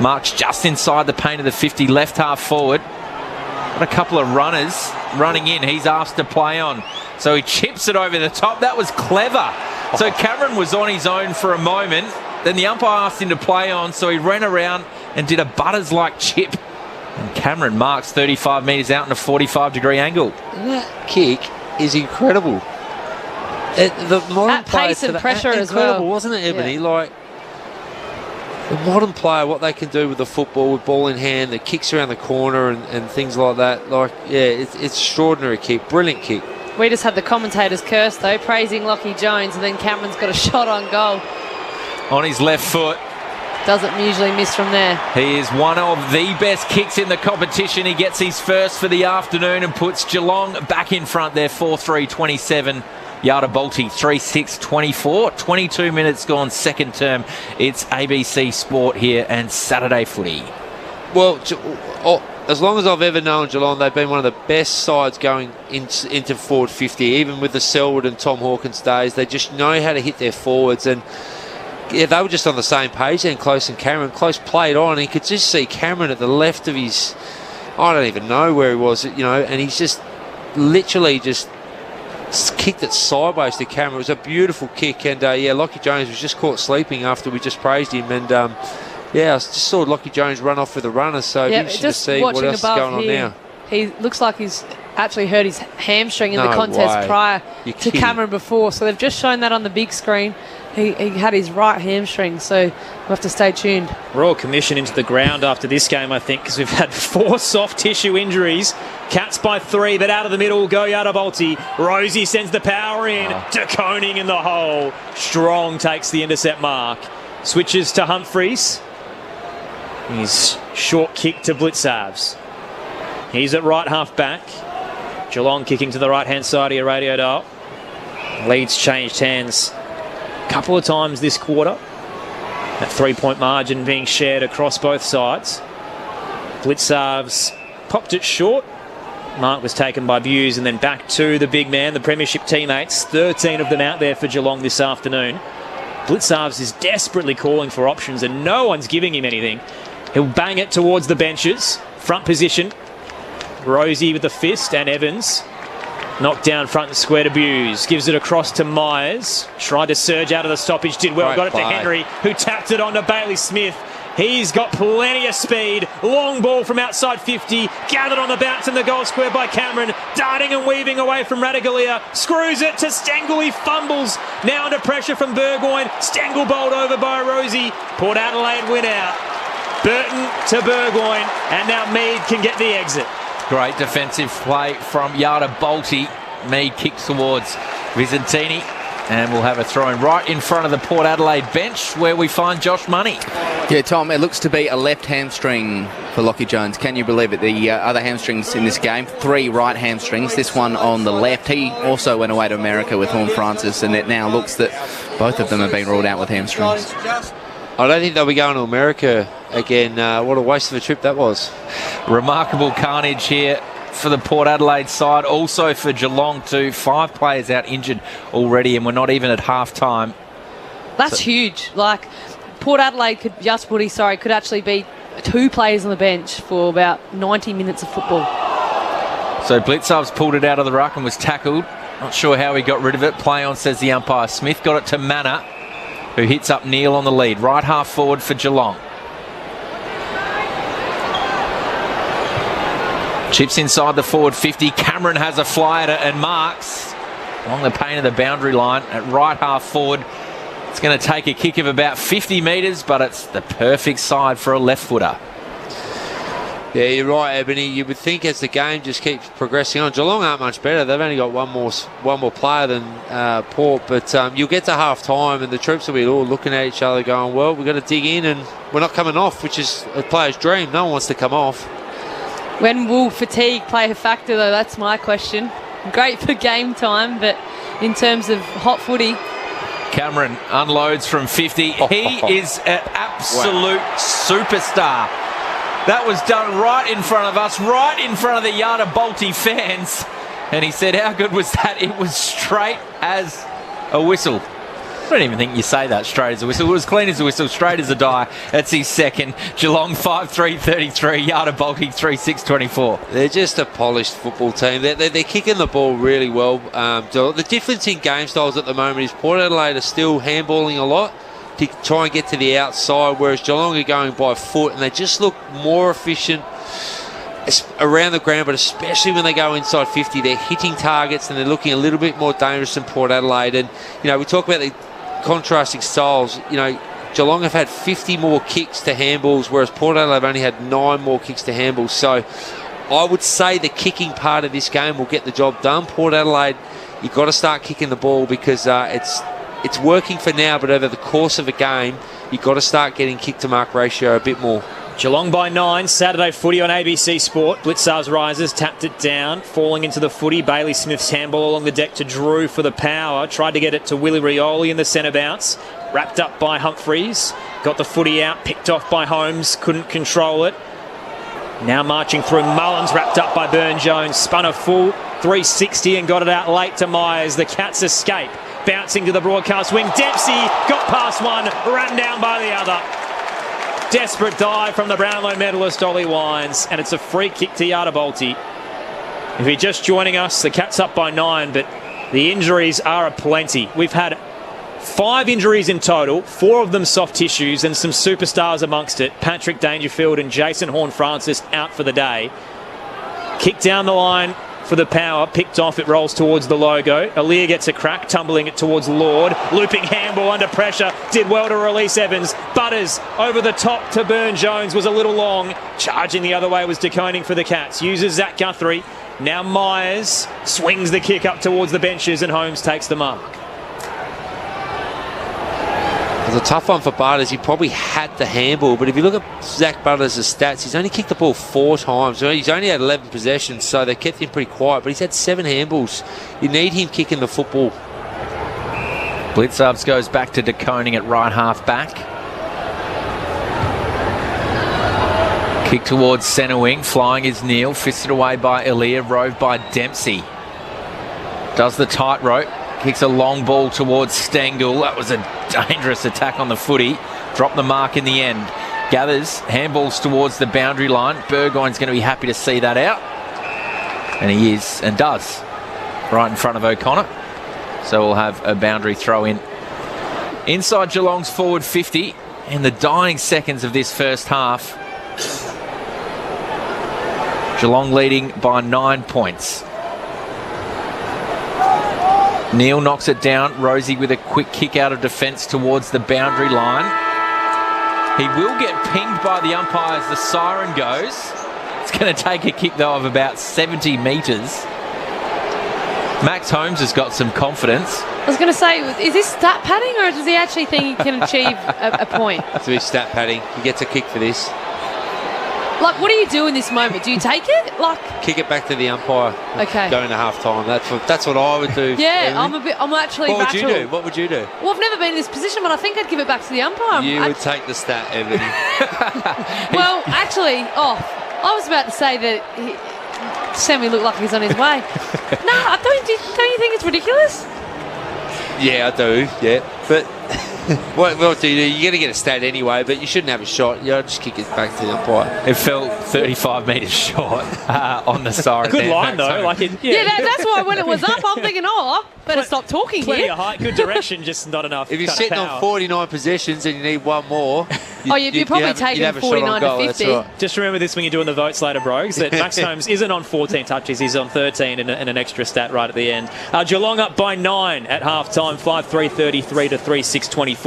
Marks just inside the paint of the 50, left half forward. Got a couple of runners running in. He's asked to play on. So he chips it over the top. That was clever. So Cameron was on his own for a moment. Then the umpire asked him to play on, so he ran around and did a Butters-like chip. And Cameron marks 35 metres out in a 45-degree angle. That kick is incredible. The modern At pace and pressure as well. Incredible, wasn't it, Ebony? Yeah. Like, the modern player, what they can do with the football, with ball in hand, the kicks around the corner and things like that. Like, yeah, it's extraordinary kick. Brilliant kick. We just had the commentators curse, though, praising Lockie Jones, and then Cameron's got a shot on goal. On his left foot. Doesn't usually miss from there. He is one of the best kicks in the competition. He gets his first for the afternoon and puts Geelong back in front there, 4-3-27. Yada Bolte, 3-6-24. 22 minutes gone, second term. It's ABC Sport here and Saturday footy. Well, as long as I've ever known Geelong, they've been one of the best sides going into forward 50, even with the Selwood and Tom Hawkins days. They just know how to hit their forwards, and yeah, they were just on the same page then, Close and Cameron. Close played on, and he could just see Cameron at the left of his, I don't even know where he was, and he's just literally just kicked it sideways to Cameron. It was a beautiful kick, and Lockie Jones was just caught sleeping after we just praised him, and I just saw Lockie Jones run off with the runner, so it'd be interesting to see what else is going on now. He looks like he's actually hurt his hamstring in the contest prior to Cameron before, so they've just shown that on the big screen. He had his right hamstring, so we'll have to stay tuned. Royal Commission into the ground after this game, I think, because we've had 4 soft tissue injuries. Cats by 3, but out of the middle, go Yada Bolte. Rosie sends the power in to Koning in the hole. Strong takes the intercept mark. Switches to Humphreys. His short kick to Blitzavs. He's at right half back. Geelong kicking to the right-hand side of your radio dial. Lead's changed hands a couple of times this quarter. That 3-point margin being shared across both sides. Blitzavs popped it short. Mark was taken by Buse, and then back to the big man, the premiership teammates. 13 of them out there for Geelong this afternoon. Blitzavs is desperately calling for options, and no one's giving him anything. He'll bang it towards the benches. Front position. Rosie with the fist, and Evans knocked down front and square to Buse. Gives it across to Myers. Tried to surge out of the stoppage. Did well. Got it to Henry, who tapped it on to Bailey Smith. He's got plenty of speed. Long ball from outside 50. Gathered on the bounce in the goal square by Cameron. Darting and weaving away from Radaglia. Screws it to Stengel. He fumbles. Now under pressure from Burgoyne. Stengel bowled over by Rosie. Port Adelaide win out. Burton to Burgoyne. And now Mead can get the exit. Great defensive play from Yada Bolte. Mead kicks towards Visentini. And we'll have a throw in right in front of the Port Adelaide bench, where we find Josh Money. Yeah, Tom, it looks to be a left hamstring for Lockie Jones. Can you believe it? The other hamstrings in this game, 3 right hamstrings, this one on the left. He also went away to America with Horn Francis, and it now looks that both of them have been ruled out with hamstrings. I don't think they'll be going to America again. What a waste of a trip that was. Remarkable carnage here for the Port Adelaide side, also for Geelong too. 5 players out injured already, and we're not even at half time. That's huge. Like, Port Adelaide could actually be 2 players on the bench for about 90 minutes of football. So Blitzov's pulled it out of the ruck and was tackled. Not sure how he got rid of it. Play on, says the umpire. Smith got it to Manor, who hits up Neil on the lead. Right half forward for Geelong. Chips inside the forward 50. Cameron has a fly at it and marks along the paint of the boundary line at right half forward. It's going to take a kick of about 50 metres, but it's the perfect side for a left footer. Yeah, you're right, Ebony. You would think as the game just keeps progressing on, Geelong aren't much better. They've only got one more player than Port, but you'll get to half time and the troops will be all looking at each other going, well, we've got to dig in and we're not coming off, which is a player's dream. No one wants to come off. When will fatigue play a factor, though? That's my question. Great for game time, but in terms of hot footy... Cameron unloads from 50. He is an absolute superstar. That was done right in front of us, right in front of the Yada Balti fans. And he said, how good was that? It was straight as a whistle. I don't even think you say that, straight as a whistle. It was clean as a whistle, straight as a die. That's his second. Geelong 5-3-33, Yada Balti 3-6-24. They're just a polished football team. They're kicking the ball really well. The difference in game styles at the moment is Port Adelaide are still handballing a lot to try and get to the outside, whereas Geelong are going by foot, and they just look more efficient around the ground, but especially when they go inside 50, they're hitting targets and they're looking a little bit more dangerous than Port Adelaide. And, we talk about the contrasting styles. Geelong have had 50 more kicks to handballs, whereas Port Adelaide have only had 9 more kicks to handballs. So I would say the kicking part of this game will get the job done. Port Adelaide, you've got to start kicking the ball because it's working for now, but over the course of a game, you've got to start getting kick-to-mark ratio a bit more. Geelong by 9, Saturday footy on ABC Sport. Blitzars rises, tapped it down, falling into the footy. Bailey Smith's handball along the deck to Drew for the power. Tried to get it to Willie Rioli in the centre bounce. Wrapped up by Humphreys. Got the footy out, picked off by Holmes. Couldn't control it. Now marching through Mullins, wrapped up by Burn-Jones. Spun a full 360 and got it out late to Myers. The Cats escape. Bouncing to the broadcast wing. Dempsey got past one, ran down by the other. Desperate dive from the Brownlow medalist Ollie Wines, and it's a free kick to Yada Balti. If you're just joining us, the Cats up by 9, but the injuries are aplenty. We've had 5 injuries in total, 4 of them soft tissues, and some superstars amongst it. Patrick Dangerfield and Jason Horne-Francis out for the day. Kick down the line for the power, picked off, it rolls towards the logo. Aaliyah gets a crack, tumbling it towards Lord. Looping handball under pressure, did well to release Evans. Butters over the top to Burn-Jones, was a little long. Charging the other way was De Koning for the Cats. Uses Zach Guthrie. Now Myers swings the kick up towards the benches and Holmes takes the mark. It was a tough one for Butters. He probably had the handball, but if you look at Zach Butters' stats, he's only kicked the ball 4 times. He's only had 11 possessions, so they kept him pretty quiet, but he's had 7 handballs. You need him kicking the football. Blitzards goes back to De Koning at right half back. Kick towards centre wing, flying is Neil, fisted away by Aaliyah, roved by Dempsey. Does the tightrope. Kicks a long ball towards Stengel. That was a dangerous attack on the footy. Dropped the mark in the end. Gathers, handballs towards the boundary line. Burgoyne's going to be happy to see that out. And he is, and does. Right in front of O'Connor. So we'll have a boundary throw in. Inside Geelong's forward 50. In the dying seconds of this first half. Geelong leading by 9 points. Neil knocks it down. Rosie with a quick kick out of defence towards the boundary line. He will get pinged by the umpire as the siren goes. It's going to take a kick, though, of about 70 metres. Max Holmes has got some confidence. I was going to say, is this stat padding, or does he actually think he can achieve a point? It's a bit stat padding. He gets a kick for this. Like, what do you do in this moment? Do you take it? Kick it back to the umpire. Okay. Going to half time. That's what I would do. Yeah, I'm actually What would rattled. you do? What would you do? Well, I've never been in this position, but I think I'd give it back to the umpire. You would take the stat, Evan. Well, actually, I was about to say that Sammy looked like he's on his way. No, don't you think it's ridiculous? Yeah, I do. Yeah, but what do you do? You're going to get a stat anyway, but you shouldn't have a shot. You just kick it back to the umpire. It fell 35 metres short on the siren. Good line, though. That's why when it was up, I'm thinking, better stop talking Plenty here. of height, good direction, just not enough. If you're kind of sitting power. on 49 possessions and you need one more, you're probably taking 49 to 50. Right. Just remember this when you're doing the votes later, Brogues, that Max Holmes isn't on 14 touches, he's on 13 and an extra stat right at the end. Geelong up by 9 at half-time, 5-3-33 to 3-6-24.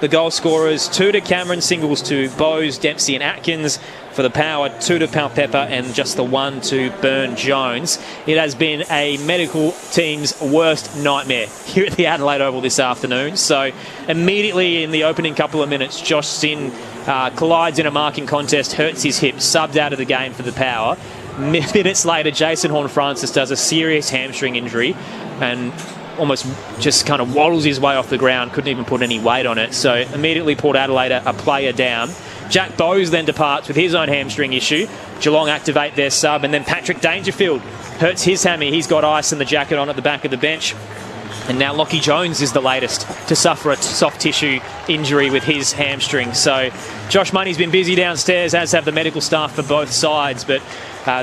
The goal scorers, 2 to Cameron, singles to Bowes, Dempsey and Atkins. For the power, 2 to Palpepper and just the 1 to Burn-Jones. It has been a medical team's worst nightmare here at the Adelaide Oval this afternoon. So immediately in the opening couple of minutes, Josh Sinn collides in a marking contest, hurts his hip, subbed out of the game for the power. Minutes later, Jason Horne-Francis does a serious hamstring injury and almost just kind of waddles his way off the ground, couldn't even put any weight on it. So immediately Port Adelaide a player down. Jack Bowes then departs with his own hamstring issue. Geelong activate their sub, and then Patrick Dangerfield hurts his hammy. He's got ice and the jacket on at the back of the bench. And now Lockie Jones is the latest to suffer a soft tissue injury with his hamstring. So Josh Money's been busy downstairs, as have the medical staff for both sides, but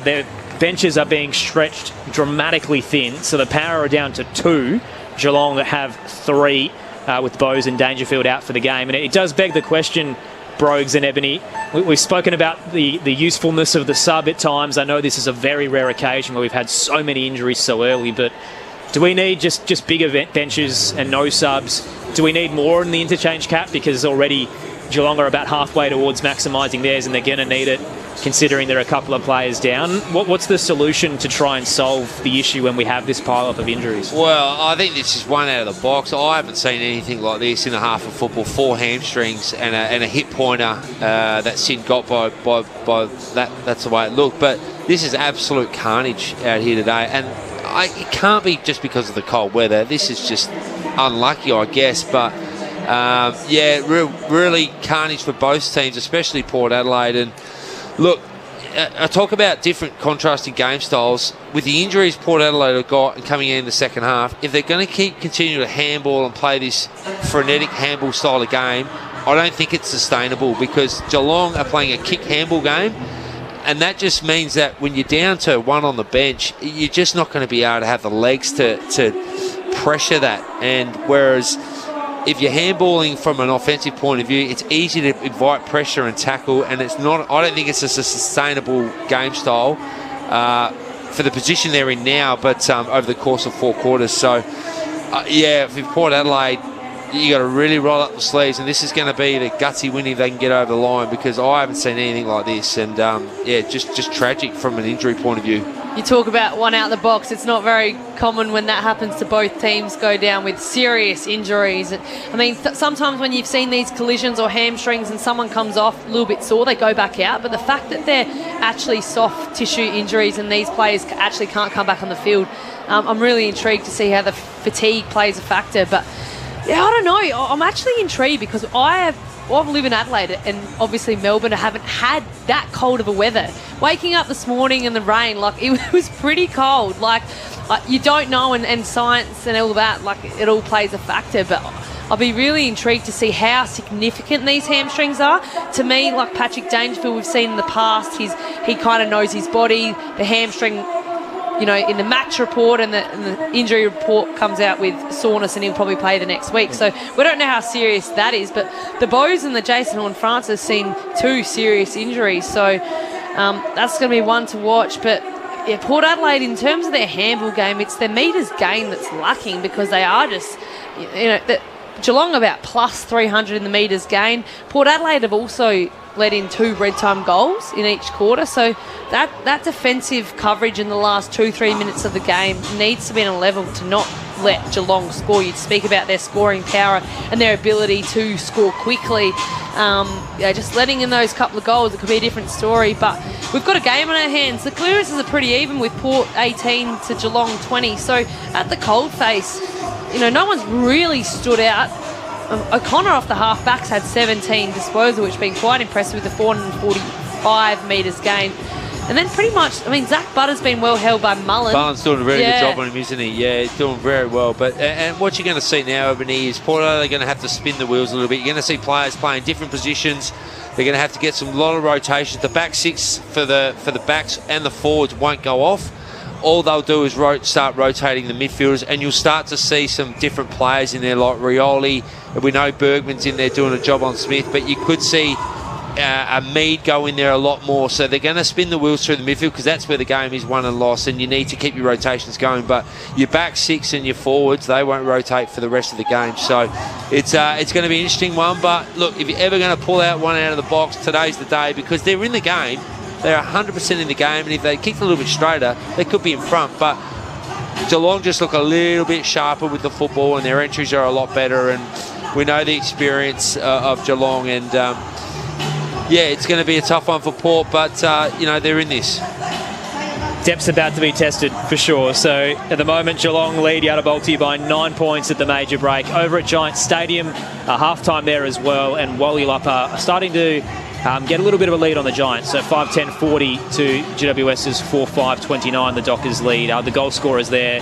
their benches are being stretched dramatically thin. So the Power are down to 2. Geelong have 3 with Bowes and Dangerfield out for the game. And it does beg the question, Brogues and Ebony, we've spoken about the usefulness of the sub at times. I know this is a very rare occasion where we've had so many injuries so early, but do we need just bigger benches and no subs? Do we need more in the interchange cap? Because already Geelong are about halfway towards maximising theirs, and they're going to need it, considering there are a couple of players down. What's the solution to try and solve the issue when we have this pile-up of injuries? Well, I think this is one out of the box. I haven't seen anything like this in a half of football. 4 hamstrings and a hip pointer that Sid got by that. That's the way it looked. But this is absolute carnage out here today, and it can't be just because of the cold weather. This is just unlucky, I guess. But really carnage for both teams, especially Port Adelaide. And look, I talk about different contrasting game styles. With the injuries Port Adelaide have got and coming in the second half, if they're going to continue to handball and play this frenetic handball style of game, I don't think it's sustainable, because Geelong are playing a kick handball game, and that just means that when you're down to 1 on the bench, you're just not going to be able to have the legs to pressure that. And whereas if you're handballing from an offensive point of view, it's easy to invite pressure and tackle, and it's not. I don't think it's a sustainable game style for the position they're in now, but over the course of 4 quarters. So, if you're Port Adelaide, you got to really roll up the sleeves, and this is going to be the gutsy win if they can get over the line, because I haven't seen anything like this. And just tragic from an injury point of view. You talk about one out the box. It's not very common when that happens to both teams go down with serious injuries. I mean, sometimes when you've seen these collisions or hamstrings and someone comes off a little bit sore, they go back out. But the fact that they're actually soft tissue injuries and these players actually can't come back on the field, I'm really intrigued to see how the fatigue plays a factor. But yeah, I don't know. I'm actually intrigued because I live in Adelaide, and obviously Melbourne haven't had that cold of a weather. Waking up this morning in the rain, it was pretty cold. You don't know, and science and all that, it all plays a factor. But I'll be really intrigued to see how significant these hamstrings are. To me, like Patrick Dangerfield, we've seen in the past, he kind of knows his body. The hamstring, in the match report and the injury report comes out with soreness, and he'll probably play the next week. So we don't know how serious that is, but the Bowes and the Jason Horne-Francis have seen 2 serious injuries. So that's going to be one to watch. But yeah, Port Adelaide, in terms of their handball game, it's their metres gain that's lacking, because they are just, Geelong about plus 300 in the metres gain. Port Adelaide have also let in 2 red time goals in each quarter, so that defensive coverage in the last 2-3 minutes of the game needs to be on a level to not let Geelong score. You'd speak about their scoring power and their ability to score quickly. Just letting in those couple of goals, it could be a different story, but we've got a game on our hands. The clearances are pretty even, with Port 18 to Geelong 20, so at the coldface, no one's really stood out. O'Connor off the half-backs had 17 disposal, which has been quite impressive with the 445 metres gain. And then pretty much, Zach Butter's been well held by Mullen. Mullen's doing a very good job on him, isn't he? Yeah, he's doing very well. But and what you're going to see now, Ebony, is Port Adelaide are going to have to spin the wheels a little bit. You're going to see players playing different positions. They're going to have to get a lot of rotations. The back 6 for the backs and the forwards won't go off. All they'll do is start rotating the midfielders, and you'll start to see some different players in there, like Rioli. We know Bergman's in there doing a job on Smith, but you could see a Mead go in there a lot more. So they're going to spin the wheels through the midfield, because that's where the game is won and lost, and you need to keep your rotations going. But your back 6 and your forwards, they won't rotate for the rest of the game. So it's going to be an interesting one. But look, if you're ever going to pull out one out of the box, today's the day, because they're in the game. They're 100% in the game, and if they kicked a little bit straighter, they could be in front. But Geelong just look a little bit sharper with the football, and their entries are a lot better, and we know the experience of Geelong, and it's going to be a tough one for Port, but they're in this. Depth's about to be tested for sure. So at the moment, Geelong lead Yarrabolti by 9 points at the major break. Over at Giant Stadium, half-time there as well, and Wally Lupper are starting to get a little bit of a lead on the Giants. So 5-10-40 to GWS's 4-5-29, the Dockers lead. The goal scorers there,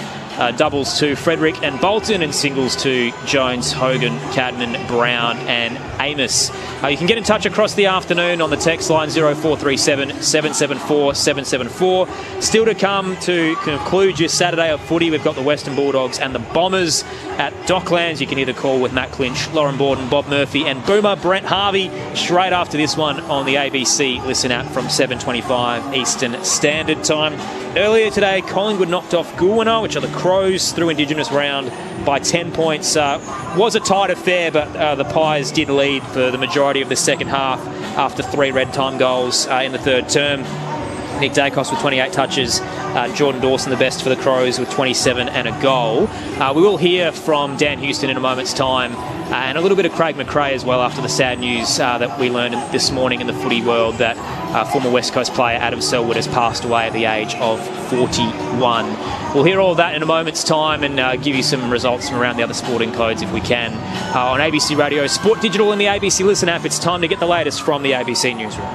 doubles to Frederick and Bolton and singles to Jones, Hogan, Cadman, Brown and Amos. You can get in touch across the afternoon on the text line 0437 774 774. Still to come to conclude your Saturday of footy, we've got the Western Bulldogs and the Bombers at Docklands. You can either call with Matt Clinch, Lauren Borden, Bob Murphy and Boomer Brent Harvey straight after this one on the ABC Listen app from 7:25 Eastern Standard Time. Earlier today, Collingwood knocked off Goolwina, which are the Crows, through Indigenous round by 10 points. Was a tight affair, but the Pies did lead for the majority of the second half after 3 red time goals in the third term. Nick Dacos with 28 touches, Jordan Dawson the best for the Crows with 27 and a goal. We will hear from Dan Houston in a moment's time and a little bit of Craig McRae as well after the sad news that we learned this morning in the footy world that former West Coast player Adam Selwood has passed away at the age of 41. We'll hear all of that in a moment's time and give you some results from around the other sporting codes if we can. On ABC Radio, Sport Digital and the ABC Listen app, it's time to get the latest from the ABC Newsroom.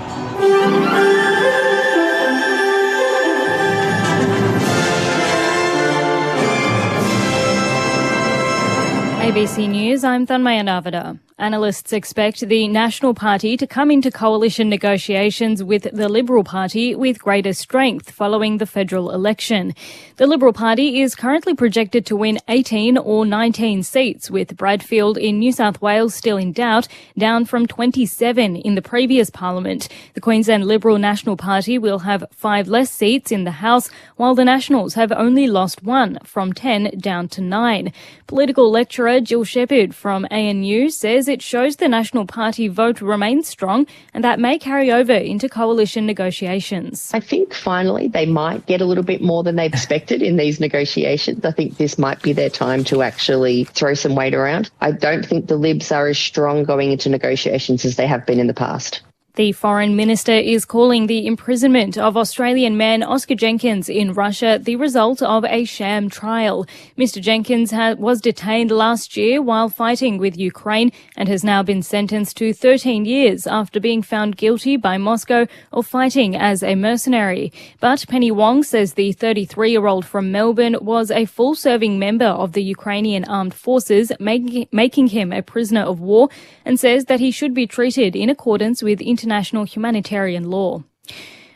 ABC News, I'm Thanmaya Navada. Analysts expect the National Party to come into coalition negotiations with the Liberal Party with greater strength following the federal election. The Liberal Party is currently projected to win 18 or 19 seats, with Bradfield in New South Wales still in doubt, down from 27 in the previous parliament. The Queensland Liberal National Party will have 5 less seats in the House, while the Nationals have only lost 1, from 10 down to 9. Political lecturer Jill Shepherd from ANU says it shows the National Party vote remains strong and that may carry over into coalition negotiations. I think finally they might get a little bit more than they've expected in these negotiations. I think this might be their time to actually throw some weight around. I don't think the Libs are as strong going into negotiations as they have been in the past. The Foreign Minister is calling the imprisonment of Australian man Oscar Jenkins in Russia the result of a sham trial. Mr Jenkins was detained last year while fighting with Ukraine and has now been sentenced to 13 years after being found guilty by Moscow of fighting as a mercenary. But Penny Wong says the 33-year-old from Melbourne was a full-serving member of the Ukrainian armed forces, making him a prisoner of war, and says that he should be treated in accordance with international humanitarian law.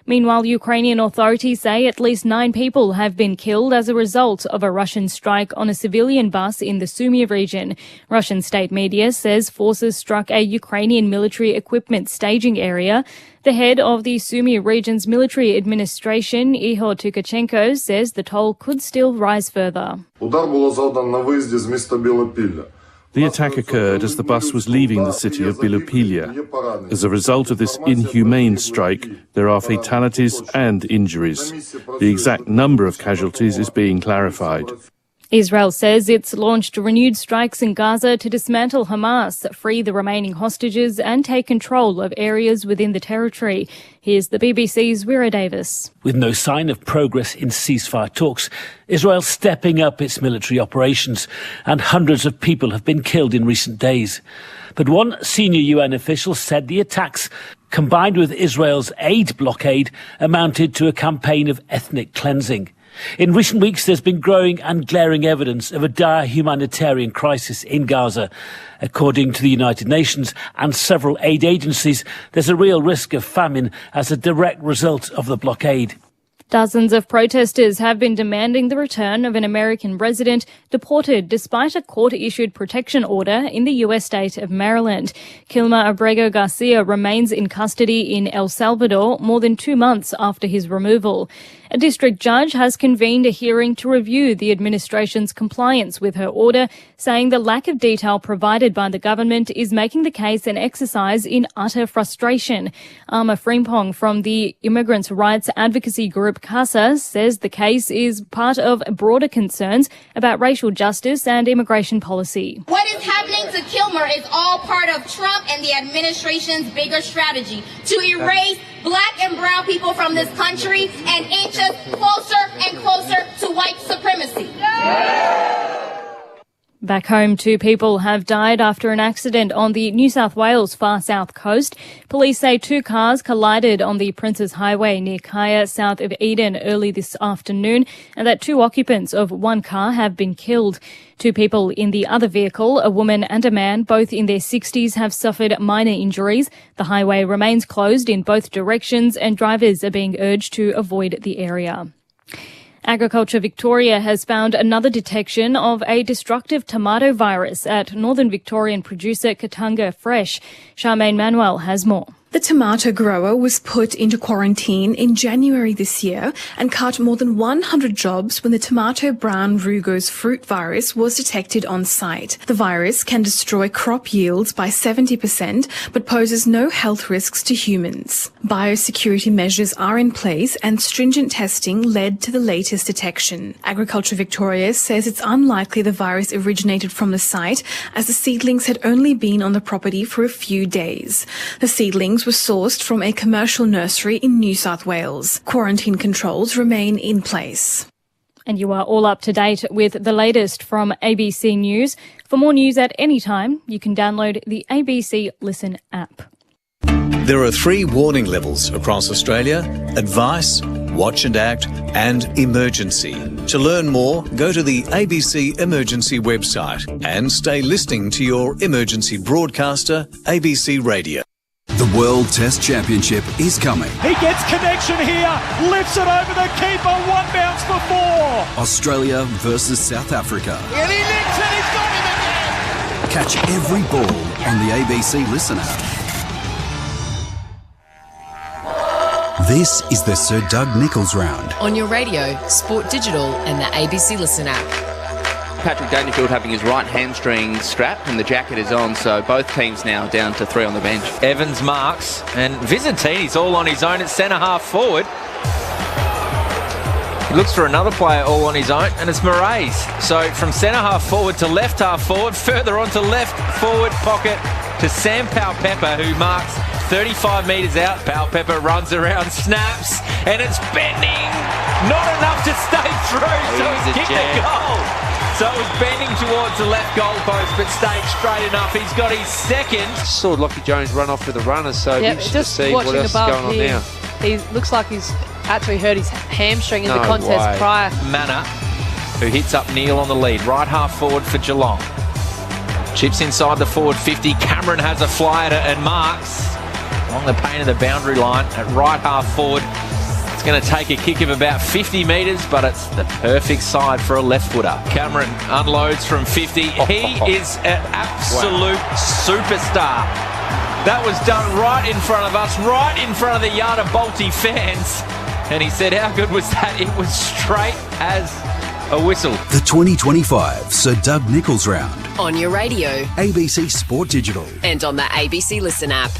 Meanwhile, Ukrainian authorities say at least 9 people have been killed as a result of a Russian strike on a civilian bus in the Sumy region. Russian state media says forces struck a Ukrainian military equipment staging area. The head of the Sumy region's military administration, Ihor Tukachenko, says the toll could still rise further. The attack occurred as the bus was leaving the city of Bilopilya. As a result of this inhumane strike, there are fatalities and injuries. The exact number of casualties is being clarified. Israel says it's launched renewed strikes in Gaza to dismantle Hamas, free the remaining hostages and take control of areas within the territory. Here's the BBC's Wira Davis. With no sign of progress in ceasefire talks, Israel stepping up its military operations, and hundreds of people have been killed in recent days. But one senior UN official said the attacks, combined with Israel's aid blockade, amounted to a campaign of ethnic cleansing. In recent weeks, there's been growing and glaring evidence of a dire humanitarian crisis in Gaza. According to the United Nations and several aid agencies, there's a real risk of famine as a direct result of the blockade. Dozens of protesters have been demanding the return of an American resident deported despite a court-issued protection order in the US state of Maryland. Kilmer Abrego Garcia remains in custody in El Salvador more than 2 months after his removal. A district judge has convened a hearing to review the administration's compliance with her order, saying the lack of detail provided by the government is making the case an exercise in utter frustration. Alma Frimpong from the immigrants' rights advocacy group CASA says the case is part of broader concerns about racial justice and immigration policy. What is happening to Kilmer is all part of Trump and the administration's bigger strategy to erase black and brown people from this country and inch us closer and closer to white supremacy. Back home, 2 people have died after an accident on the New South Wales far south coast. Police say 2 cars collided on the Princes Highway near Kaya, south of Eden, early this afternoon, and that 2 occupants of 1 car have been killed. 2 people in the other vehicle, a woman and a man, both in their 60s, have suffered minor injuries. The highway remains closed in both directions and drivers are being urged to avoid the area. Agriculture Victoria has found another detection of a destructive tomato virus at Northern Victorian producer Katanga Fresh. Charmaine Manuel has more. The tomato grower was put into quarantine in January this year and cut more than 100 jobs when the tomato brown rugose fruit virus was detected on site. The virus can destroy crop yields by 70% but poses no health risks to humans. Biosecurity measures are in place and stringent testing led to the latest detection. Agriculture Victoria says it's unlikely the virus originated from the site as the seedlings had only been on the property for a few days. The seedlings were sourced from a commercial nursery in New South Wales. Quarantine controls remain in place. And you are all up to date with the latest from ABC News. For more news at any time, you can download the ABC Listen app. There are 3 warning levels across Australia: advice, watch and act, and emergency. To learn more, go to the ABC Emergency website and stay listening to your emergency broadcaster, ABC Radio. The World Test Championship is coming. He gets connection here, lifts it over the keeper, 1 bounce for 4. Australia versus South Africa. And he nicks it, he's got him again. Catch every ball on the ABC Listen app. This is the Sir Doug Nicholls round. On your radio, Sport Digital and the ABC Listen app. Patrick Dangerfield having his right hamstring strapped and the jacket is on, so both teams now down to 3 on the bench. Evans marks, and Vizzantini's all on his own at centre-half forward. He looks for another player all on his own, and it's Moraes. So from centre-half forward to left-half forward, further on to left forward pocket to Sam Powell-Pepper, who marks 35 metres out. Powell-Pepper runs around, snaps, and it's bending. Not enough to stay through, so he's kicked the goal. So it was bending towards the left goal post, but stayed straight enough. He's got his second. Saw Lockie Jones run off with the runners, so interesting to see what else is above going on now. He looks like he's actually hurt his hamstring in the contest prior. Manor, who hits up Neil on the lead. Right half forward for Geelong. Chips inside the forward 50. Cameron has a fly at it and marks along the paint of the boundary line at right half forward. It's going to take a kick of about 50 metres, but it's the perfect side for a left footer. Cameron unloads from 50. He is an absolute superstar. That was done right in front of us, right in front of the Yada Balti fans. And he said, how good was that? It was straight as a whistle. The 2025 Sir Doug Nicholls round. On your radio, ABC Sport Digital. And on the ABC Listen app.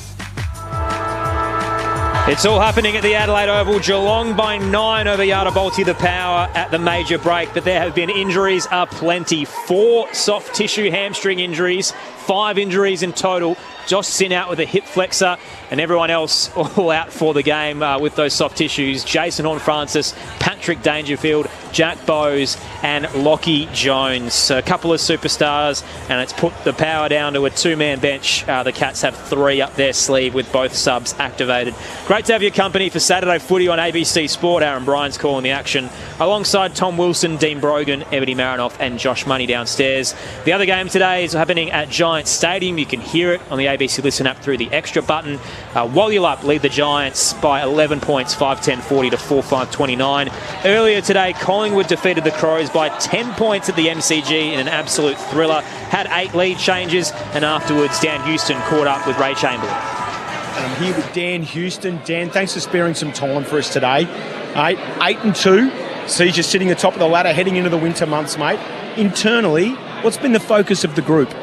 It's all happening at the Adelaide Oval. Geelong by 9 over Yada Balti, the Power at the major break. But there have been injuries aplenty. 4 soft tissue hamstring injuries, 5 injuries in total. Josh Sin out with a hip flexor, and everyone else all out for the game with those soft tissues. Jason Horne-Francis, Patrick Dangerfield, Jack Bowes and Lockie Jones. So a couple of superstars, and it's put the Power down to a 2-man bench. The Cats have 3 up their sleeve with both subs activated. Great to have your company for Saturday footy on ABC Sport. Aaron Bryan's calling the action, alongside Tom Wilson, Dean Brogan, Ebony Marinoff and Josh Money downstairs. The other game today is happening at Giants Stadium. You can hear it on the ABC Listen app through the extra button. Wallulup lead the Giants by 11 points, 5-10-40 to 4-5-29. Earlier today, Collingwood defeated the Crows by 10 points at the MCG in an absolute thriller. Had 8 lead changes, and afterwards Dan Houston caught up with Ray Chamberlain. And I'm here with Dan Houston. Dan, thanks for sparing some time for us today. 8-2, sees you sitting atop of the ladder heading into the winter months, mate. Internally, what's been the focus of the group?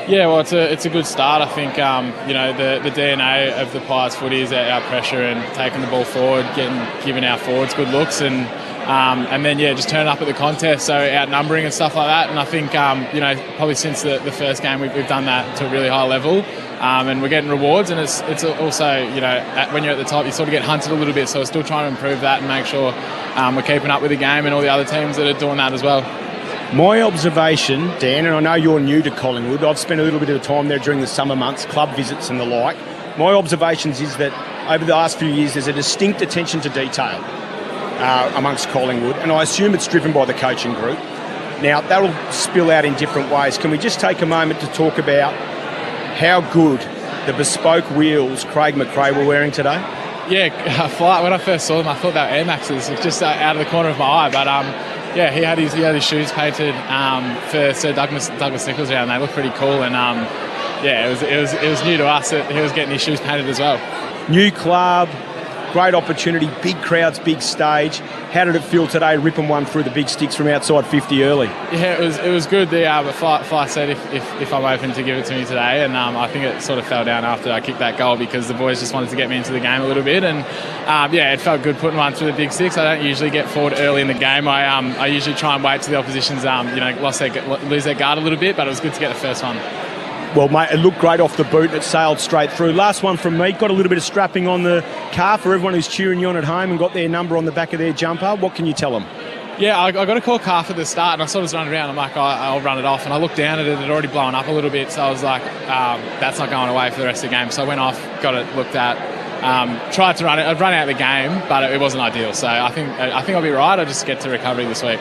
Yeah, well, it's a good start. I think the DNA of the Pies footy is our pressure and taking the ball forward, giving our forwards good looks, and then just turning up at the contest, so outnumbering and stuff like that. And I think probably since the first game we've done that to a really high level, and we're getting rewards. And it's also when you're at the top, you sort of get hunted a little bit. So we're still trying to improve that and make sure we're keeping up with the game and all the other teams that are doing that as well. My observation, Dan, and I know you're new to Collingwood, I've spent a little bit of time there during the summer months, club visits and the like. My observations is that over the last few years there's a distinct attention to detail amongst Collingwood, and I assume it's driven by the coaching group. Now, that'll spill out in different ways. Can we just take a moment to talk about how good the bespoke wheels Craig McRae were wearing today? Yeah, when I first saw them, I thought they were Air Maxes, just out of the corner of my eye. But yeah, he had his shoes painted for Sir Douglas Nicholls around. They look pretty cool, and yeah, it was new to us that he was getting his shoes painted as well. New club, great opportunity, big crowds, big stage. How did it feel today, ripping one through the big sticks from outside 50 early? Yeah, it was good. But Fly said if I'm open to give it to me today, and I think it sort of fell down after I kicked that goal because the boys just wanted to get me into the game a little bit, and yeah, it felt good putting one through the big sticks. I don't usually get forward early in the game. I usually try and wait till the opposition's lose their guard a little bit, but it was good to get the first one. Well, mate, it looked great off the boot and it sailed straight through. Last one from me. Got a little bit of strapping on the car for everyone who's cheering you on at home and got their number on the back of their jumper. What can you tell them? Yeah, I got a call calf at the start and I sort of was running around. I'm like, I'll run it off. And I looked down at it. It had already blown up a little bit. So I was like, that's not going away for the rest of the game. So I went off, got it looked at, tried to run it. I'd run out of the game, but it wasn't ideal. So I think I'll be right. I'll just get to recovery this week.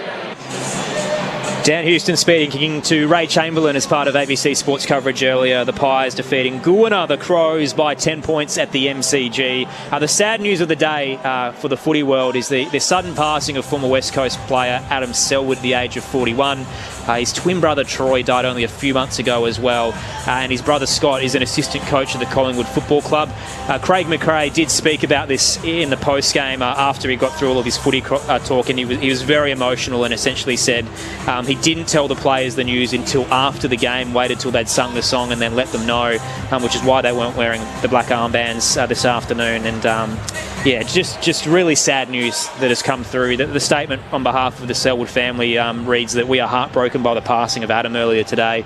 Dan Houston speaking to Ray Chamberlain as part of ABC Sports coverage earlier. The Pies defeating Goona, the Crows, by 10 points at the MCG. The sad news of the day for the footy world is the sudden passing of former West Coast player Adam Selwood at the age of 41. His twin brother Troy died only a few months ago as well, and his brother Scott is an assistant coach of the Collingwood Football Club. Craig McRae did speak about this in the post-game after he got through all of his footy talk, and he was very emotional and essentially said he didn't tell the players the news until after the game, waited till they'd sung the song and then let them know, which is why they weren't wearing the black armbands this afternoon. And yeah, just really sad news that has come through. The statement on behalf of the Selwood family reads that we are heartbroken by the passing of Adam earlier today.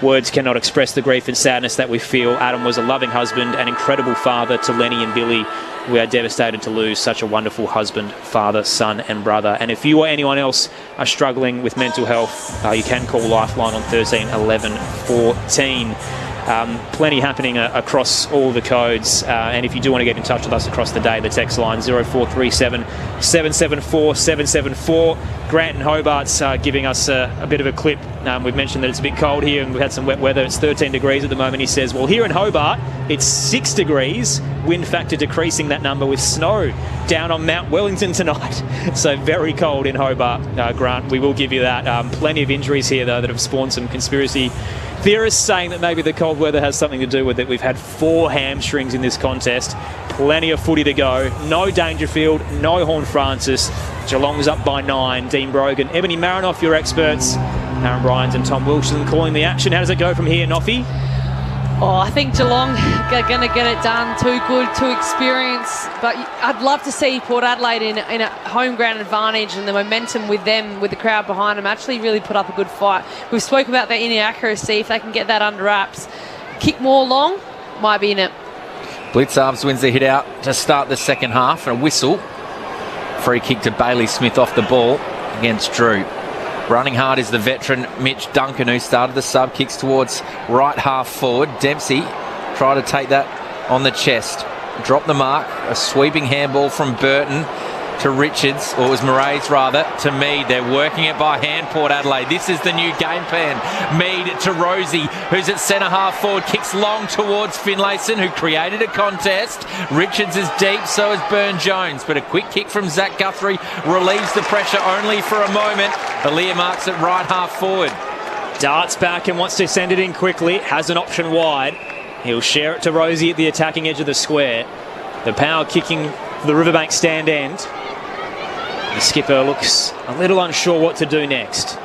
Words cannot express the grief and sadness that we feel. Adam was a loving husband and incredible father to Lenny and Billy. We are devastated to lose such a wonderful husband, father, son and brother. And if you or anyone else are struggling with mental health, you can call Lifeline on 13 11 14. Plenty happening across all the codes, and if you do want to get in touch with us across the day, the text line 0437 774 774. Grant and Hobart's giving us a bit of a clip. We've mentioned that it's a bit cold here and we've had some wet weather. It's 13 degrees at the moment. He says, well, here in Hobart it's 6 degrees, wind factor decreasing that number, with snow down on Mount Wellington tonight. So very cold in Hobart, Grant, we will give you that. Plenty of injuries here though that have spawned some conspiracy theorists saying that maybe the cold weather has something to do with it. We've had 4 hamstrings in this contest. Plenty of footy to go. No Dangerfield, no Horne-Francis. Geelong's up by 9. Dean Brogan, Ebony Marinoff, your experts. Aaron Bryans and Tom Wilson calling the action. How does it go from here, Noffy? Oh, I think Geelong are going to get it done. Too good, too experienced. But I'd love to see Port Adelaide in a home ground advantage, and the momentum with them, with the crowd behind them, actually really put up a good fight. We've spoken about their inaccuracy. If they can get that under wraps, kick more long, might be in it. Blitzarves wins the hit out to start the second half, and a whistle. Free kick to Bailey Smith off the ball against Drew. Running hard is the veteran Mitch Duncan, who started the sub. Kicks towards right half forward. Dempsey tried to take that on the chest. Dropped the mark. A sweeping handball from Burton to Richards, or it was Murray's rather, to Mead. They're working it by hand, Port Adelaide. This is the new game plan. Mead to Rosie, who's at centre half forward. Kicks long towards Finlayson, who created a contest. Richards is deep, so is Byrne-Jones. But a quick kick from Zach Guthrie relieves the pressure only for a moment. Aaliyah marks at right half forward. Darts back and wants to send it in quickly. Has an option wide. He'll share it to Rosie at the attacking edge of the square. The power kicking the Riverbank stand end. The skipper looks a little unsure what to do next.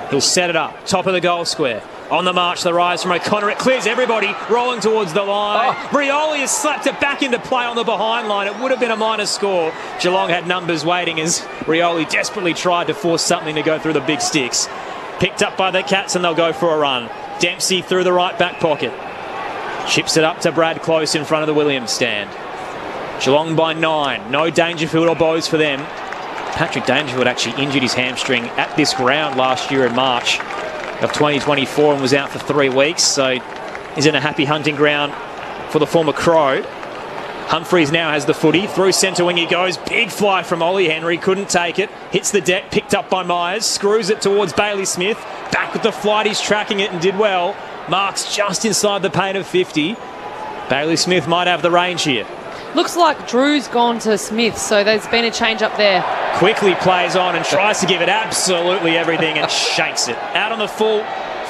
He'll set it up, top of the goal square. On the march, the rise from O'Connor. It clears everybody, rolling towards the line. Rioli has slapped it back into play on the behind line. It would have been a minor score. Geelong had numbers waiting as Rioli desperately tried to force something to go through the big sticks. Picked up by the Cats and they'll go for a run. Dempsey through the right back pocket. Chips it up to Brad Close in front of the Williams stand. Geelong by 9. No Dangerfield or Bowes for them. Patrick Dangerfield actually injured his hamstring at this ground last year in March of 2024 and was out for 3 weeks. So he's in a happy hunting ground for the former Crow. Humphreys now has the footy. Through centre wing he goes. Big fly from Ollie Henry. Couldn't take it. Hits the deck. Picked up by Myers. Screws it towards Bailey Smith. Back with the flight. He's tracking it and did well. Marks just inside the paint of 50. Bailey Smith might have the range here. Looks like Drew's gone to Smith, so there's been a change up there. Quickly plays on and tries to give it absolutely everything and shakes it. Out on the full.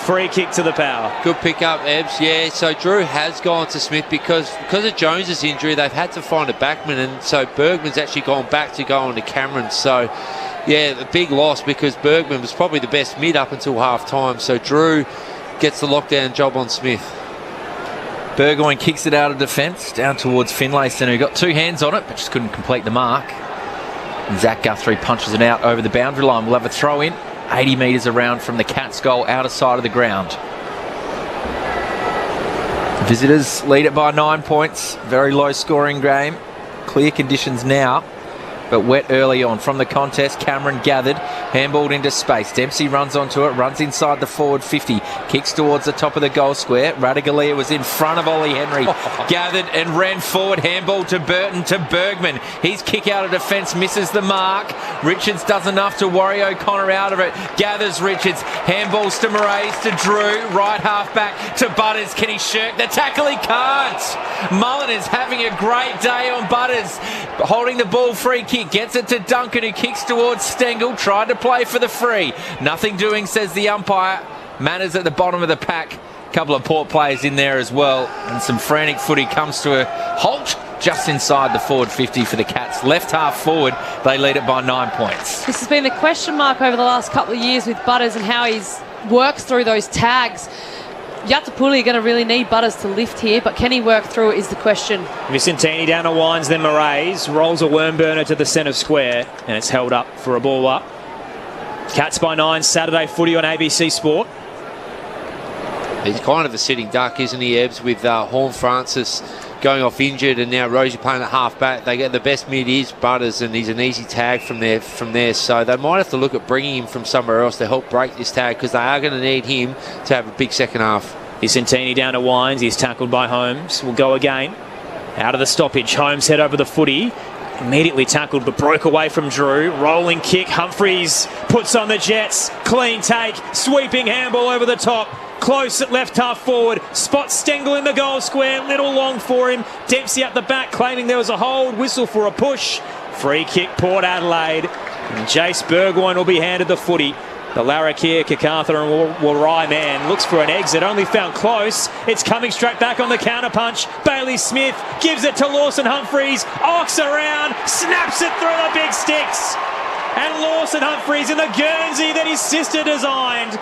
Free kick to the power. Good pick up, Ebbs. Yeah, so Drew has gone to Smith because of Jones's injury. They've had to find a backman, and so Bergman's actually gone back to go on to Cameron. So, yeah, a big loss because Bergman was probably the best mid up until half-time. So Drew gets the lockdown job on Smith. Burgoyne kicks it out of defence down towards Finlayson, who got 2 hands on it but just couldn't complete the mark. And Zach Guthrie punches it out over the boundary line. We'll have a throw in. 80 metres around from the Cats' goal, outer side of the ground. Visitors lead it by 9 points. Very low scoring game. Clear conditions now, but wet early on. From the contest, Cameron gathered, handballed into space. Dempsey runs onto it, runs inside the forward 50, kicks towards the top of the goal square. Radagalia was in front of Ollie Henry. Gathered and ran forward, handball to Burton, to Bergman. His kick out of defence misses the mark. Richards does enough to worry O'Connor out of it. Gathers Richards, handballs to Moraes, to Drew, right half back to Butters. Can he shirk the tackle? He can't. Mullen is having a great day on Butters, holding the ball, free kick. Gets it to Duncan, who kicks towards Stengel. Tried to play for the free. Nothing doing, says the umpire. Manners at the bottom of the pack. Couple of Port players in there as well. And some frantic footy comes to a halt just inside the forward 50 for the Cats. Left half forward, they lead it by 9 points. This has been the question mark over the last couple of years with Butters and how he's works through those tags. Yatapuli are going to really need Butters to lift here, but can he work through it is the question. Vicentini down to Wines, then Moraes. Rolls a worm burner to the centre square, and it's held up for a ball up. Cats by 9, Saturday footy on ABC Sport. He's kind of a sitting duck, isn't he, Ebbs, with Horn Francis going off injured and now Rosie playing at half back. They get the best mid is Butters, and he's an easy tag from there. So they might have to look at bringing him from somewhere else to help break this tag, because they are going to need him to have a big second half. Vicentini down to Wines. He's tackled by Holmes. Will go again. Out of the stoppage. Holmes head over the footy. Immediately tackled but broke away from Drew. Rolling kick. Humphreys puts on the Jets. Clean take. Sweeping handball over the top. Close at left half forward. Spots Stengel in the goal square. Little long for him. Dempsey at the back claiming there was a hold. Whistle for a push. Free kick Port Adelaide. And Jace Burgoyne will be handed the footy. The Larrakia, Kakatha and Warai man looks for an exit. Only found close. It's coming straight back on the counter punch. Bailey Smith gives it to Lawson Humphreys. Ox around. Snaps it through the big sticks. And Lawson Humphreys in the Guernsey that his sister designed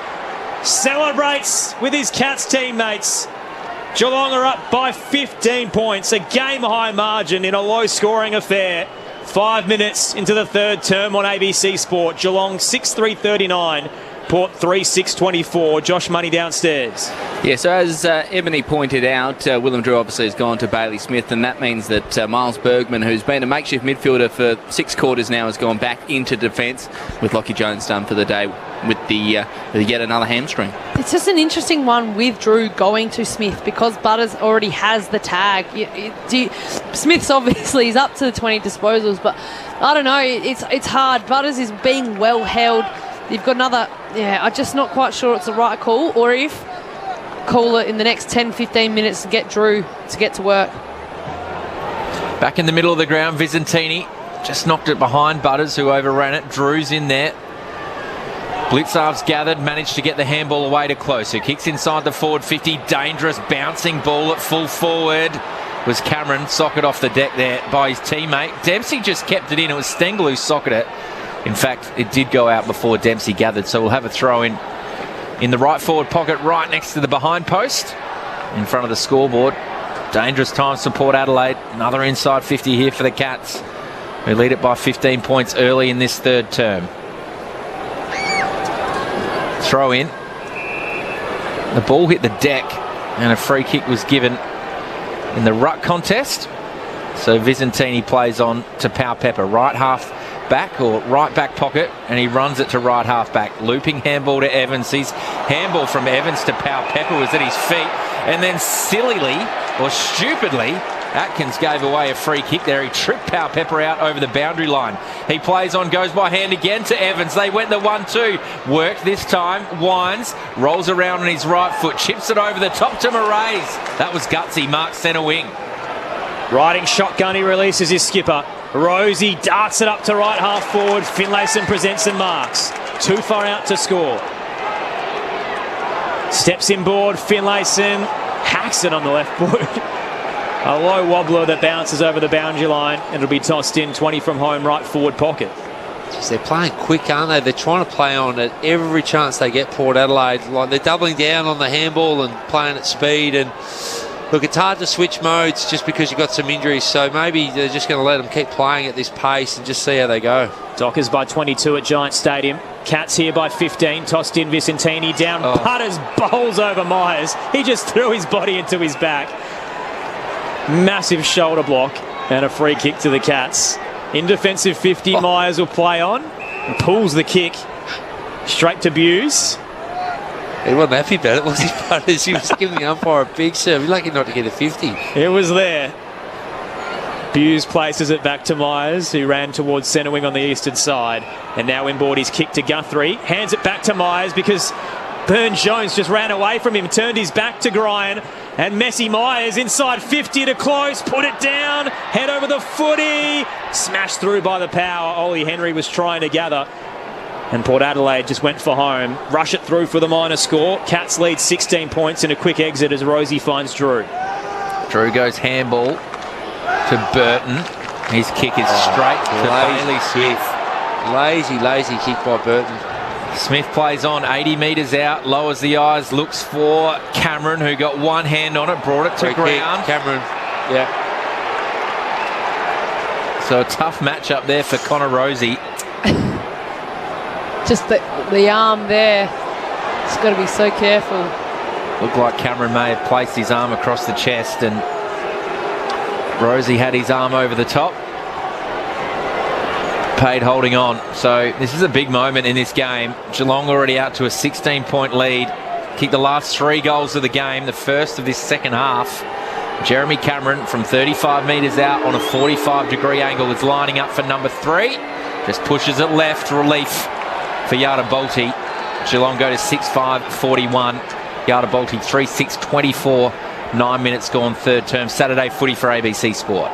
celebrates with his Cats teammates. Geelong are up by 15 points, a game-high margin in a low-scoring affair. 5 minutes into the third term on ABC Sport. Geelong 6-3-39. Port 3-6-24. Josh Money downstairs. Yeah, so as Ebony pointed out, Willem Drew obviously has gone to Bailey Smith, and that means that Miles Bergman, who's been a makeshift midfielder for 6 quarters now, has gone back into defence, with Lockie Jones done for the day with the yet another hamstring. It's just an interesting one with Drew going to Smith because Butters already has the tag. Smith's obviously is up to the 20 disposals, but I don't know, it's hard. Butters is being well held. You've got another, I'm just not quite sure it's the right call, or if call it in the next 10-15 minutes to get Drew to get to work. Back in the middle of the ground, Vicentini just knocked it behind Butters, who overran it. Drew's in there. Blitzarv's gathered, managed to get the handball away to close. Who kicks inside the forward 50. Dangerous bouncing ball at full forward. Was Cameron, socket off the deck there by his teammate. Dempsey just kept it in. It was Stengel who socketed it. In fact, it did go out before Dempsey gathered, so we'll have a throw in the right forward pocket, right next to the behind post, in front of the scoreboard. Dangerous times for Port Adelaide. Another inside 50 here for the Cats, who lead it by 15 points early in this third term. Throw in. The ball hit the deck, and a free kick was given in the ruck contest. So Vicentini plays on to Pau Pepper. Right half back or right back pocket, and he runs it to right half back. Looping handball to Evans. He's handball from Evans to Powell Pepper was at his feet, and then sillily or stupidly, Atkins gave away a free kick there. He tripped Powell Pepper out over the boundary line. He plays on, goes by hand again to Evans. They went the 1-2. Worked this time. Winds, rolls around on his right foot, chips it over the top to Moraes. That was gutsy. Mark centre wing. Riding shotgun, he releases his skipper. Rosie darts it up to right half forward. Finlayson presents and marks. Too far out to score. Steps inboard. Finlayson hacks it on the left foot. A low wobbler that bounces over the boundary line, and it'll be tossed in 20 from home, right forward pocket. Jeez, they're playing quick, aren't they? They're trying to play on it every chance they get, Port Adelaide. Like, they're doubling down on the handball and playing at speed. And look, it's hard to switch modes just because you've got some injuries. So maybe they're just going to let them keep playing at this pace and just see how they go. Dockers by 22 at Giant Stadium. Cats here by 15. Tossed in Vicentini. Down Putters, bowls over Myers. He just threw his body into his back. Massive shoulder block and a free kick to the Cats. In defensive 50, Myers will play on and pulls the kick straight to Buse. He wasn't happy about it, was he, Butters? He was giving the umpire a big serve. He's lucky not to get a 50. It was there. Buse places it back to Myers, who ran towards centre wing on the eastern side. And now inboard his kick to Guthrie. Hands it back to Myers because Burns-Jones just ran away from him, turned his back to Gryan, and Messi Myers inside 50 to close, put it down, head over the footy, smashed through by the power. Ollie Henry was trying to gather, and Port Adelaide just went for home. Rush it through for the minor score. Cats lead 16 points in a quick exit as Rosie finds Drew. Drew goes handball to Burton. His kick is straight to Bailey Smith. Lazy kick by Burton. Smith plays on, 80 metres out, lowers the eyes, looks for Cameron, who got one hand on it, brought it to ground. Cameron, yeah. So a tough matchup there for Connor Rosie. Just the arm there. It's got to be so careful. Looked like Cameron may have placed his arm across the chest, and Rosie had his arm over the top. Paid holding on. So this is a big moment in this game. Geelong already out to a 16-point lead. Kicked the last 3 goals of the game, the first of this second half. Jeremy Cameron from 35 metres out on a 45-degree angle is lining up for number 3. Just pushes it left, relief for Yada Bolty. Geelong go to 6-5-41. Yada Bolty 3-6-24. 9 minutes gone, third term. Saturday footy for ABC Sport.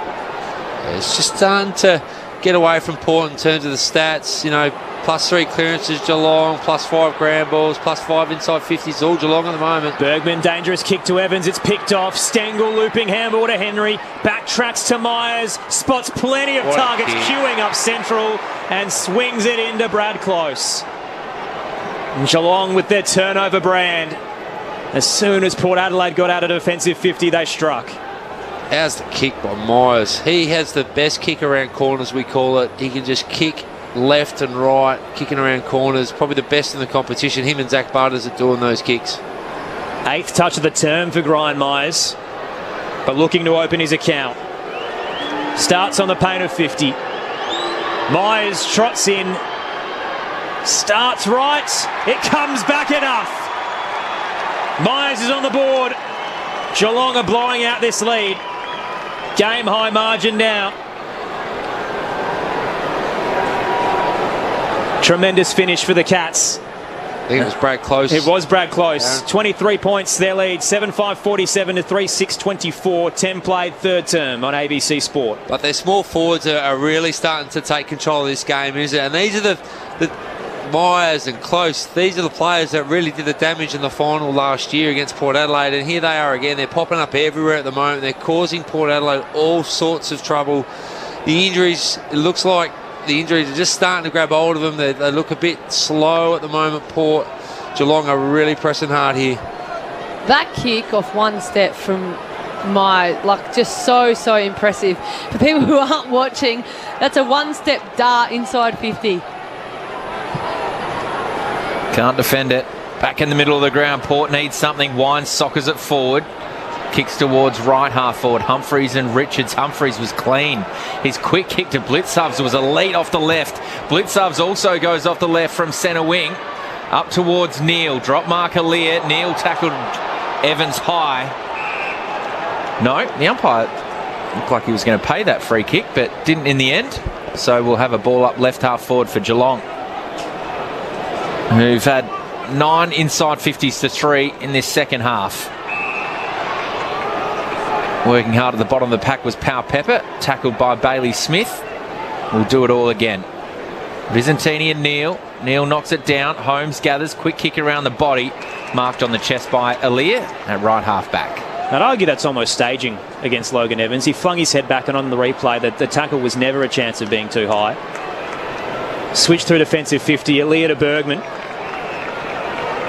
It's just starting to get away from Port in terms of the stats. You know, +3 clearances Geelong, +5 ground balls, +5 inside 50s, all Geelong at the moment. Bergman, dangerous kick to Evans, it's picked off. Stengel looping handball to Henry, backtracks to Myers, spots plenty of targets, queuing up central and swings it into Brad Close. And Geelong with their turnover brand. As soon as Port Adelaide got out of defensive 50, they struck. How's the kick by Myers? He has the best kick around corners, we call it. He can just kick left and right, kicking around corners. Probably the best in the competition. Him and Zach Butters are doing those kicks. 8th touch of the term for Gryan Myers, but looking to open his account. Starts on the paint of 50. Myers trots in. Starts right. It comes back enough. Myers is on the board. Geelong are blowing out this lead. Game high margin now. Tremendous finish for the Cats. I think it was Brad Close. It was Brad Close. Yeah. 23 points, their lead. 7-5-47 to 3-6-24. 10 played, third term on ABC Sport. But their small forwards are really starting to take control of this game, isn't it? And these are the Myers and Close. These are the players that really did the damage in the final last year against Port Adelaide. And here they are again. They're popping up everywhere at the moment. They're causing Port Adelaide all sorts of trouble. The injuries, it looks like the injuries are just starting to grab hold of them. They look a bit slow at the moment, Port. Geelong are really pressing hard here. That kick off one step from Myers, like just so impressive. For people who aren't watching, that's a one-step dart inside 50. Can't defend it. Back in the middle of the ground. Port needs something. Wines soccers it forward. Kicks towards right half forward. Humphreys and Richards. Humphreys was clean. His quick kick to Blitzovs was elite off the left. Blitzovs also goes off the left from centre wing. Up towards Neil. Drop marker Lear. Neil tackled Evans high. No, the umpire looked like he was going to pay that free kick, but didn't in the end. So we'll have a ball up left half forward for Geelong, who've had 9 inside 50s to 3 in this second half. Working hard at the bottom of the pack was Power Pepper, tackled by Bailey Smith. We'll do it all again. Visentini and Neil. Neil knocks it down. Holmes gathers. Quick kick around the body. Marked on the chest by Aaliyah at right half back. I'd argue that's almost staging against Logan Evans. He flung his head back, and on the replay, the tackle was never a chance of being too high. Switch through defensive 50. Aaliyah to Bergman.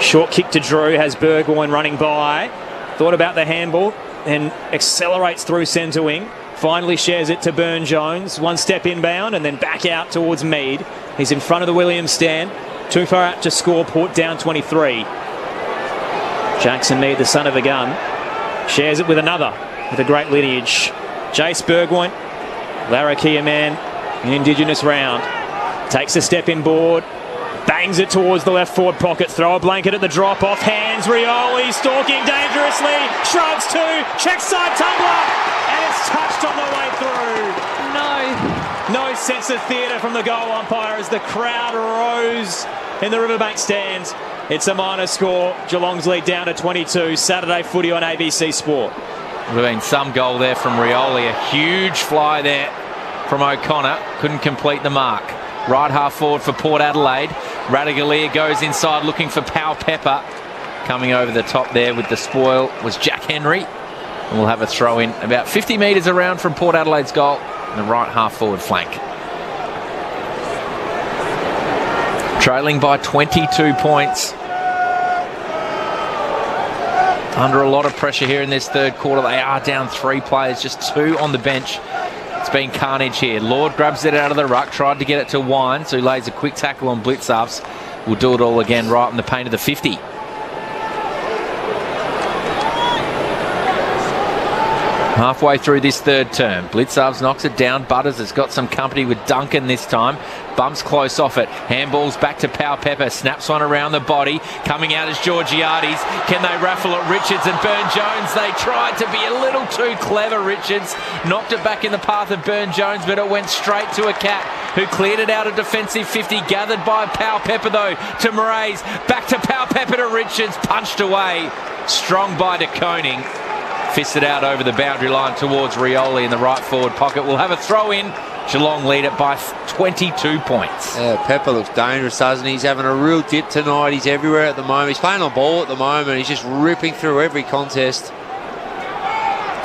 Short kick to Drew. Has Burgoyne running by. Thought about the handball. Then accelerates through centre wing. Finally shares it to Burn-Jones. One step inbound and then back out towards Mead. He's in front of the Williams stand. Too far out to score. Port down 23. Jackson Mead, the son of a gun, shares it with another with a great lineage. Jace Burgoyne, Larrakia man, an Indigenous round. Takes a step inboard. Bangs it towards the left forward pocket. Throw a blanket at the drop off. Hands Rioli stalking dangerously. Shrugs two. Check side tumbler. And it's touched on the way through. No sense of theatre from the goal umpire as the crowd rose in the Riverbank stands. It's a minor score. Geelong's lead down to 22. Saturday footy on ABC Sport. Would have been some goal there from Rioli. A huge fly there from O'Connor. Couldn't complete the mark. Right half forward for Port Adelaide. Radagalier goes inside looking for Power Pepper. Coming over the top there with the spoil was Jack Henry. And we'll have a throw in about 50 metres around from Port Adelaide's goal on the right half forward flank. Trailing by 22 points. Under a lot of pressure here in this third quarter. They are down 3 players, just 2 on the bench. It's been carnage here. Lord grabs it out of the ruck, tried to get it to Wines, who lays a quick tackle on Blitzovs. We'll do it all again right in the paint of the 50. Halfway through this third term, Blitzovs knocks it down. Butters has got some company with Duncan this time. Bumps close off it. Handballs back to Power Pepper. Snaps one around the body. Coming out is Georgiades. Can they raffle at Richards and Burn-Jones? They tried to be a little too clever, Richards. Knocked it back in the path of Burn-Jones, but it went straight to a cat who cleared it out of defensive 50. Gathered by Power Pepper, though, to Moraes. Back to Power Pepper to Richards. Punched away. Strong by De Koning. Fisted out over the boundary line towards Rioli in the right forward pocket. We'll have a throw in. Geelong lead it by 22 points. Yeah, Pepper looks dangerous, doesn't he? He's having a real dip tonight. He's everywhere at the moment. He's playing on ball at the moment. He's just ripping through every contest.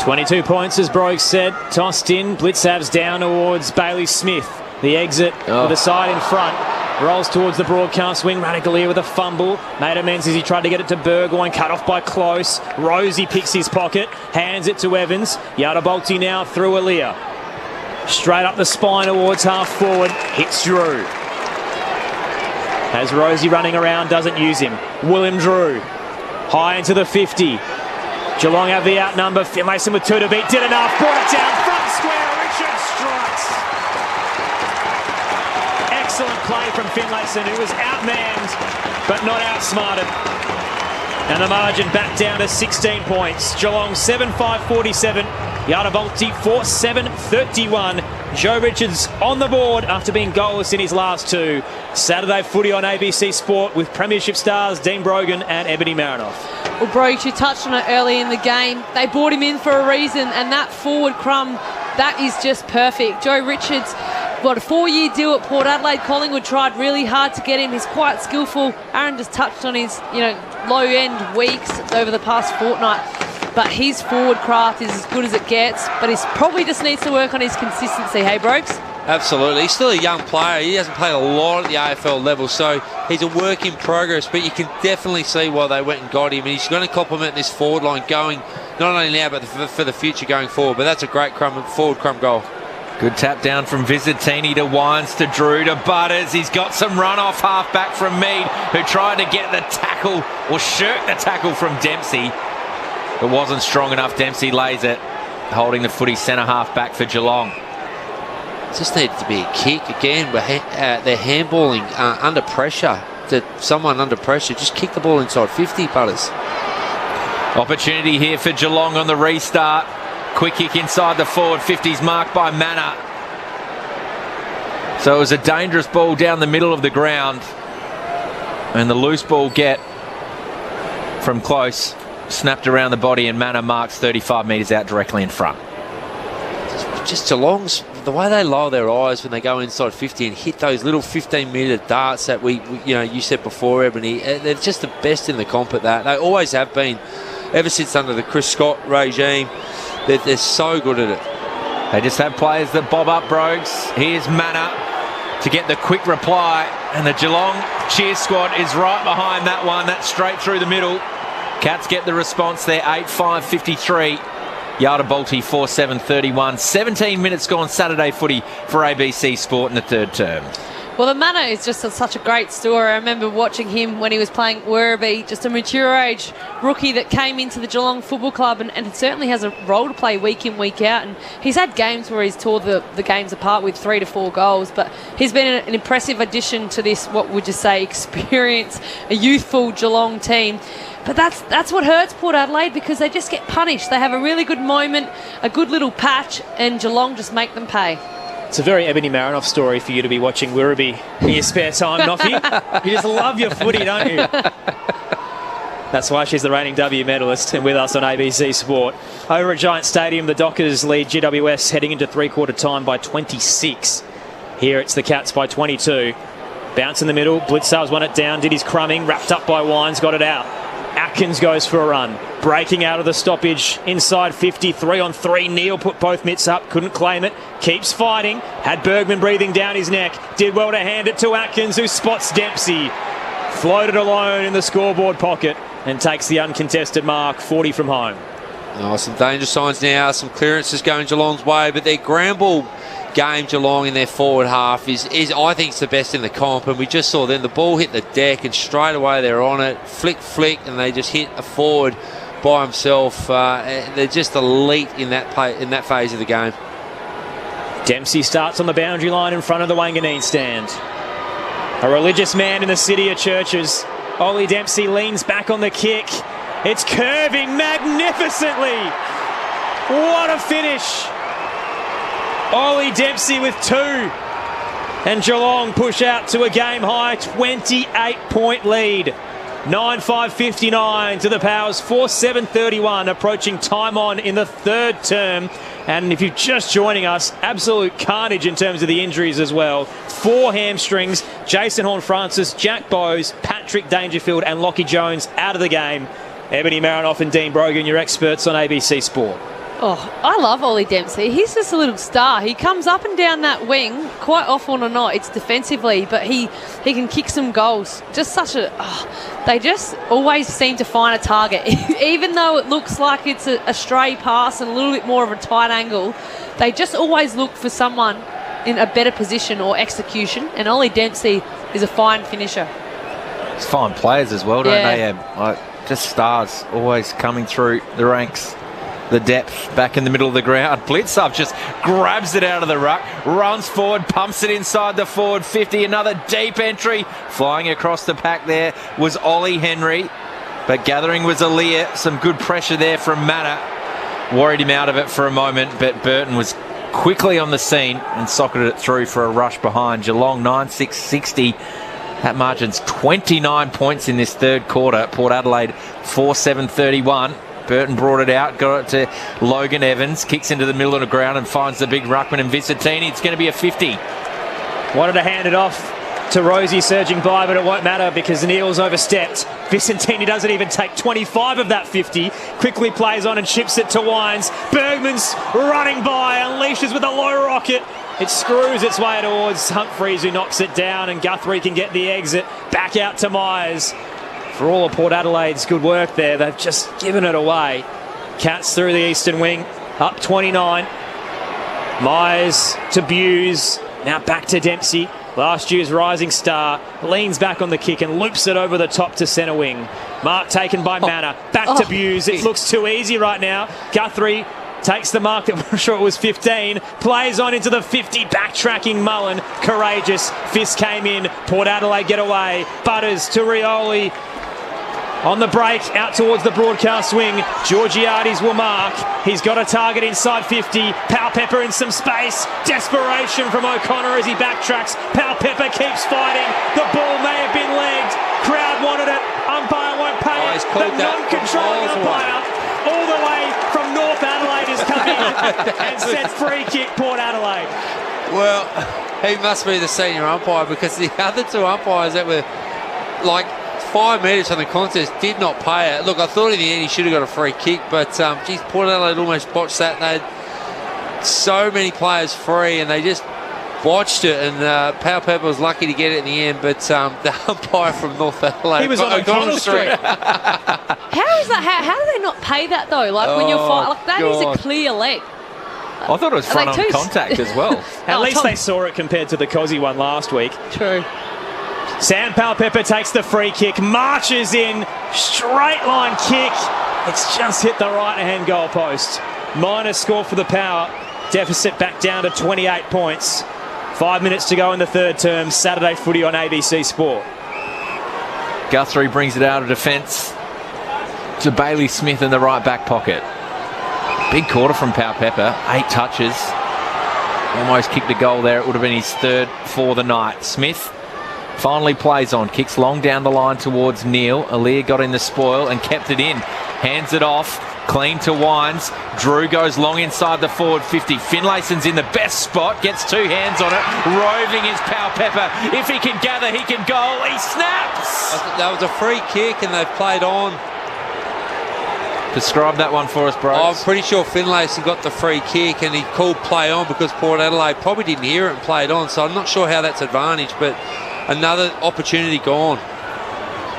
22 points, as Brogue said. Tossed in. Blitzavs down towards Bailey Smith. The exit with a side in front. Rolls towards the broadcast wing. Radagalier with a fumble. Made amends as he tried to get it to Burgoyne. Cut off by Close. Rosie picks his pocket. Hands it to Evans. Yadabolti now through Aaliyah. Straight up the spine towards half forward. Hits Drew. Has Rosie running around. Doesn't use him. William Drew. High into the 50. Geelong have the outnumber. Finlayson with 2 to beat. Did enough. Brought it down. Front square. Richard strikes. Excellent play from Finlayson, who was outmanned but not outsmarted. And the margin back down to 16 points. Geelong 7-5-47. Yadabolti 4-7-31. Joe Richards on the board after being goalless in his last 2. Saturday footy on ABC Sport with Premiership stars Dean Brogan and Ebony Marinoff. Well, Brogue, you touched on it early in the game. They brought him in for a reason, and that forward crumb, that is just perfect. Joe Richards got a 4-year deal at Port Adelaide. Collingwood tried really hard to get him. He's quite skillful. Aaron just touched on his, low-end weeks over the past fortnight. But his forward craft is as good as it gets. But he probably just needs to work on his consistency. Hey, Brogues? Absolutely. He's still a young player. He hasn't played a lot at the AFL level, so he's a work in progress. But you can definitely see why they went and got him. And he's going to complement this forward line going, not only now, but for the future going forward. But that's a great forward crumb goal. Good tap down from Visitini to Wines to Drew to Butters. He's got some run off half back from Mead, who tried to get the tackle or shirk the tackle from Dempsey. It wasn't strong enough. Dempsey lays it, holding the footy centre half back for Geelong. Just needed to be a kick again. They're handballing under pressure. Someone under pressure, just kick the ball inside 50, Butters. Opportunity here for Geelong on the restart. Quick kick inside the forward 50s mark by Manor. So it was a dangerous ball down the middle of the ground. And the loose ball get from close, snapped around the body, and Manor marks 35 metres out directly in front. Just Geelong's, the way they lower their eyes when they go inside 50 and hit those little 15-metre darts that you said before, Ebony, they're just the best in the comp at that. They always have been, ever since under the Chris Scott regime. They're so good at it. They just have players that bob up, Brogues. Here's Manor to get the quick reply, and the Geelong cheer squad is right behind that one. That's straight through the middle. Cats get the response there, 8-5-53. Yardabalti 4-7-31. 17 minutes gone Saturday footy for ABC Sport in the third term. Well, the Manor is just such a great story. I remember watching him when he was playing Werribee, just a mature age rookie that came into the Geelong Football Club and certainly has a role to play week in, week out. And he's had games where he's tore the games apart with 3 to 4 goals, but he's been an impressive addition to this, what would you say, experience, a youthful Geelong team. But that's what hurts Port Adelaide, because they just get punished. They have a really good moment, a good little patch, and Geelong just make them pay. It's a very Ebony Marinoff story for you to be watching Werribee in your spare time, Noffy. You just love your footy, don't you? That's why she's the reigning W medalist and with us on ABC Sport. Over at Giant Stadium, the Dockers lead GWS heading into three-quarter time by 26. Here it's the Cats by 22. Bounce in the middle. Blitzar's won it down, did his crumbing, wrapped up by Wines, got it out. Atkins goes for a run, breaking out of the stoppage inside 50, 3-on-3. Neal put both mitts up, couldn't claim it, keeps fighting, had Bergman breathing down his neck, did well to hand it to Atkins, who spots Dempsey, floated alone in the scoreboard pocket and takes the uncontested mark, 40 from home. Oh, some danger signs now, some clearances going Geelong's way, but their ground ball game, Geelong in their forward half is I think it's the best in the comp, and we just saw then the ball hit the deck and straight away they're on it, flick, and they just hit a forward by himself. They're just elite in that phase of the game. Dempsey starts on the boundary line in front of the Wanganeen stand. A religious man in the city of churches. Ollie Dempsey leans back on the kick. It's curving magnificently. What a finish. Ollie Dempsey with 2. And Geelong push out to a game-high 28-point lead. 9-5-59 to the Powers, 4-7-31, approaching time on in the third term. And if you're just joining us, absolute carnage in terms of the injuries as well. 4 hamstrings, Jason Horne-Francis, Jack Bowes, Patrick Dangerfield and Lockie Jones out of the game. Ebony Marinoff and Dean Brogan, your experts on ABC Sport. Oh, I love Ollie Dempsey. He's just a little star. He comes up and down that wing, quite often or not, it's defensively, but he can kick some goals. Just such a... they just always seem to find a target. Even though it looks like it's a stray pass and a little bit more of a tight angle, they just always look for someone in a better position or execution, and Ollie Dempsey is a fine finisher. It's fine players as well, don't they? Just stars always coming through the ranks. The depth back in the middle of the ground. Blitzov just grabs it out of the ruck, runs forward, pumps it inside the forward 50. Another deep entry. Flying across the pack there was Ollie Henry. But gathering was Aaliyah. Some good pressure there from Manor. Worried him out of it for a moment, but Burton was quickly on the scene and socketed it through for a rush behind. Geelong 9-6-60. That margin's 29 points in this third quarter. Port Adelaide 4-7-31. Burton brought it out, got it to Logan Evans, kicks into the middle of the ground and finds the big ruckman and Vicentini. It's going to be a 50. Wanted to hand it off to Rosie surging by, but it won't matter because Neal's overstepped. Vicentini doesn't even take 25 of that 50. Quickly plays on and chips it to Wines. Bergman's running by, unleashes with a low rocket. It screws its way towards Humphreys, who knocks it down, and Guthrie can get the exit. Back out to Myers. For all of Port Adelaide's good work there, they've just given it away. Cats through the eastern wing, up 29. Myers to Buse, now back to Dempsey. Last year's rising star, leans back on the kick and loops it over the top to centre wing. Mark taken by Manor. Back to Buse. It looks too easy right now. Guthrie takes the mark that we're sure it was 15. Plays on into the 50. Backtracking Mullen. Courageous. Fist came in. Port Adelaide get away. Butters to Rioli. On the break, out towards the broadcast wing. Georgiades will mark. He's got a target inside 50. Powell-Pepper in some space. Desperation from O'Connor as he backtracks. Powell-Pepper keeps fighting. The ball may have been legged. Crowd wanted it. Umpire won't pay it. The non-controlling umpire all the way from North Adelaide has come in and said free kick Port Adelaide. Well, he must be the senior umpire, because the other two umpires that were like 5 metres from the contest did not pay it. Look, I thought in the end he should have got a free kick, but geez, Port Adelaide almost botched that. They had so many players free and they just botched it, and Powell-Pepper was lucky to get it in the end, but the umpire from North Adelaide, he was on O'Connell Street. How is that? How do they not pay that though? Like when you're fighting, like that is a clear leg. I thought it was front on contact as well. At least they saw it compared to the Cozzy one last week. True. Sam Powell-Pepper takes the free kick, marches in, straight line kick. It's just hit the right-hand goal post. Minus score for the Power. Deficit back down to 28 points. 5 minutes to go in the third term. Saturday footy on ABC Sport. Guthrie brings it out of defence to Bailey Smith in the right back pocket. Big quarter from Powell-Pepper. 8 touches. Almost kicked a goal there. It would have been his third for the night. Smith finally plays on, kicks long down the line towards Neil. Aaliyah got in the spoil and kept it in. Hands it off, clean to Wines. Drew goes long inside the forward 50. Finlayson's in the best spot, gets 2 hands on it. Roving is Powell-Pepper. If he can gather, he can goal. He snaps! That was a free kick and they've played on. Describe that one for us, bro. I'm pretty sure Finlayson got the free kick and he called play on because Port Adelaide probably didn't hear it and played on, so I'm not sure how that's advantage, but another opportunity gone.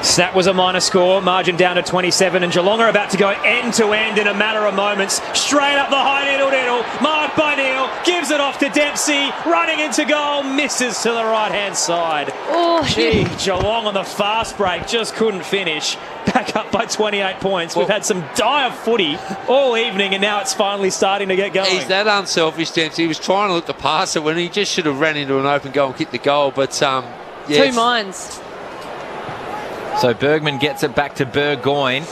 Snap was a minor score, margin down to 27, and Geelong are about to go end-to-end in a matter of moments. Straight up the high diddle-diddle, marked by Neil, gives it off to Dempsey, running into goal, misses to the right-hand side. Oh, gee, Geelong on the fast break, just couldn't finish. Back up by 28 points. We've had some dire footy all evening, and now it's finally starting to get going. He's that unselfish, Dempsey. He was trying to look to pass it when he just should have ran into an open goal and kicked the goal, but yeah. 2 minds. So Bergman gets it back to Burgoyne.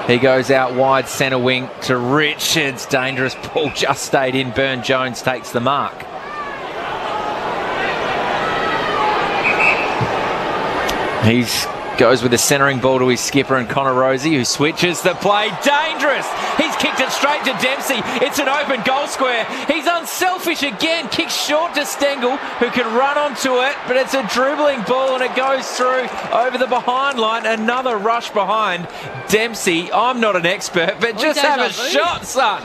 He goes out wide centre wing to Richards. Dangerous ball just stayed in. Burn-Jones takes the mark. He goes with a centering ball to his skipper and Connor Rosie, who switches the play. Dangerous! He's kicked it straight to Dempsey. It's an open goal square. He's unselfish again. Kicks short to Stengel, who can run onto it, but it's a dribbling ball and it goes through over the behind line. Another rush behind Dempsey. I'm not an expert, but just have a shot, son.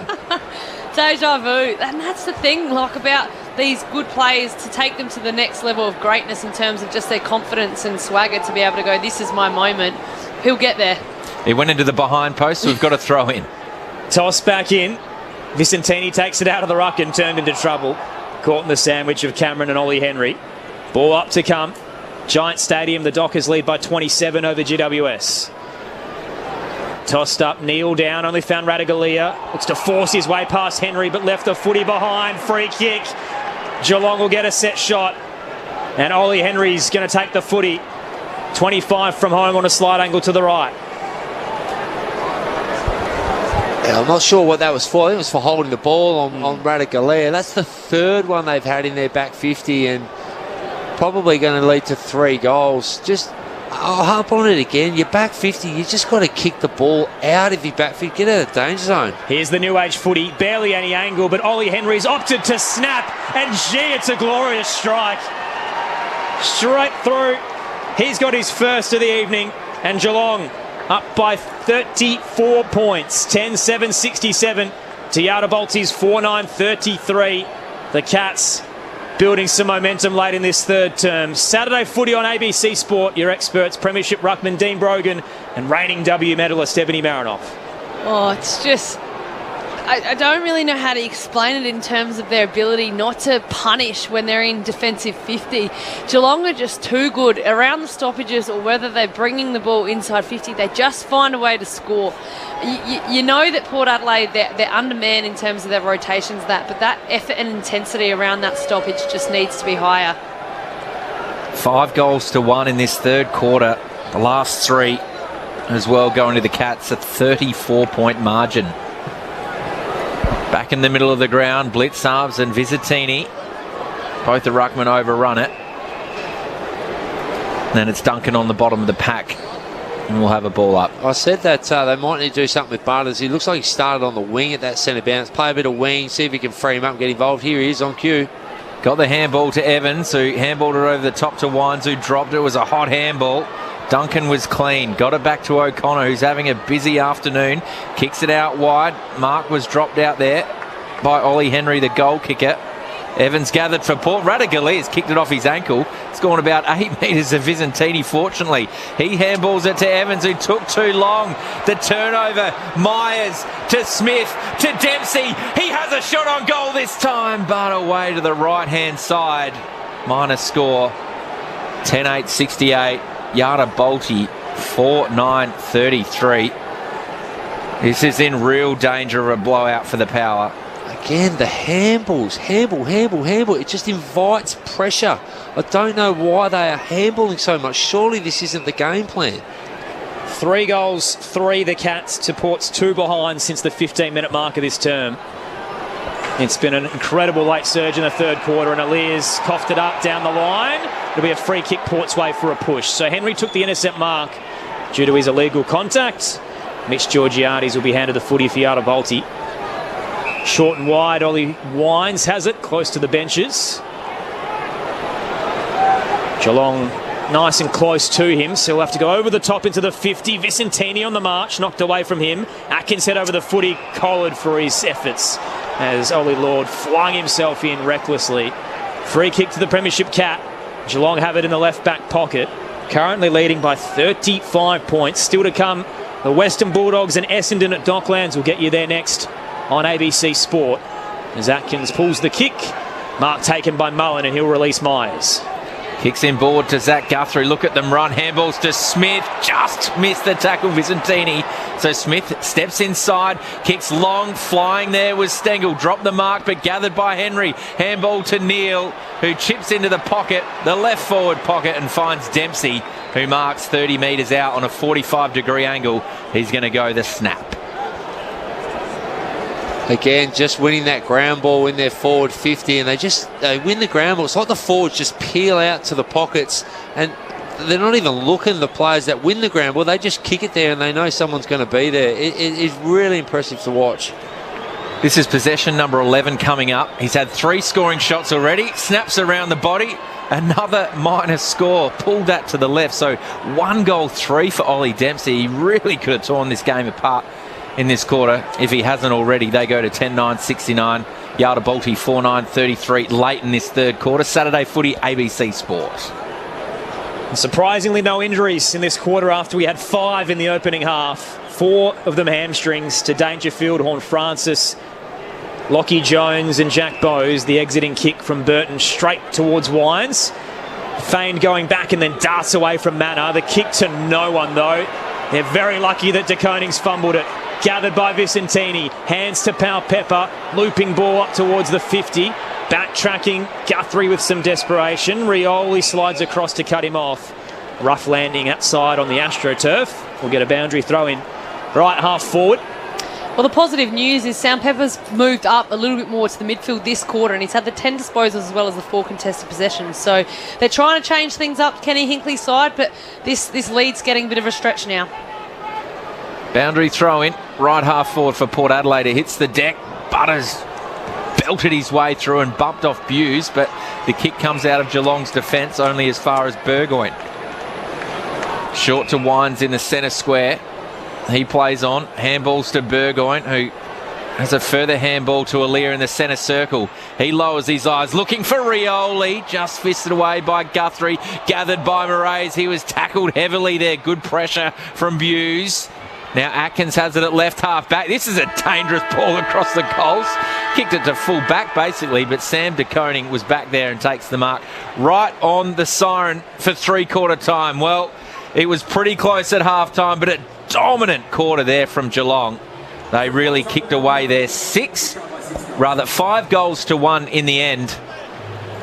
Deja vu. And that's the thing, like, about these good players, to take them to the next level of greatness in terms of just their confidence and swagger, to be able to go, this is my moment. He'll get there. He went into the behind post, so we've got to throw in. Toss back in. Vicentini takes it out of the ruck and turned into trouble. Caught in the sandwich of Cameron and Ollie Henry. Ball up to come. Giant Stadium, the Dockers lead by 27 over GWS. Tossed up, Neil down, only found Radagalia. Looks to force his way past Henry, but left the footy behind. Free kick. Geelong will get a set shot. And Ollie Henry's going to take the footy. 25 from home on a slide angle to the right. Yeah, I'm not sure what that was for. I think it was for holding the ball on Radagalia. That's the third one they've had in their back 50 and probably going to lead to 3 goals. Just, I'll harp on it again. Your back 50, you just got to kick the ball out of your back 50. Get out of the danger zone. Here's the new age footy. Barely any angle, but Ollie Henry's opted to snap. And gee, it's a glorious strike. Straight through. He's got his first of the evening. And Geelong up by 34 points. 10-7-67 to Yada Bolty's 4-9-33. The Cats building some momentum late in this third term. Saturday footy on ABC Sport. Your experts, Premiership ruckman Dean Brogan and reigning W medalist Ebony Marinoff. Oh, it's just... I don't really know how to explain it in terms of their ability not to punish when they're in defensive 50. Geelong are just too good around the stoppages, or whether they're bringing the ball inside 50, they just find a way to score. You know that Port Adelaide, they're undermanned in terms of their rotations, but that effort and intensity around that stoppage just needs to be higher. 5-1 in this third quarter. The last 3 as well going to the Cats, a 34-point margin. Back in the middle of the ground, Blitz Arms and Visitini. Both the ruckman overrun it. And then it's Duncan on the bottom of the pack. And we'll have a ball up. I said that they might need to do something with Butters. He looks like he started on the wing at that centre bounce. Play a bit of wing, see if he can free him up and get involved. Here he is on cue. Got the handball to Evans, who handballed it over the top to Wines, who dropped it. It was a hot handball. Duncan was clean. Got it back to O'Connor, who's having a busy afternoon. Kicks it out wide. Mark was dropped out there by Ollie Henry, the goal kicker. Evans gathered for Port. Radigali has kicked it off his ankle. It's gone about 8 metres of Visentini, fortunately. He handballs it to Evans, who took too long. The turnover. Myers to Smith to Dempsey. He has a shot on goal this time, but away to the right-hand side. Minor score. 10-8-68. Yada Bolte, 4-9-33. This is in real danger of a blowout for the Power. Again, the handballs. Handball. It just invites pressure. I don't know why they are handballing so much. Surely this isn't the game plan. 3 goals, 3 the Cats to Port's 2 behind since the 15-minute mark of this term. It's been an incredible late surge in the third quarter, and Alias coughed it up down the line. It'll be a free kick Port's way for a push. So Henry took the intercept mark due to his illegal contact. Mitch Georgiades will be handed the footy for Yada Bolte. Short and wide, Ollie Wines has it, close to the benches. Geelong nice and close to him, so he'll have to go over the top into the 50. Visentini on the march, knocked away from him. Atkins head over the footy, collared for his efforts as Ollie Lord flung himself in recklessly. Free kick to the Premiership Cat. Geelong have it in the left back pocket, currently leading by 35 points. Still to come, the Western Bulldogs and Essendon at Docklands will get you there next on ABC Sport. As Atkins pulls the kick, mark taken by Mullen, and he'll release Myers. Kicks in board to Zach Guthrie. Look at them run. Handballs to Smith. Just missed the tackle, Visentini. So Smith steps inside. Kicks long. Flying there was Stengel. Dropped the mark, but gathered by Henry. Handball to Neal, who chips into the pocket, the left forward pocket, and finds Dempsey, who marks 30 metres out on a 45-degree angle. He's going to go the snap. Again, just winning that ground ball in their forward 50, and they win the ground ball. It's like the forwards just peel out to the pockets, and they're not even looking at the players that win the ground ball. They just kick it there, and they know someone's going to be there. It is really impressive to watch. This is possession number 11 coming up. He's had 3 scoring shots already. Snaps around the body. Another minor score. Pulled that to the left. So 1 goal, 3 for Ollie Dempsey. He really could have torn this game apart in this quarter. If he hasn't already, they go to 10-9-69. Yada Bolte 4-9-33 late in this third quarter. Saturday footy, ABC Sport. Surprisingly, no injuries in this quarter after we had 5 in the opening half. 4 of them hamstrings to Dangerfield, Horne-Francis, Lockie Jones and Jack Bowes. The exiting kick from Burton straight towards Wines. Feigned going back and then darts away from Manor. The kick to no one, though. They're very lucky that De Koning's fumbled it. Gathered by Visentini. Hands to Pau Pepper. Looping ball up towards the 50. Backtracking Guthrie with some desperation. Rioli slides across to cut him off. Rough landing outside on the AstroTurf. We'll get a boundary throw in right half forward. Well, the positive news is Sandpepper's moved up a little bit more to the midfield this quarter, and he's had the 10 disposals as well as the 4 contested possessions. So they're trying to change things up, Kenny Hinckley's side, but this lead's getting a bit of a stretch now. Boundary throw in, right half forward for Port Adelaide. It hits the deck. Butters belted his way through and bumped off Buse, but the kick comes out of Geelong's defence only as far as Burgoyne. Short to Wines in the centre square. He plays on. Handballs to Burgoyne, who has a further handball to Alia in the centre circle. He lowers his eyes, looking for Rioli. Just fisted away by Guthrie. Gathered by Moraes. He was tackled heavily there. Good pressure from Buse. Now Atkins has it at left half back. This is a dangerous ball across the goals. Kicked it to full back basically, but Sam de Koning was back there and takes the mark right on the siren for three-quarter time. Well, it was pretty close at half-time, but a dominant quarter there from Geelong. They really kicked away their 5 goals to 1 in the end.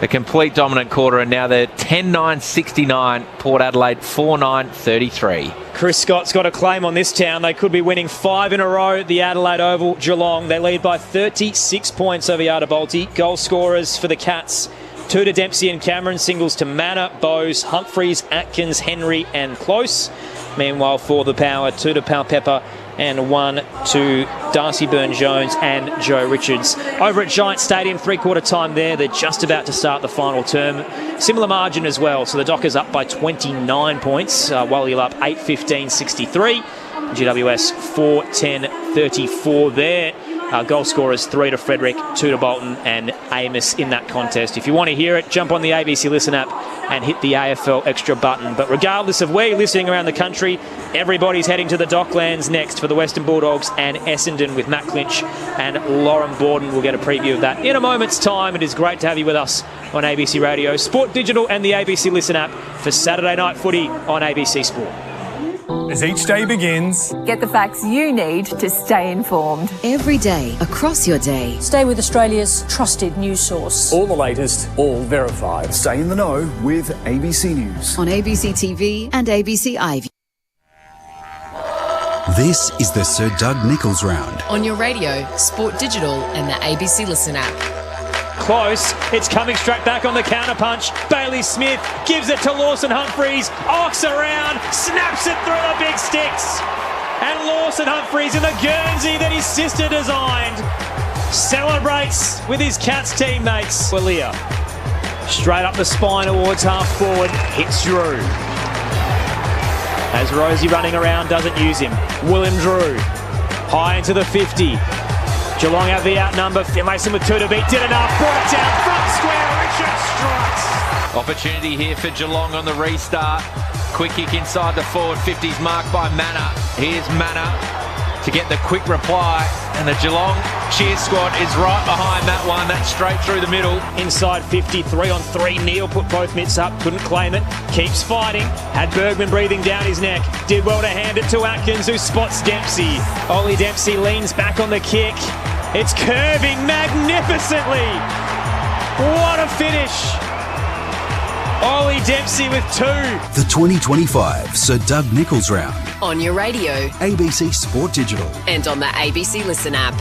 A complete dominant quarter, and now they're 10-9-69. Port Adelaide 4-9-33. Chris Scott's got a claim on this town. They could be winning 5 in a row at the Adelaide Oval. Geelong, they lead by 36 points over Yardabalti. Goal scorers for the Cats: 2 to Dempsey and Cameron, singles to Manor, Bowes, Humphreys, Atkins, Henry and Close. Meanwhile, for the Power, 2 to Palpepper and 1 to Darcy Byrne-Jones and Joe Richards. Over at Giant Stadium, three-quarter time there. They're just about to start the final term. Similar margin as well. So the Dockers up by 29 points. Wally up 8-15-63. GWS 4-10-34 there. Goal scorers 3 to Frederick, 2 to Bolton and Amos in that contest. If you want to hear it, jump on the ABC Listen app and hit the AFL Extra button. But regardless of where you're listening around the country, everybody's heading to the Docklands next for the Western Bulldogs and Essendon with Matt Clinch and Lauren Borden. We'll get a preview of that in a moment's time. It is great to have you with us on ABC Radio, Sport Digital and the ABC Listen app for Saturday Night Footy on ABC Sport. As each day begins, get the facts you need to stay informed. Every day, across your day. Stay with Australia's trusted news source. All the latest, all verified. Stay in the know with ABC News. On ABC TV and ABC iView. This is the Sir Doug Nicholls Round. On your radio, Sport Digital and the ABC Listen app. Close. It's coming straight back on the counter punch. Bailey Smith gives it to Lawson Humphreys. Arcs around, snaps it through the big sticks. And Lawson Humphreys in the Guernsey that his sister designed celebrates with his Cats teammates. Walia straight up the spine towards half forward. Hits Drew. As Rosie running around doesn't use him. William Drew high into the 50. Geelong have the outnumber. Mason with 2 to beat. Did enough. Brought it down. Front square. Richard strikes. Opportunity here for Geelong on the restart. Quick kick inside the forward 50s marked by Manor. Here's Manor to get the quick reply. And the Geelong cheer squad is right behind that one. That's straight through the middle. Inside 50, 3-on-3. Neil put both mitts up. Couldn't claim it. Keeps fighting. Had Bergman breathing down his neck. Did well to hand it to Atkins, who spots Dempsey. Ollie Dempsey leans back on the kick. It's curving magnificently. What a finish. Ollie Dempsey with 2. The 2025 Sir Doug Nicholls Round. On your radio. ABC Sport Digital. And on the ABC Listen app.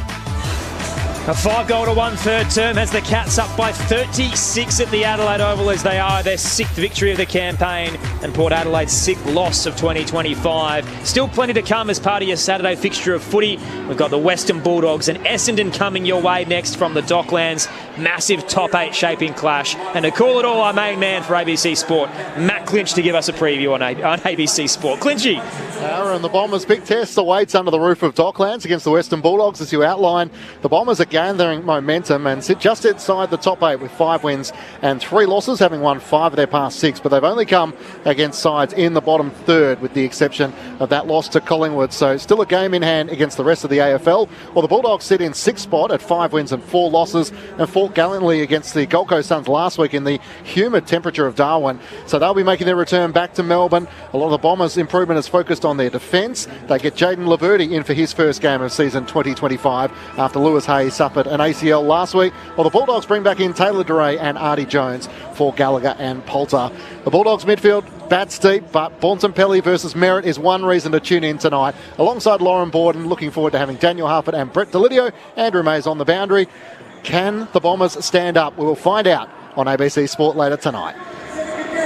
A 5-goal-to-1 third term has the Cats up by 36 at the Adelaide Oval as they are their 6th victory of the campaign and Port Adelaide's 6th loss of 2025. Still plenty to come as part of your Saturday fixture of footy. We've got the Western Bulldogs and Essendon coming your way next from the Docklands. Massive top 8 shaping clash. And to call it all, our main man for ABC Sport, Matt Clinch, to give us a preview on ABC Sport. Clinchy. And the Bombers' big test awaits under the roof of Docklands against the Western Bulldogs. As you outlined, the Bombers are gathering momentum and sit just inside the top 8 with 5 wins and 3 losses, having won 5 of their past 6. But they've only come against sides in the bottom third, with the exception of that loss to Collingwood. So still a game in hand against the rest of the AFL. Well, the Bulldogs sit in 6th spot at 5 wins and 4 losses and fought gallantly against the Gold Coast Suns last week in the humid temperature of Darwin. So they'll be making their return back to Melbourne. A lot of the Bombers' improvement is focused on their defence. They get Jaden Laverty in for his first game of season 2025 after Lewis Hayes suffered an ACL last week. Well, the Bulldogs bring back in Taylor DeRay and Artie Jones for Gallagher and Poulter. The Bulldogs midfield bats deep, but Bontempelli versus Merritt is one reason to tune in tonight. Alongside Lauren Borden, looking forward to having Daniel Harford and Brett Delidio. Andrew Mays on the boundary. Can the Bombers stand up? We will find out on ABC Sport later tonight.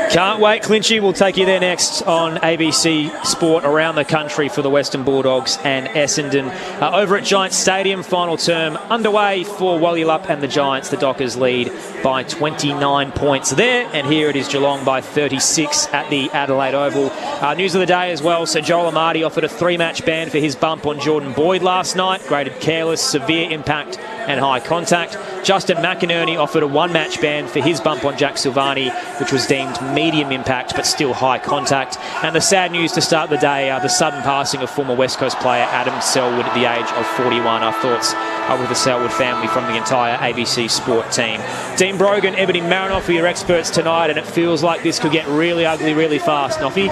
Can't wait, Clinchy. We'll take you there next on ABC Sport around the country for the Western Bulldogs and Essendon. Over at Giants Stadium, final term underway for Walyalup and the Giants. The Dockers lead by 29 points there, and here it is Geelong by 36 at the Adelaide Oval. News of the day as well, so Joel Amati offered a 3-match ban for his bump on Jordan Boyd last night. Graded careless, severe impact and high contact. Justin McInerney offered a one-match ban for his bump on Jack Silvani, which was deemed medium impact but still high contact. And the sad news to start the day, the sudden passing of former West Coast player Adam Selwood at the age of 41. Our thoughts are with the Selwood family from the entire ABC Sport team. Dean Brogan, Ebony Marinoff are your experts tonight, and it feels like this could get really ugly really fast. Noffy?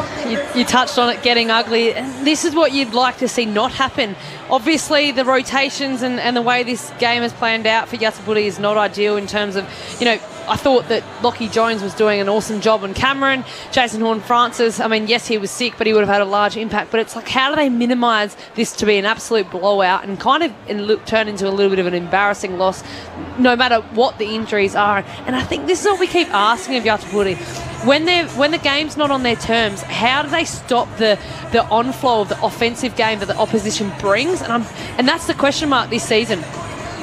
You touched on it getting ugly. This is what you'd like to see not happen. Obviously, the rotations and the way this game has planned out for Yatapuri is not ideal in terms of, I thought that Lockie Jones was doing an awesome job on Cameron. Jason Horne-Francis, I mean, yes, he was sick, but he would have had a large impact. But it's like, how do they minimise this to be an absolute blowout and kind of turn into a little bit of an embarrassing loss, no matter what the injuries are? And I think this is what we keep asking of Yatapuri. When the game's not on their terms, how do they stop the onflow of the offensive game that the opposition brings? And that's the question mark this season.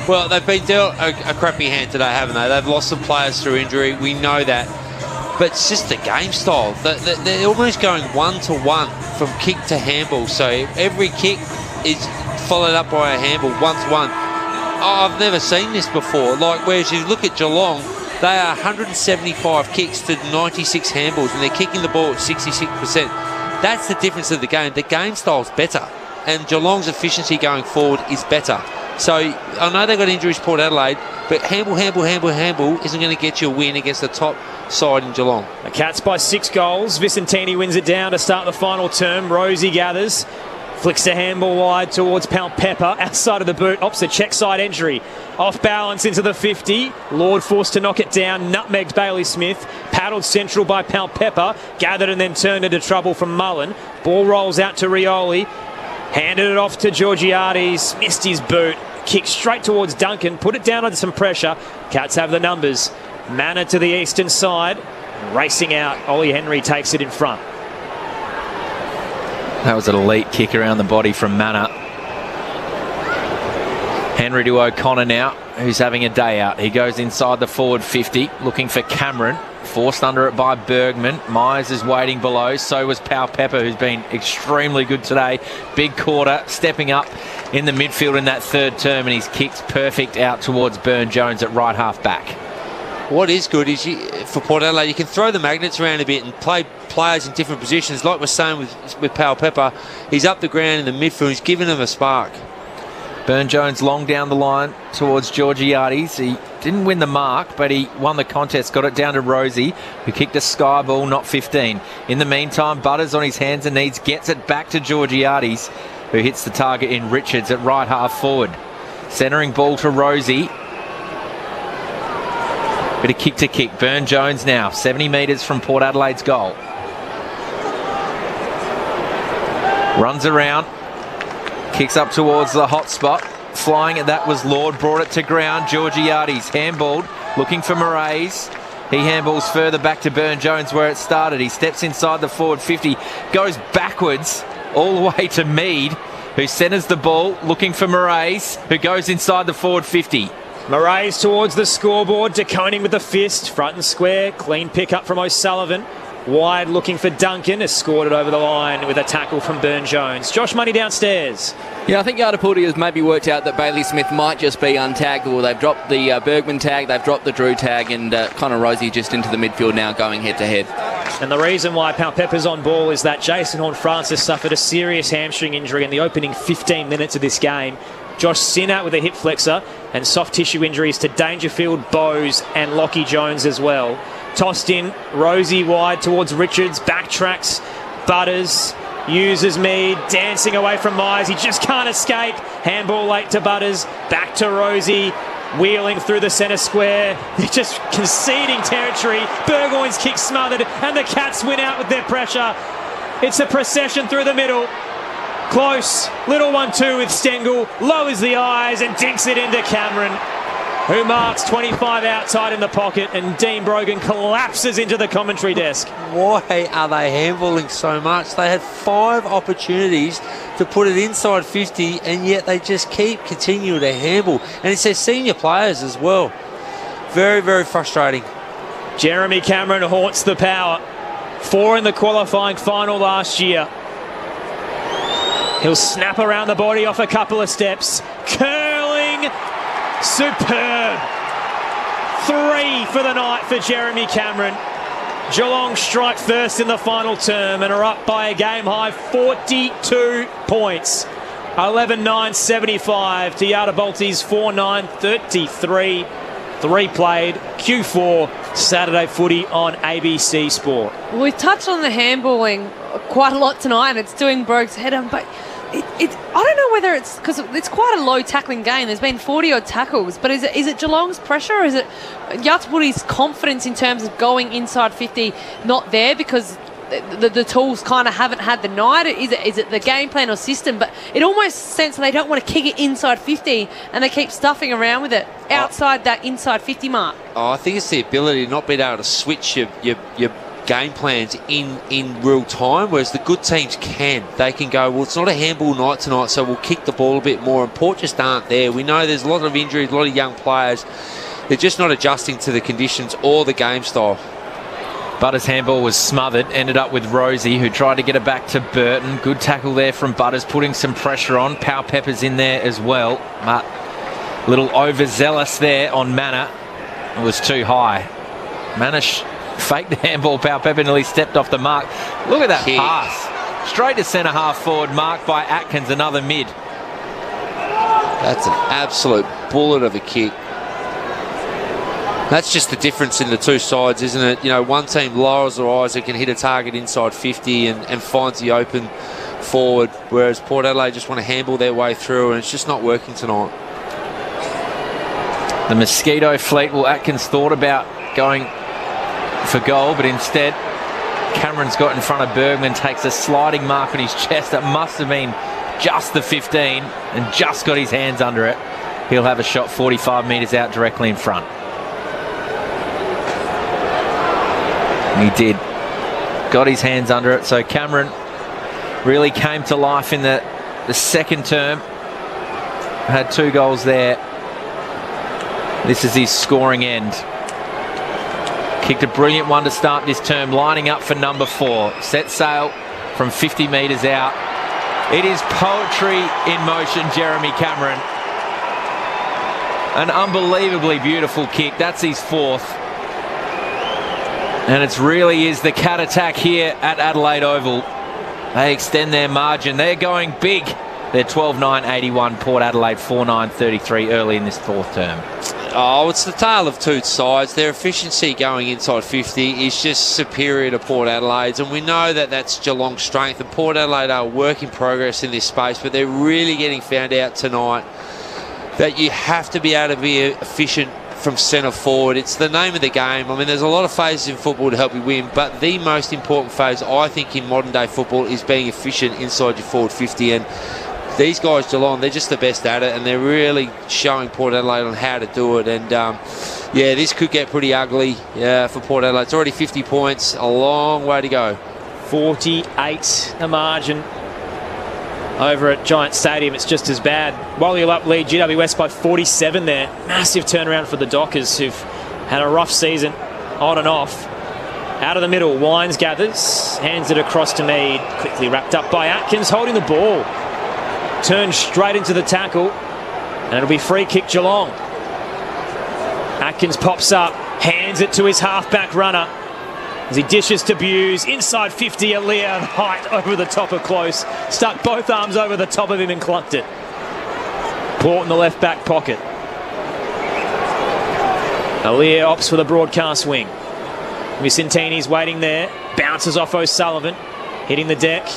Well, they've been dealt a crappy hand today, haven't they? They've lost some players through injury. We know that. But it's just the game style. They're almost going one-to-one from kick to handball. So every kick is followed up by a handball, one-to-one. Oh, I've never seen this before. Whereas you look at Geelong, they are 175 kicks to 96 handballs, and they're kicking the ball at 66%. That's the difference of the game. The game style's better, and Geelong's efficiency going forward is better. So I know they got injuries, Port Adelaide, but handball isn't going to get you a win against the top side in Geelong. The Cats by 6 goals. Vicentini wins it down to start the final term. Rosie gathers. Flicks the handball wide towards Palpepper. Outside of the boot, opposite check side entry. Off balance into the 50. Lord forced to knock it down. Nutmegged Bailey Smith. Paddled central by Palpepper. Gathered and then turned into trouble from Mullen. Ball rolls out to Rioli. Handed it off to Georgiades. Missed his boot. Kicked straight towards Duncan. Put it down under some pressure. Cats have the numbers. Manor to the eastern side. Racing out. Ollie Henry takes it in front. That was an elite kick around the body from Manor. Henry to O'Connor now, who's having a day out. He goes inside the forward 50, looking for Cameron. Forced under it by Bergman. Myers is waiting below. So was Palpepper, who's been extremely good today. Big quarter, stepping up in the midfield in that third term, and he's kicked perfect out towards Burn-Jones at right half back. What is good is for Port Adelaide, you can throw the magnets around a bit and play players in different positions. Like we're saying with Palpepper, he's up the ground in the midfield. He's giving them a spark. Burn-Jones long down the line towards Georgiades. He didn't win the mark, but he won the contest. Got it down to Rosie, who kicked a sky ball, not 15. In the meantime, Butters on his hands and knees gets it back to Georgiades, who hits the target in Richards at right half forward. Centering ball to Rosie. Bit of kick to kick. Burn-Jones now, 70 metres from Port Adelaide's goal. Runs around. Kicks up towards the hot spot. Flying at that was Lord. Brought it to ground. Georgiades handballed. Looking for Moraes. He handballs further back to Burn-Jones where it started. He steps inside the forward 50. Goes backwards all the way to Mead, who centres the ball. Looking for Moraes, who goes inside the forward 50. Moraes towards the scoreboard. De Koning with the fist. Front and square. Clean pick up from O'Sullivan. Wide looking for Duncan. Has scored it over the line with a tackle from Burn-Jones. Josh Money downstairs. Yeah, I think Yatapuri has maybe worked out that Bailey Smith might just be untaggable. They've dropped the Bergman tag, they've dropped the Drew tag, and Connor Rosie just into the midfield now going head-to-head. And the reason why Palpepper's on ball is that Jason Horne-Francis suffered a serious hamstring injury in the opening 15 minutes of this game. Josh Sinnott with a hip flexor, and soft tissue injuries to Dangerfield, Bowes and Lockie Jones as well. Tossed in, Rosie wide towards Richards, backtracks, Butters, uses Mead, dancing away from Myers, he just can't escape. Handball late to Butters, back to Rosie, wheeling through the centre square. They're just conceding territory. Burgoyne's kick smothered, and the Cats win out with their pressure. It's a procession through the middle. Close, little 1-2 with Stengel, lowers the eyes and dinks it into Cameron, who marks 25 outside in the pocket, and Dean Brogan collapses into the commentary desk. Why are they handballing so much? They had 5 opportunities to put it inside 50, and yet they just continue to handball. And it's their senior players as well. Very, very frustrating. Jeremy Cameron haunts the power. 4 in the qualifying final last year. He'll snap around the body off a couple of steps. Curling Superb. 3 for the night for Jeremy Cameron. Geelong strike first in the final term and are up by a game-high 42 points. 11-9-75 to Yarrabolti's 4-9-33. 3 played. Q4 Saturday footy on ABC Sport. We've touched on the handballing quite a lot tonight, and it's doing Brogue's head in, but I don't know whether it's because it's quite a low tackling game. There's been 40-odd tackles, but is it Geelong's pressure, or is it Yarrabolti's confidence in terms of going inside 50 not there because the tools kind of haven't had the night? Is it the game plan or system? But it almost sense they don't want to kick it inside 50 and they keep stuffing around with it outside that inside 50 mark. Oh, I think it's the ability to not being able to switch your game plans in real time, whereas the good teams can. They can go, well, it's not a handball night tonight, so we'll kick the ball a bit more, and Port just aren't there. We know there's a lot of injuries, a lot of young players. They're just not adjusting to the conditions or the game style. Butters' handball was smothered, ended up with Rosie, who tried to get it back to Burton. Good tackle there from Butters, putting some pressure on. Pow Pepper's in there as well, but a little overzealous there on Manor. It was too high. Manor faked the handball. Pow Pepper nearly stepped off the mark. Look at that pass. Straight to centre half forward, marked by Atkins, another mid. That's an absolute bullet of a kick. That's just the difference in the two sides, isn't it? You know, one team lowers their eyes, they can hit a target inside 50 and finds the open forward, whereas Port Adelaide just want to handball their way through, and it's just not working tonight. The Mosquito fleet, well, Atkins thought about going for goal, but instead Cameron's got in front of Bergman, takes a sliding mark on his chest. That must have been just the 15 and just got his hands under it. He'll have a shot 45 metres out directly in front. He did. Got his hands under it. So Cameron really came to life in the second term. Had 2 goals there. This is his scoring end. Kicked a brilliant one to start this term, lining up for number 4. Set sail from 50 metres out. It is poetry in motion, Jeremy Cameron. An unbelievably beautiful kick. That's his 4th. And it really is the cat attack here at Adelaide Oval. They extend their margin. They're going big. They're 12-9-81, Port Adelaide 4-9-33 early in this 4th term. Oh, it's the tale of two sides. Their efficiency going inside 50 is just superior to Port Adelaide's, and we know that that's Geelong's strength, and Port Adelaide are a work in progress in this space, but they're really getting found out tonight that you have to be able to be efficient from centre forward. It's the name of the game. I mean, there's a lot of phases in football to help you win, but the most important phase, I think, in modern day football is being efficient inside your forward 50, and these guys, Geelong, they're just the best at it, and they're really showing Port Adelaide on how to do it. And yeah, this could get pretty ugly for Port Adelaide. It's already 50 points, a long way to go. 48 the margin over at Giant Stadium. It's just as bad. Wally up lead GWS by 47 there. Massive turnaround for the Dockers, who've had a rough season on and off. Out of the middle, Wines gathers, hands it across to Mead. Quickly wrapped up by Atkins, holding the ball. Turns straight into the tackle, and it'll be free kick Geelong. Atkins pops up, hands it to his halfback runner as he dishes to Buse. Inside 50, Aaliyah, height over the top of Close. Stuck both arms over the top of him and clunked it. Port in the left back pocket. Aaliyah opts for the broadcast wing. Vicentini's waiting there. Bounces off O'Sullivan, hitting the deck.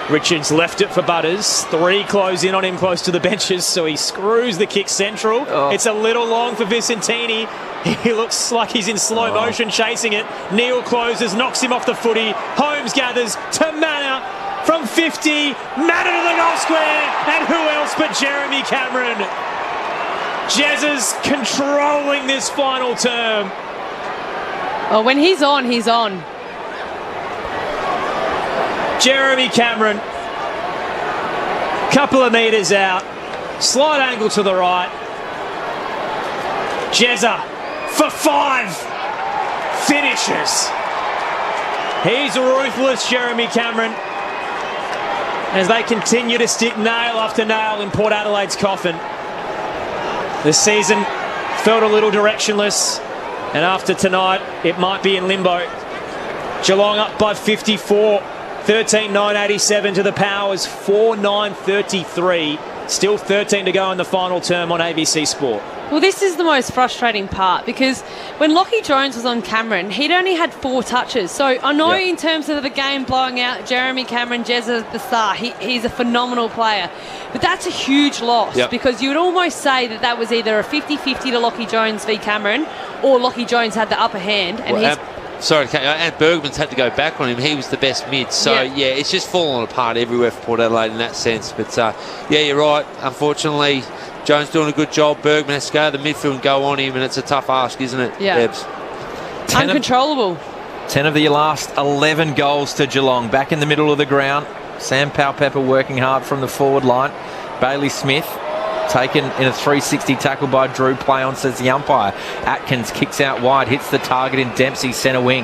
Richards left it for Butters. 3 close in on him close to the benches, so he screws the kick central. It's a little long for Vicentini. He looks like he's in slow motion chasing it. Neal closes, knocks him off the footy. Holmes gathers to Manor from 50. Manor to the goal square, and who else but Jeremy Cameron? Jez is controlling this final term. Oh, when he's on, he's on. Jeremy Cameron, couple of metres out, slight angle to the right. Jezza for 5, finishes. He's ruthless, Jeremy Cameron, as they continue to stick nail after nail in Port Adelaide's coffin. The season felt a little directionless, and after tonight, it might be in limbo. Geelong up by 54, 13-9-87 to the Powers, 4-9-33. Still 13 to go in the final term on ABC Sport. Well, this is the most frustrating part because when Lachie Jones was on Cameron, he'd only had 4 touches. So I know in terms of the game blowing out Jeremy Cameron, Jezza the star, he's a phenomenal player. But that's a huge loss because you would almost say that was either a 50-50 to Lachie Jones v Cameron or Lachie Jones had the upper hand. And and Bergman's had to go back on him. He was the best mid. So, it's just fallen apart everywhere for Port Adelaide in that sense. But, you're right. Unfortunately, Jones doing a good job. Bergman has to go to the midfield and go on him, and it's a tough ask, isn't it, Debs? Uncontrollable. 10 of the last 11 goals to Geelong. Back in the middle of the ground. Sam Powell-Pepper working hard from the forward line. Bailey Smith taken in a 360 tackle by Drew. Play on, says the umpire. Atkins kicks out wide, hits the target in Dempsey's centre wing.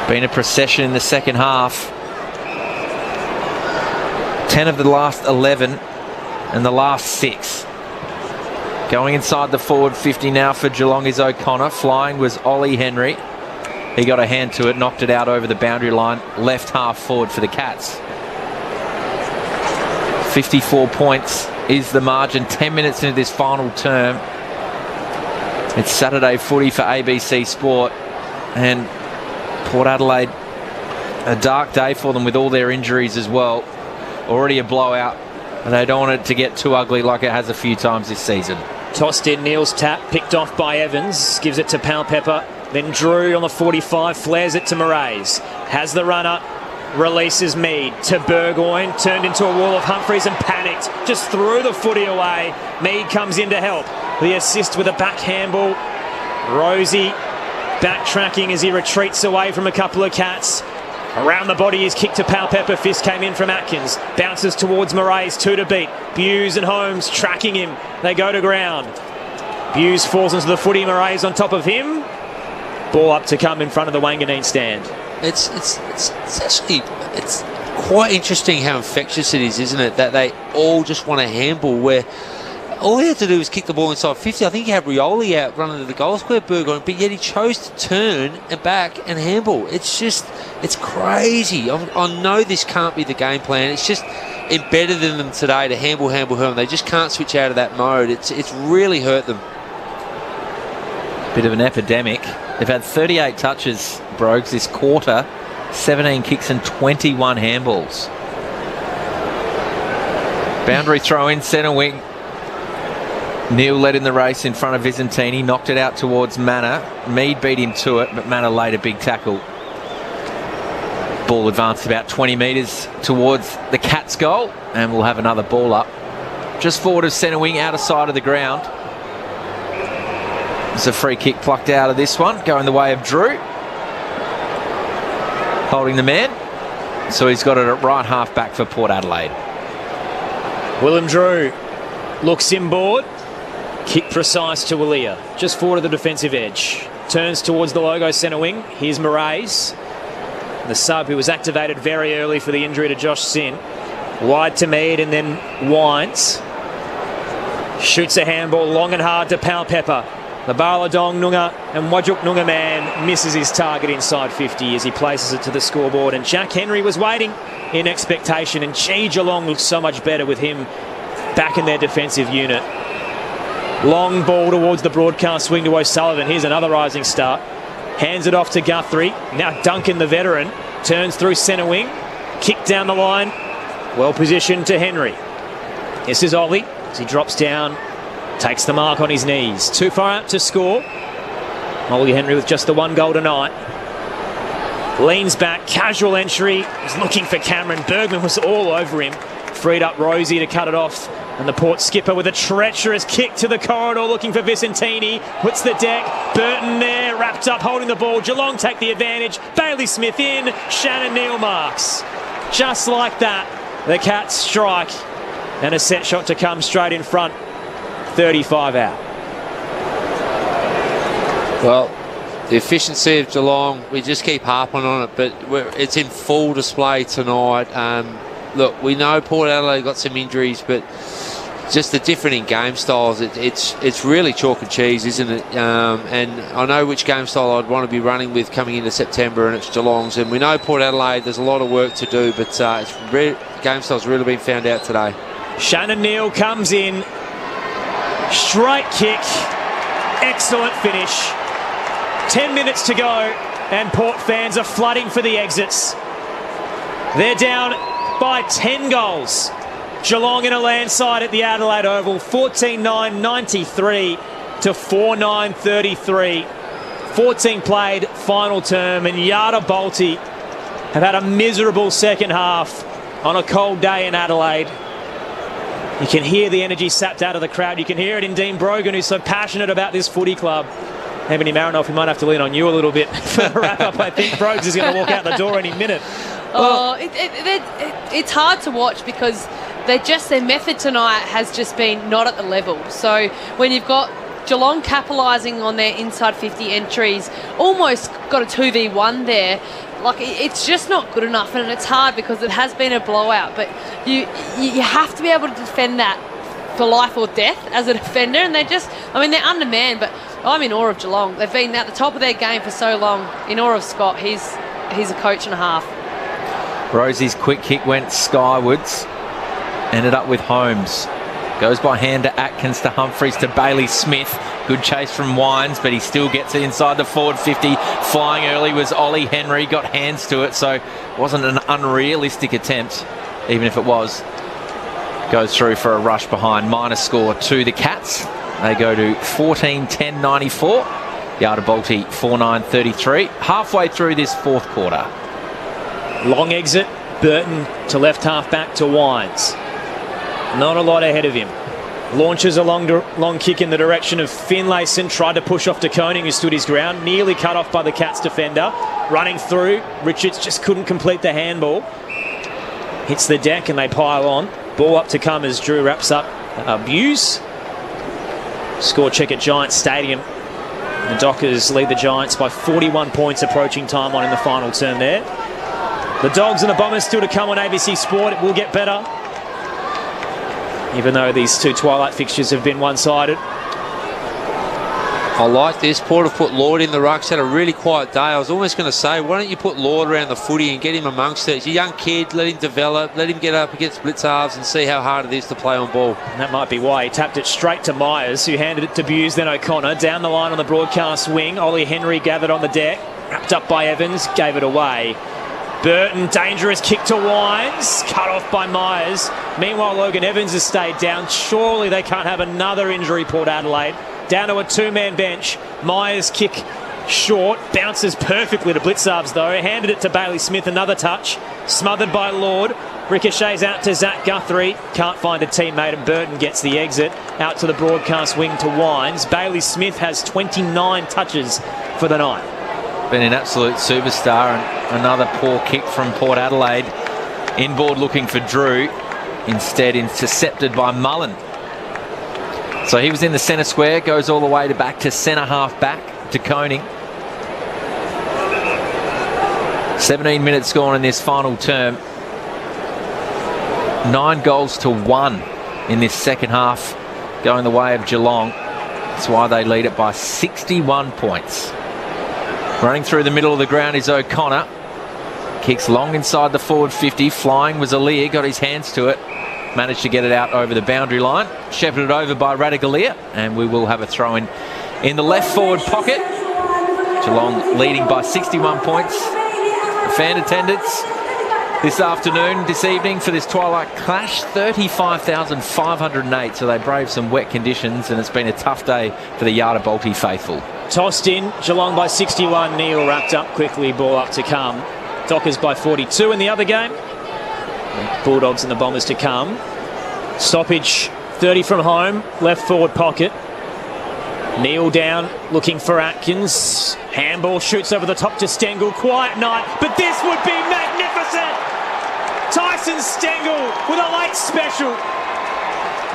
Been a procession in the second half. 10 of the last 11 and the last 6. Going inside the forward 50 now for Geelong is O'Connor. Flying was Ollie Henry. He got a hand to it, knocked it out over the boundary line. Left half forward for the Cats. 54 points is the margin. 10 minutes into this final term. It's Saturday footy for ABC Sport. And Port Adelaide, a dark day for them with all their injuries as well. Already a blowout. And they don't want it to get too ugly like it has a few times this season. Tossed in, Neil's tap, picked off by Evans. Gives it to Powell-Pepper. Then Drew on the 45, flares it to Moraes. Has the runner. Releases Mead to Burgoyne, turned into a wall of Humphreys and panicked, just threw the footy away. Mead comes in to help. The assist with a back handball. Rosie backtracking as he retreats away from a couple of Cats. Around the body is kicked to Powell-Pepper. Fist came in from Atkins. Bounces towards Moraes, 2 to beat. Buse and Holmes tracking him. They go to ground. Buse falls into the footy. Moraes on top of him. Ball up to come in front of the Wanganeen stand. It's actually quite interesting how infectious it is, isn't it? That they all just want a handball where all he had to do was kick the ball inside 50. I think he had Rioli out running to the goal square, Burgoyne, but yet he chose to turn and back and handball. It's crazy. I know this can't be the game plan. It's just embedded in them today to handball. They just can't switch out of that mode. It's really hurt them. Bit of an epidemic. They've had 38 touches, Brogues, this quarter, 17 kicks and 21 handballs. Boundary throw in centre wing. Neil led in the race in front of Visentini, knocked it out towards Manor. Mead beat him to it, but Manor laid a big tackle. Ball advanced about 20 metres towards the Cats' goal, and we'll have another ball up. Just forward of centre wing, outer side of the ground. It's a free kick plucked out of this one, going the way of Drew. Holding the man. So he's got it at right half back for Port Adelaide. Willem Drew looks inboard. Kick precise to Walia. Just forward of the defensive edge. Turns towards the logo centre wing. Here's Moraes. The sub who was activated very early for the injury to Josh Sin. Wide to Mead and then winds. Shoots a handball long and hard to Powell-Pepper. The Baladong Nunga and Wajuk Nunga man misses his target inside 50 as he places it to the scoreboard. And Jack Henry was waiting in expectation. And Geelong looks so much better with him back in their defensive unit. Long ball towards the broadcast swing to O'Sullivan. Here's another rising star. Hands it off to Guthrie. Now Duncan, the veteran, turns through centre wing. Kick down the line. Well positioned to Henry. This is Ollie as he drops down. Takes the mark on his knees. Too far out to score. Ollie Henry with just the 1 goal tonight. Leans back, casual entry. He's looking for Cameron. Bergman was all over him. Freed up Rosie to cut it off. And the Port skipper with a treacherous kick to the corridor looking for Visentini. Puts the deck. Burton there, wrapped up, holding the ball. Geelong take the advantage. Bailey Smith in. Shannon Neal marks. Just like that, the Cats strike. And a set shot to come straight in front. 35 out. Well, the efficiency of Geelong, we just keep harping on it, but it's in full display tonight. look, we know Port Adelaide got some injuries, but just the different in game styles, it's really chalk and cheese, isn't it? And I know which game style I'd want to be running with coming into September, and it's Geelong's. And we know Port Adelaide, there's a lot of work to do, but game style's really been found out today. Shannon Neal comes in, straight kick, excellent finish. 10 minutes to go, and Port fans are flooding for the exits. They're down by 10 goals. Geelong in a landslide at the Adelaide Oval, 14-9-93 to 4-9-33. 14 played, final term, and Yada Balti have had a miserable second half on a cold day in Adelaide. You can hear the energy sapped out of the crowd. You can hear it in Dean Brogan, who's so passionate about this footy club. Ebony Marinoff, we might have to lean on you a little bit for a wrap-up. I think Brogues is going to walk out the door any minute. It's hard to watch because their method tonight has just been not at the level. So when you've got Geelong capitalising on their inside 50 entries, almost got a 2v1 there, like it's just not good enough, and it's hard because it has been a blowout. But you have to be able to defend that for life or death as a defender, and they're undermanned, but I'm in awe of Geelong. They've been at the top of their game for so long. In awe of Scott. He's a coach and a half. Rosie's quick kick went skywards, ended up with Holmes. Goes by hand to Atkins, to Humphreys, to Bailey Smith. Good chase from Wines, but he still gets it inside the forward 50. Flying early was Ollie Henry, got hands to it, so it wasn't an unrealistic attempt, even if it was. Goes through for a rush behind. Minus score to the Cats. They go to 14-10-94. Yada Balti 4-9-33. Halfway through this fourth quarter. Long exit. Burton to left half back to Wines. Not a lot ahead of him. Launches a long kick in the direction of Finlayson. Tried to push off to Koning, who stood his ground. Nearly cut off by the Cats defender. Running through. Richards just couldn't complete the handball. Hits the deck and they pile on. Ball up to come as Drew wraps up abuse. Score check at Giants Stadium. The Dockers lead the Giants by 41 points, approaching time on in the final term there. The Dogs and the Bombers still to come on ABC Sport. It will get better, even though these two twilight fixtures have been one-sided. I like this. Port have put Lord in the rucks, had a really quiet day. I was almost going to say, why don't you put Lord around the footy and get him amongst it? He's a young kid, let him develop, let him get up against blitz halves and see how hard it is to play on ball. And that might be why he tapped it straight to Myers, who handed it to Buse, then O'Connor. Down the line on the broadcast wing, Ollie Henry gathered on the deck, wrapped up by Evans, gave it away. Burton, dangerous kick to Wines, cut off by Myers. Meanwhile, Logan Evans has stayed down. Surely they can't have another injury, Port Adelaide. Down to a two-man bench. Myers' kick short, bounces perfectly to Blitzarves though. Handed it to Bailey Smith, another touch. Smothered by Lord. Ricochets out to Zach Guthrie. Can't find a teammate, and Burton gets the exit. Out to the broadcast wing to Wines. Bailey Smith has 29 touches for the night. Been an absolute superstar, and another poor kick from Port Adelaide. Inboard looking for Drew. Instead intercepted by Mullen. So he was in the centre square, goes all the way back to centre half back to Koning. 17 minutes gone in this final term. 9 goals to 1 in this second half, going the way of Geelong. That's why they lead it by 61 points. Running through the middle of the ground is O'Connor. Kicks long inside the forward 50. Flying was Alir, got his hands to it. Managed to get it out over the boundary line. Shepherded over by Radagalier, and we will have a throw-in in the left forward pocket. Geelong leading by 61 points. The fan attendance this afternoon, this evening for this twilight clash, 35,508. So they braved some wet conditions, and it's been a tough day for the Yada Balti faithful. Tossed in, Geelong by 61. Neal wrapped up quickly, ball up to come. Dockers by 42 in the other game. Bulldogs and the Bombers to come. Stoppage 30 from home, left forward pocket. Neal down, looking for Atkins. Handball shoots over the top to Stengel. Quiet night, but this would be magnificent! Tyson Stengel with a late special.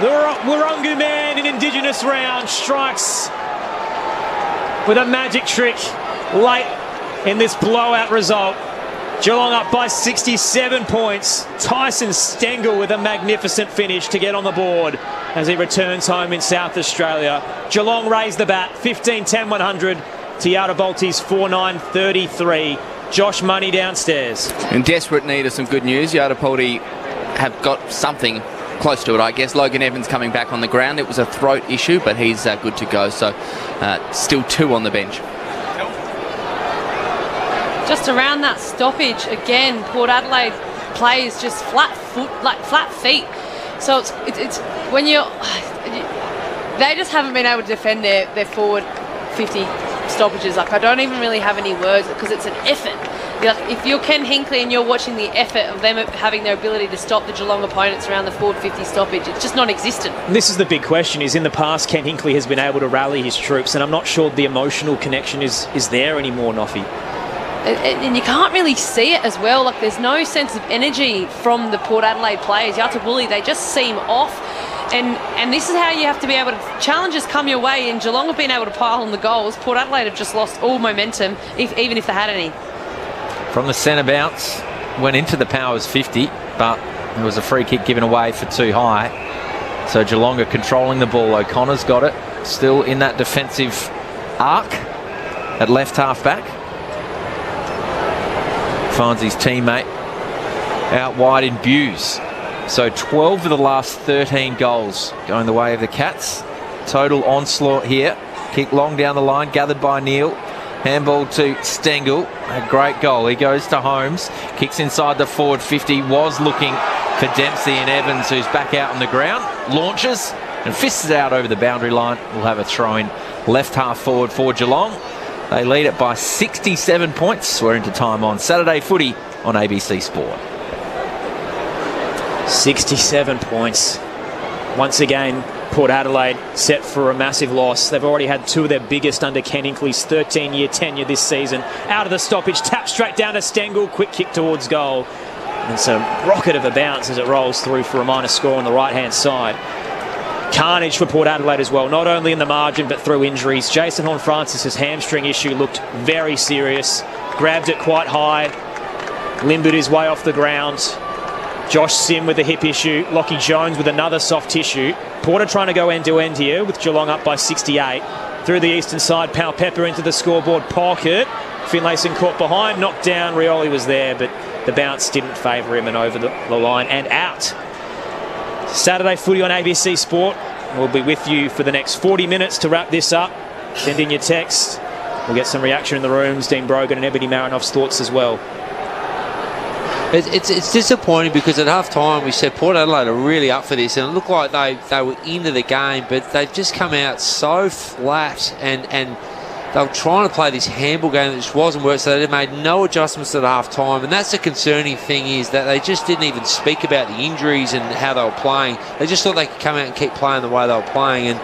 The Warunga man in Indigenous round strikes with a magic trick late in this blowout result. Geelong up by 67 points. Tyson Stengel with a magnificent finish to get on the board as he returns home in South Australia. Geelong raised the bat, 15-10-100 to Yada Bolty's 4-9-33. Josh Money downstairs. In desperate need of some good news, Yada Bolty have got something close to it, I guess. Logan Evans coming back on the ground. It was a throat issue, but he's good to go. So still 2 on the bench. Just around that stoppage again, Port Adelaide plays just flat feet. So it's when they just haven't been able to defend their forward 50 stoppages. Like, I don't even really have any words because it's an effort. If you're Ken Hinkley and you're watching the effort of them having their ability to stop the Geelong opponents around the forward 50 stoppage, it's just non-existent. This is the big question, is in the past Ken Hinkley has been able to rally his troops, and I'm not sure the emotional connection is there anymore, Noffy. And you can't really see it as well. Like, there's no sense of energy from the Port Adelaide players. Yatabuli, they just seem off. And this is how you have to be able to... Challenges come your way, and Geelong have been able to pile on the goals. Port Adelaide have just lost all momentum, even if they had any. From the centre bounce, went into the Powers 50, but there was a free kick given away for too high. So Geelong are controlling the ball. O'Connor's got it. Still in that defensive arc at left half back. Finds his teammate out wide in Buse. So 12 of the last 13 goals going the way of the Cats. Total onslaught here. Kick long down the line, gathered by Neil. Handball to Stengel. A great goal. He goes to Holmes. Kicks inside the forward 50. Was looking for Dempsey and Evans, who's back out on the ground. Launches and fists it out over the boundary line. We'll have a throw in left half forward for Geelong. They lead it by 67 points. We're into time on Saturday Footy on ABC Sport. 67 points. Once again, Port Adelaide set for a massive loss. They've already had 2 of their biggest under Ken Hinkley's 13-year tenure this season. Out of the stoppage, tap straight down to Stengel. Quick kick towards goal. And it's a rocket of a bounce as it rolls through for a minor score on the right-hand side. Carnage for Port Adelaide as well, not only in the margin but through injuries. Jason Horne-Francis' hamstring issue looked very serious. Grabbed it quite high, limbered his way off the ground. Josh Sim with a hip issue. Lockie Jones with another soft tissue. Porter trying to go end-to-end here with Geelong up by 68. Through the eastern side, Pal Pepper into the scoreboard pocket. Finlayson caught behind, knocked down. Rioli was there, but the bounce didn't favour him, and over the line and out. Saturday Footy on ABC Sport. We'll be with you for the next 40 minutes to wrap this up. Send in your text. We'll get some reaction in the rooms. Dean Brogan and Ebony Marinoff's thoughts as well. It's disappointing because at half time we said Port Adelaide are really up for this, and it looked like they were into the game, but they've just come out so flat, and they were trying to play this handball game that just wasn't working, so they made no adjustments at half time. And that's the concerning thing, is that they just didn't even speak about the injuries and how they were playing. They just thought they could come out and keep playing the way they were playing, and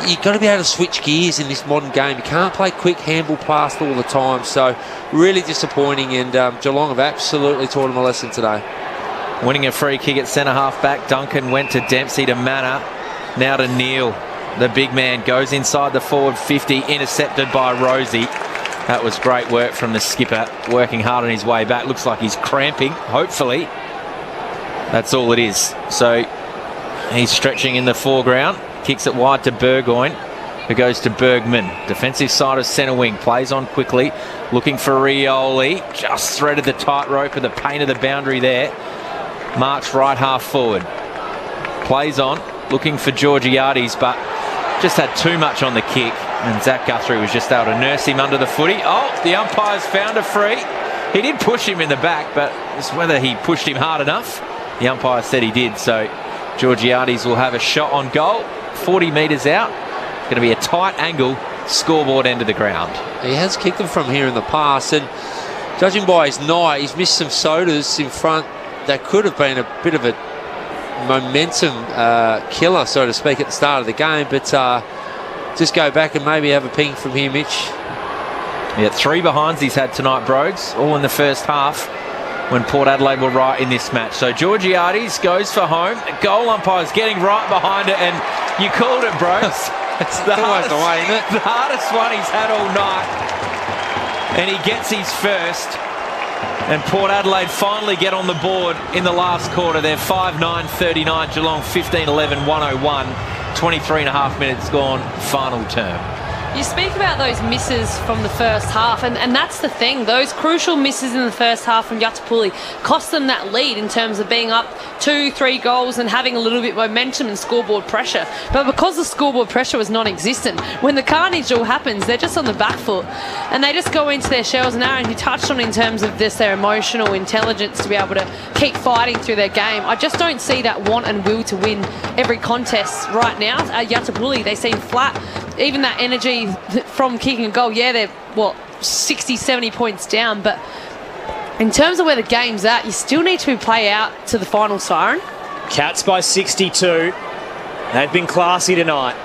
you've got to be able to switch gears in this modern game. You can't play quick handball past all the time. So really disappointing, and Geelong have absolutely taught them a lesson today. Winning a free kick at centre half back. Duncan went to Dempsey to Manor. Now to Neil. The big man goes inside the forward 50, intercepted by Rosie. That was great work from the skipper, working hard on his way back. Looks like he's cramping, hopefully. That's all it is. So he's stretching in the foreground. Kicks it wide to Burgoyne, who goes to Bergman. Defensive side of centre wing. Plays on quickly. Looking for Rioli. Just threaded the tightrope of the paint of the boundary there. Marks right half forward. Plays on. Looking for Georgiades, but just had too much on the kick. And Zach Guthrie was just able to nurse him under the footy. Oh, the umpire's found a free. He did push him in the back, but it's whether he pushed him hard enough. The umpire said he did, so Georgiades will have a shot on goal. 40 metres out. Going to be a tight angle, scoreboard end of the ground. He has kicked them from here in the past, and judging by his night, he's missed some sodas in front. That could have been a bit of a momentum killer, so to speak, at the start of the game, but just go back and maybe have a ping from here, Mitch. Yeah, 3 behinds he's had tonight, Brogues, all in the first half when Port Adelaide were right in this match. So Georgiades goes for home. The goal umpire's getting right behind it, and you called it, Brogues. It's the hardest, way, isn't it? The hardest one he's had all night, and he gets his first. And Port Adelaide finally get on the board in the last quarter. They're 5-9-39, Geelong 15-11, 101. 23 and a half minutes gone, final term. You speak about those misses from the first half, and that's the thing. Those crucial misses in the first half from Yatapuli cost them that lead in terms of being up 2-3 goals and having a little bit of momentum and scoreboard pressure. But because the scoreboard pressure was non-existent, when the carnage all happens, they're just on the back foot. And they just go into their shells. And Aaron, you touched on in terms of this, their emotional intelligence to be able to keep fighting through their game. I just don't see that want and will to win every contest right now. At Yatapuli, they seem flat. Even that energy from kicking a goal, yeah, they're, 60, 70 points down, but in terms of where the game's at, you still need to play out to the final siren. Cats by 62. They've been classy tonight.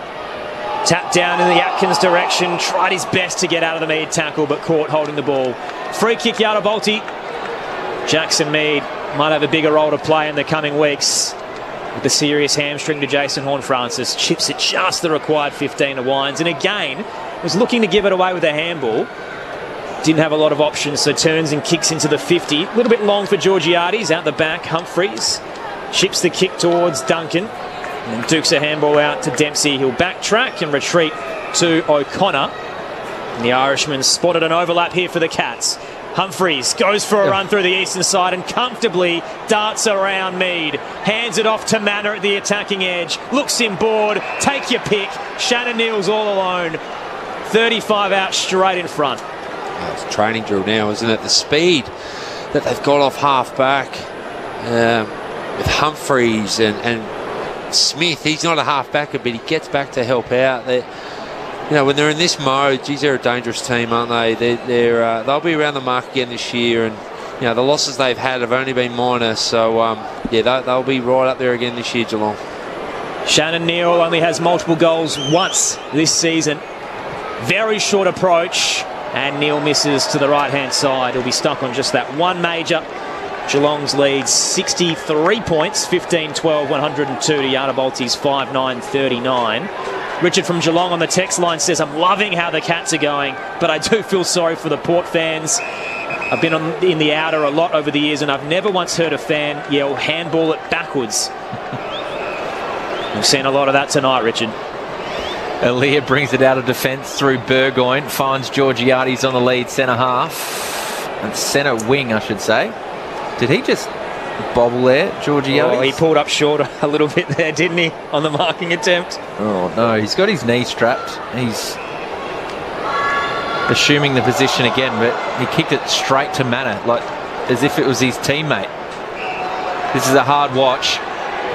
Tapped down in the Atkins direction, tried his best to get out of the Mead tackle, but caught holding the ball. Free kick out of Balti. Jackson Mead might have a bigger role to play in the coming weeks. With the serious hamstring to Jason Horne-Francis, chips it just the required 15 to Wines, and again was looking to give it away with a handball. Didn't have a lot of options, so turns and kicks into the 50. A little bit long for Georgiades out the back. Humphreys chips the kick towards Duncan and dukes a handball out to Dempsey. He'll backtrack and retreat to O'Connor. And the Irishman spotted an overlap here for the Cats. Humphreys goes for a run through the eastern side and comfortably darts around Mead. Hands it off to Manor at the attacking edge. Looks him bored. Take your pick. Shannon Neal's all alone. 35 out straight in front. Oh, it's a training drill now, isn't it? The speed that they've got off half back with Humphreys and Smith. He's not a half backer, but he gets back to help out. When they're in this mode, geez, they're a dangerous team, aren't they? They'll be around the mark again this year, and the losses they've had have only been minor. So they'll be right up there again this year, Geelong. Shannon Neal only has multiple goals once this season. Very short approach, and Neal misses to the right-hand side. He'll be stuck on just that one major. Geelong's lead 63 points, 15-12, 102 to Yardabalti's 5-9-39. Richard from Geelong on the text line says, I'm loving how the Cats are going, but I do feel sorry for the Port fans. I've been in the outer a lot over the years, and I've never once heard a fan yell handball it backwards. We've seen a lot of that tonight, Richard. Aaliyah brings it out of defence through Burgoyne, finds Georgiades on the lead centre half. And centre wing, I should say. Did he just bobble there, Georgiades? Oh, he pulled up short a little bit there, didn't he, on the marking attempt? Oh, no, he's got his knee strapped. He's assuming the position again, but he kicked it straight to Manor, like as if it was his teammate. This is a hard watch.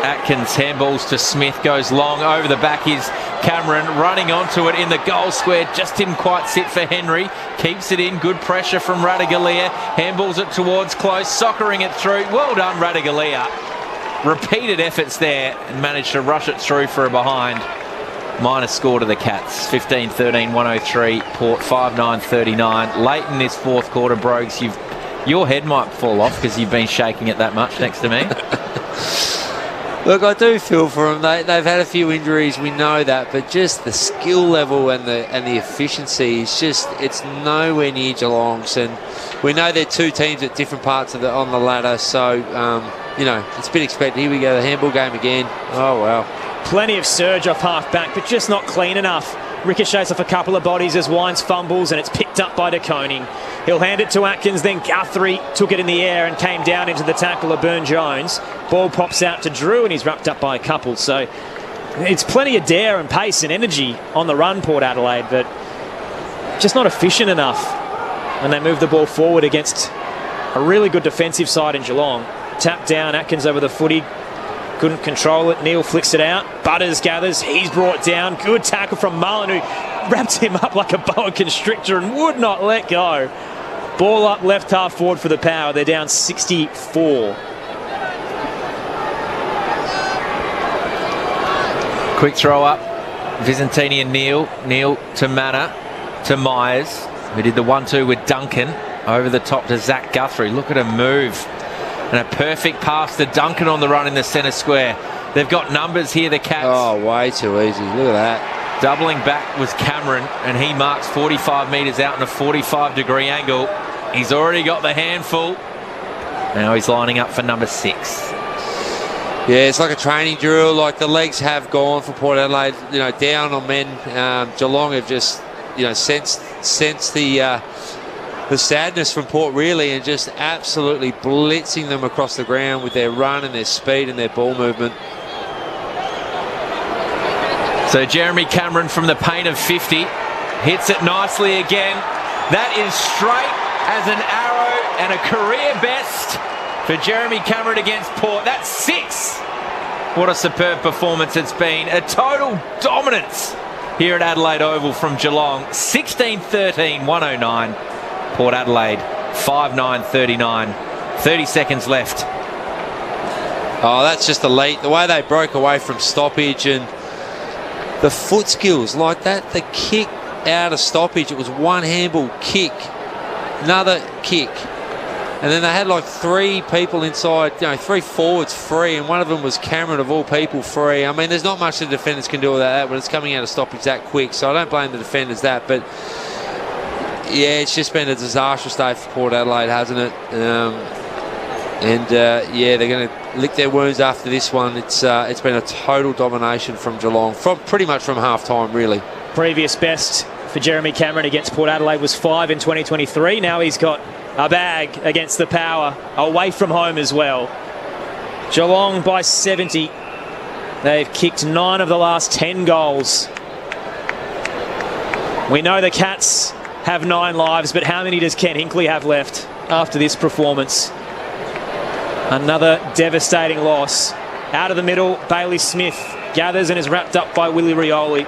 Atkins handballs to Smith, goes long, over the back is Cameron, running onto it in the goal square, just didn't quite sit for Henry, keeps it in, good pressure from Ratugolea, handballs it towards close, soccering it through, well done Ratugolea. Repeated efforts there and managed to rush it through for a behind. Minor score to the Cats, 15-13, 103, Port 5-9-39. Late in this fourth quarter, Brogues, your head might fall off because you've been shaking it that much next to me. Look, I do feel for them. They've had a few injuries, we know that, but just the skill level and the efficiency is it's nowhere near Geelong's. And we know they're two teams at different parts on the ladder, so it's been expected. Here we go, the handball game again. Oh wow. Plenty of surge off half back, but just not clean enough. Ricochets off a couple of bodies as Wines fumbles, and it's picked up by De Koning. He'll hand it to Atkins, then Guthrie took it in the air and came down into the tackle of Byrne-Jones. Ball pops out to Drew, and he's wrapped up by a couple. So it's plenty of dare and pace and energy on the run, Port Adelaide, but just not efficient enough when they move the ball forward against a really good defensive side in Geelong. Tap down, Atkins over the footy. Couldn't control it. Neal flicks it out. Butters gathers. He's brought down. Good tackle from Mullen, who wrapped him up like a boa constrictor and would not let go. Ball up left half forward for the Power. They're down 64. Quick throw up. Visentini and Neal. Neal to Manor. To Myers, who did the 1-2 with Duncan. Over the top to Zach Guthrie. Look at him move. And a perfect pass to Duncan on the run in the centre square. They've got numbers here, the Cats. Oh, way too easy. Look at that. Doubling back was Cameron, and he marks 45 metres out in a 45-degree angle. He's already got the handful. Now he's lining up for number 6. Yeah, it's like a training drill. Like, the legs have gone for Port Adelaide, down on men. Geelong have just, sensed the sadness from Port, really, and just absolutely blitzing them across the ground with their run and their speed and their ball movement. So Jeremy Cameron from the paint of 50 hits it nicely again. That is straight as an arrow and a career best for Jeremy Cameron against Port. That's 6. What a superb performance it's been. A total dominance here at Adelaide Oval from Geelong. 16-13, 109. Port Adelaide, 5-9-39. 30 seconds left. Oh, that's just elite. The way they broke away from stoppage and the foot skills like that. The kick out of stoppage. It was one handball kick. Another kick. And then they had like 3 people inside, 3 forwards free, and one of them was Cameron, of all people, free. I mean, there's not much the defenders can do with that when it's coming out of stoppage that quick, so I don't blame the defenders that, but yeah, it's just been a disastrous day for Port Adelaide, hasn't it? Yeah, they're going to lick their wounds after this one. It's been a total domination from Geelong, pretty much from half-time, really. Previous best for Jeremy Cameron against Port Adelaide was 5 in 2023. Now he's got a bag against the Power, away from home as well. Geelong by 70. They've kicked 9 of the last 10 goals. We know the Cats have 9 lives, but how many does Ken Hinkley have left after this performance? Another devastating loss. Out of the middle, Bailey Smith gathers and is wrapped up by Willie Rioli.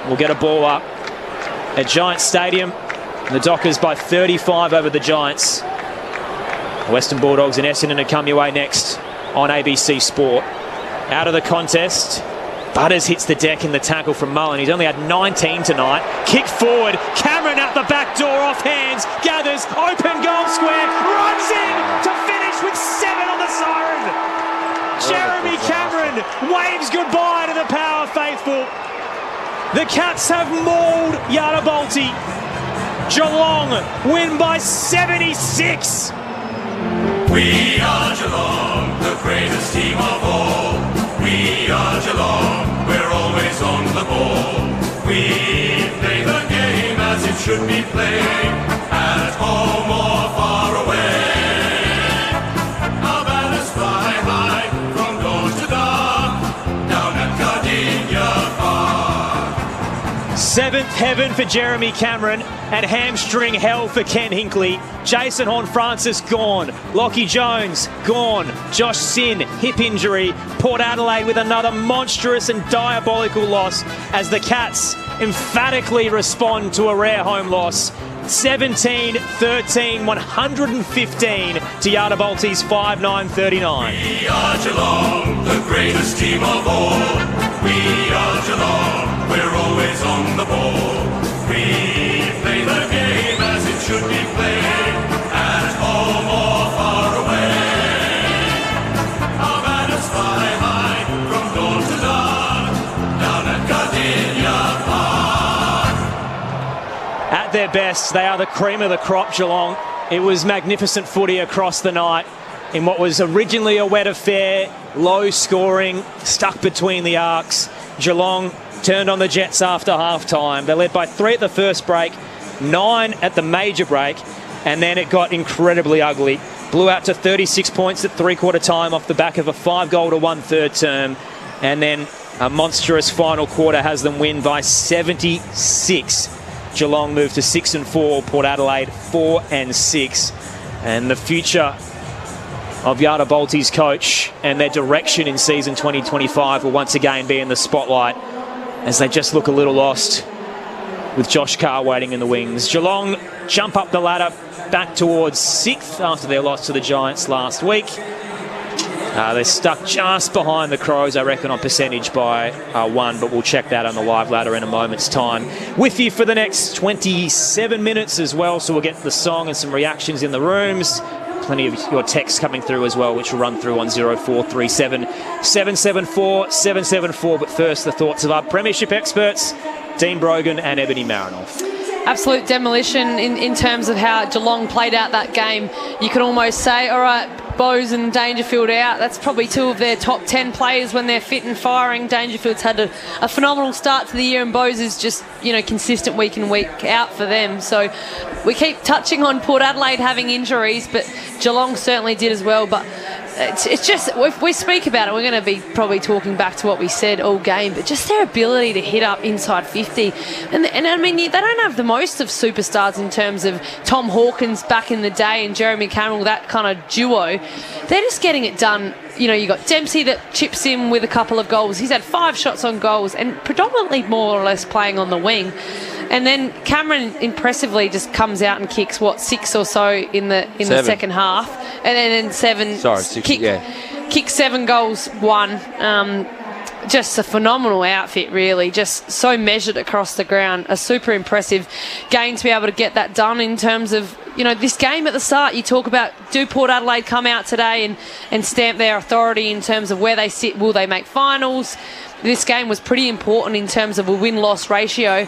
We'll get a ball up at Giants Stadium. The Dockers by 35 over the Giants. Western Bulldogs and Essendon to come your way next on ABC Sport. Out of the contest, Butters hits the deck in the tackle from Mullen. He's only had 19 tonight. Kick forward, Cameron out the back door, off hands, gathers, open goal square, runs in to finish with 7 on the siren. Jeremy Cameron waves goodbye to the Power faithful. The Cats have mauled Yarrabolti. Geelong win by 76. We are Geelong, the greatest team of all. We are Geelong, we're always on the ball. We play the game as it should be played, at home or far away. Our banners fly high from dawn to dark, down at Gardenia Park. 7th heaven for Jeremy Cameron and hamstring hell for Ken Hinkley. Jason Horne-Francis gone. Lockie Jones gone. Josh Sin, hip injury. Port Adelaide with another monstrous and diabolical loss as the Cats emphatically respond to a rare home loss. 17-13, 115 to Yarrabolti's 5-9-39. We are Geelong, the greatest team of all. We are Geelong, we're always on the ball. We play the game as it should be played, at home or far away. Our banners fly high from dawn to dawn, down at Gardenia Park. At their best, they are the cream of the crop, Geelong. It was magnificent footy across the night in what was originally a wet affair, low scoring, stuck between the arcs. Geelong turned on the Jets after half-time. They led by 3 at the first break, 9 at the major break, and then it got incredibly ugly. Blew out to 36 points at three-quarter time off the back of a 5-goal to 1/3 term, and then a monstrous final quarter has them win by 76. Geelong moved to 6-4, Port Adelaide 4-6, and the future of Yarrabolti's coach and their direction in season 2025 will once again be in the spotlight as they just look a little lost with Josh Carr waiting in the wings. Geelong jump up the ladder back towards 6th after their loss to the Giants last week. They're stuck just behind the Crows, I reckon, on percentage by 1, but we'll check that on the live ladder in a moment's time. With you for the next 27 minutes as well, so we'll get the song and some reactions in the rooms. Plenty of your texts coming through as well, which will run through on 0437 774 774. But first, the thoughts of our premiership experts, Dean Brogan and Ebony Marinoff. Absolute demolition in terms of how Geelong played out that game. You could almost say, all right, Bowes and Dangerfield out. That's probably 2 of their top 10 players when they're fit and firing. Dangerfield's had a phenomenal start to the year, and Bowes is just, consistent week in, week out for them. So we keep touching on Port Adelaide having injuries, but Geelong certainly did as well. But it's just, if we speak about it, we're going to be probably talking back to what we said all game, but just their ability to hit up inside 50. And I mean, they don't have the most of superstars in terms of Tom Hawkins back in the day and Jeremy Cameron, that kind of duo. They're just getting it done. You got Dempsey that chips in with a couple of goals. He's had 5 shots on goals and predominantly more or less playing on the wing. And then Cameron impressively just comes out and kicks 6 or so in the second half, and then 7. Sorry, 6. Kicks 7 goals, 1. Just a phenomenal outfit, really. Just so measured across the ground. A super impressive game to be able to get that done in terms of, this game at the start. You talk about, do Port Adelaide come out today and stamp their authority in terms of where they sit? Will they make finals? This game was pretty important in terms of a win-loss ratio.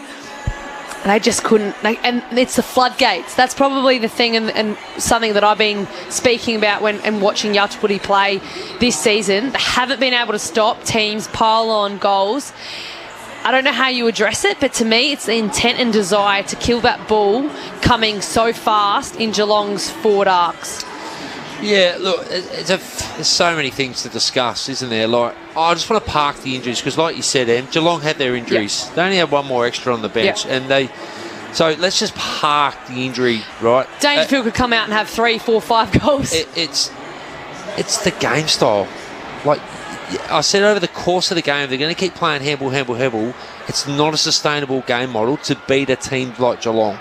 They just couldn't, and it's the floodgates. That's probably the thing, and something that I've been speaking about and watching Yachapuri play this season. They haven't been able to stop teams pile on goals. I don't know how you address it, but to me, it's the intent and desire to kill that ball coming so fast in Geelong's forward arcs. Yeah, look, there's so many things to discuss, isn't there? Like, I just want to park the injuries because, like you said, Em, Geelong had their injuries. They only had 1 more extra on the bench, and so let's just park the injury, right? Dangerfield could come out and have 3, 4, 5 goals. It's the game style. Like I said, over the course of the game, they're going to keep playing handball. It's not a sustainable game model to beat a team like Geelong,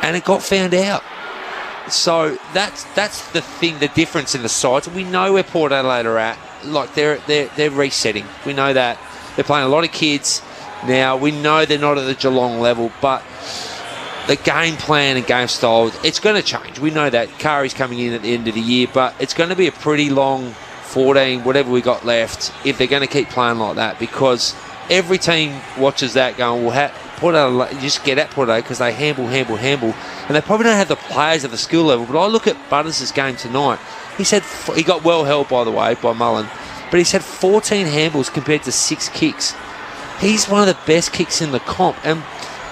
and it got found out. So that's the thing, the difference in the sides. We know where Port Adelaide are at. Like they're resetting. We know that they're playing a lot of kids now. We know they're not at the Geelong level, but the game plan and game style, it's going to change. We know that. Kari's coming in at the end of the year, but it's going to be a pretty long 14, whatever we got left, if they're going to keep playing like that, because every team watches that going, well, Port Adelaide, you just get at Port Adelaide because they handball, and they probably don't have the players at the skill level. But I look at Butters' game tonight. He got well held, by the way, by Mullen, but he's had 14 handballs compared to 6 kicks. He's one of the best kicks in the comp, and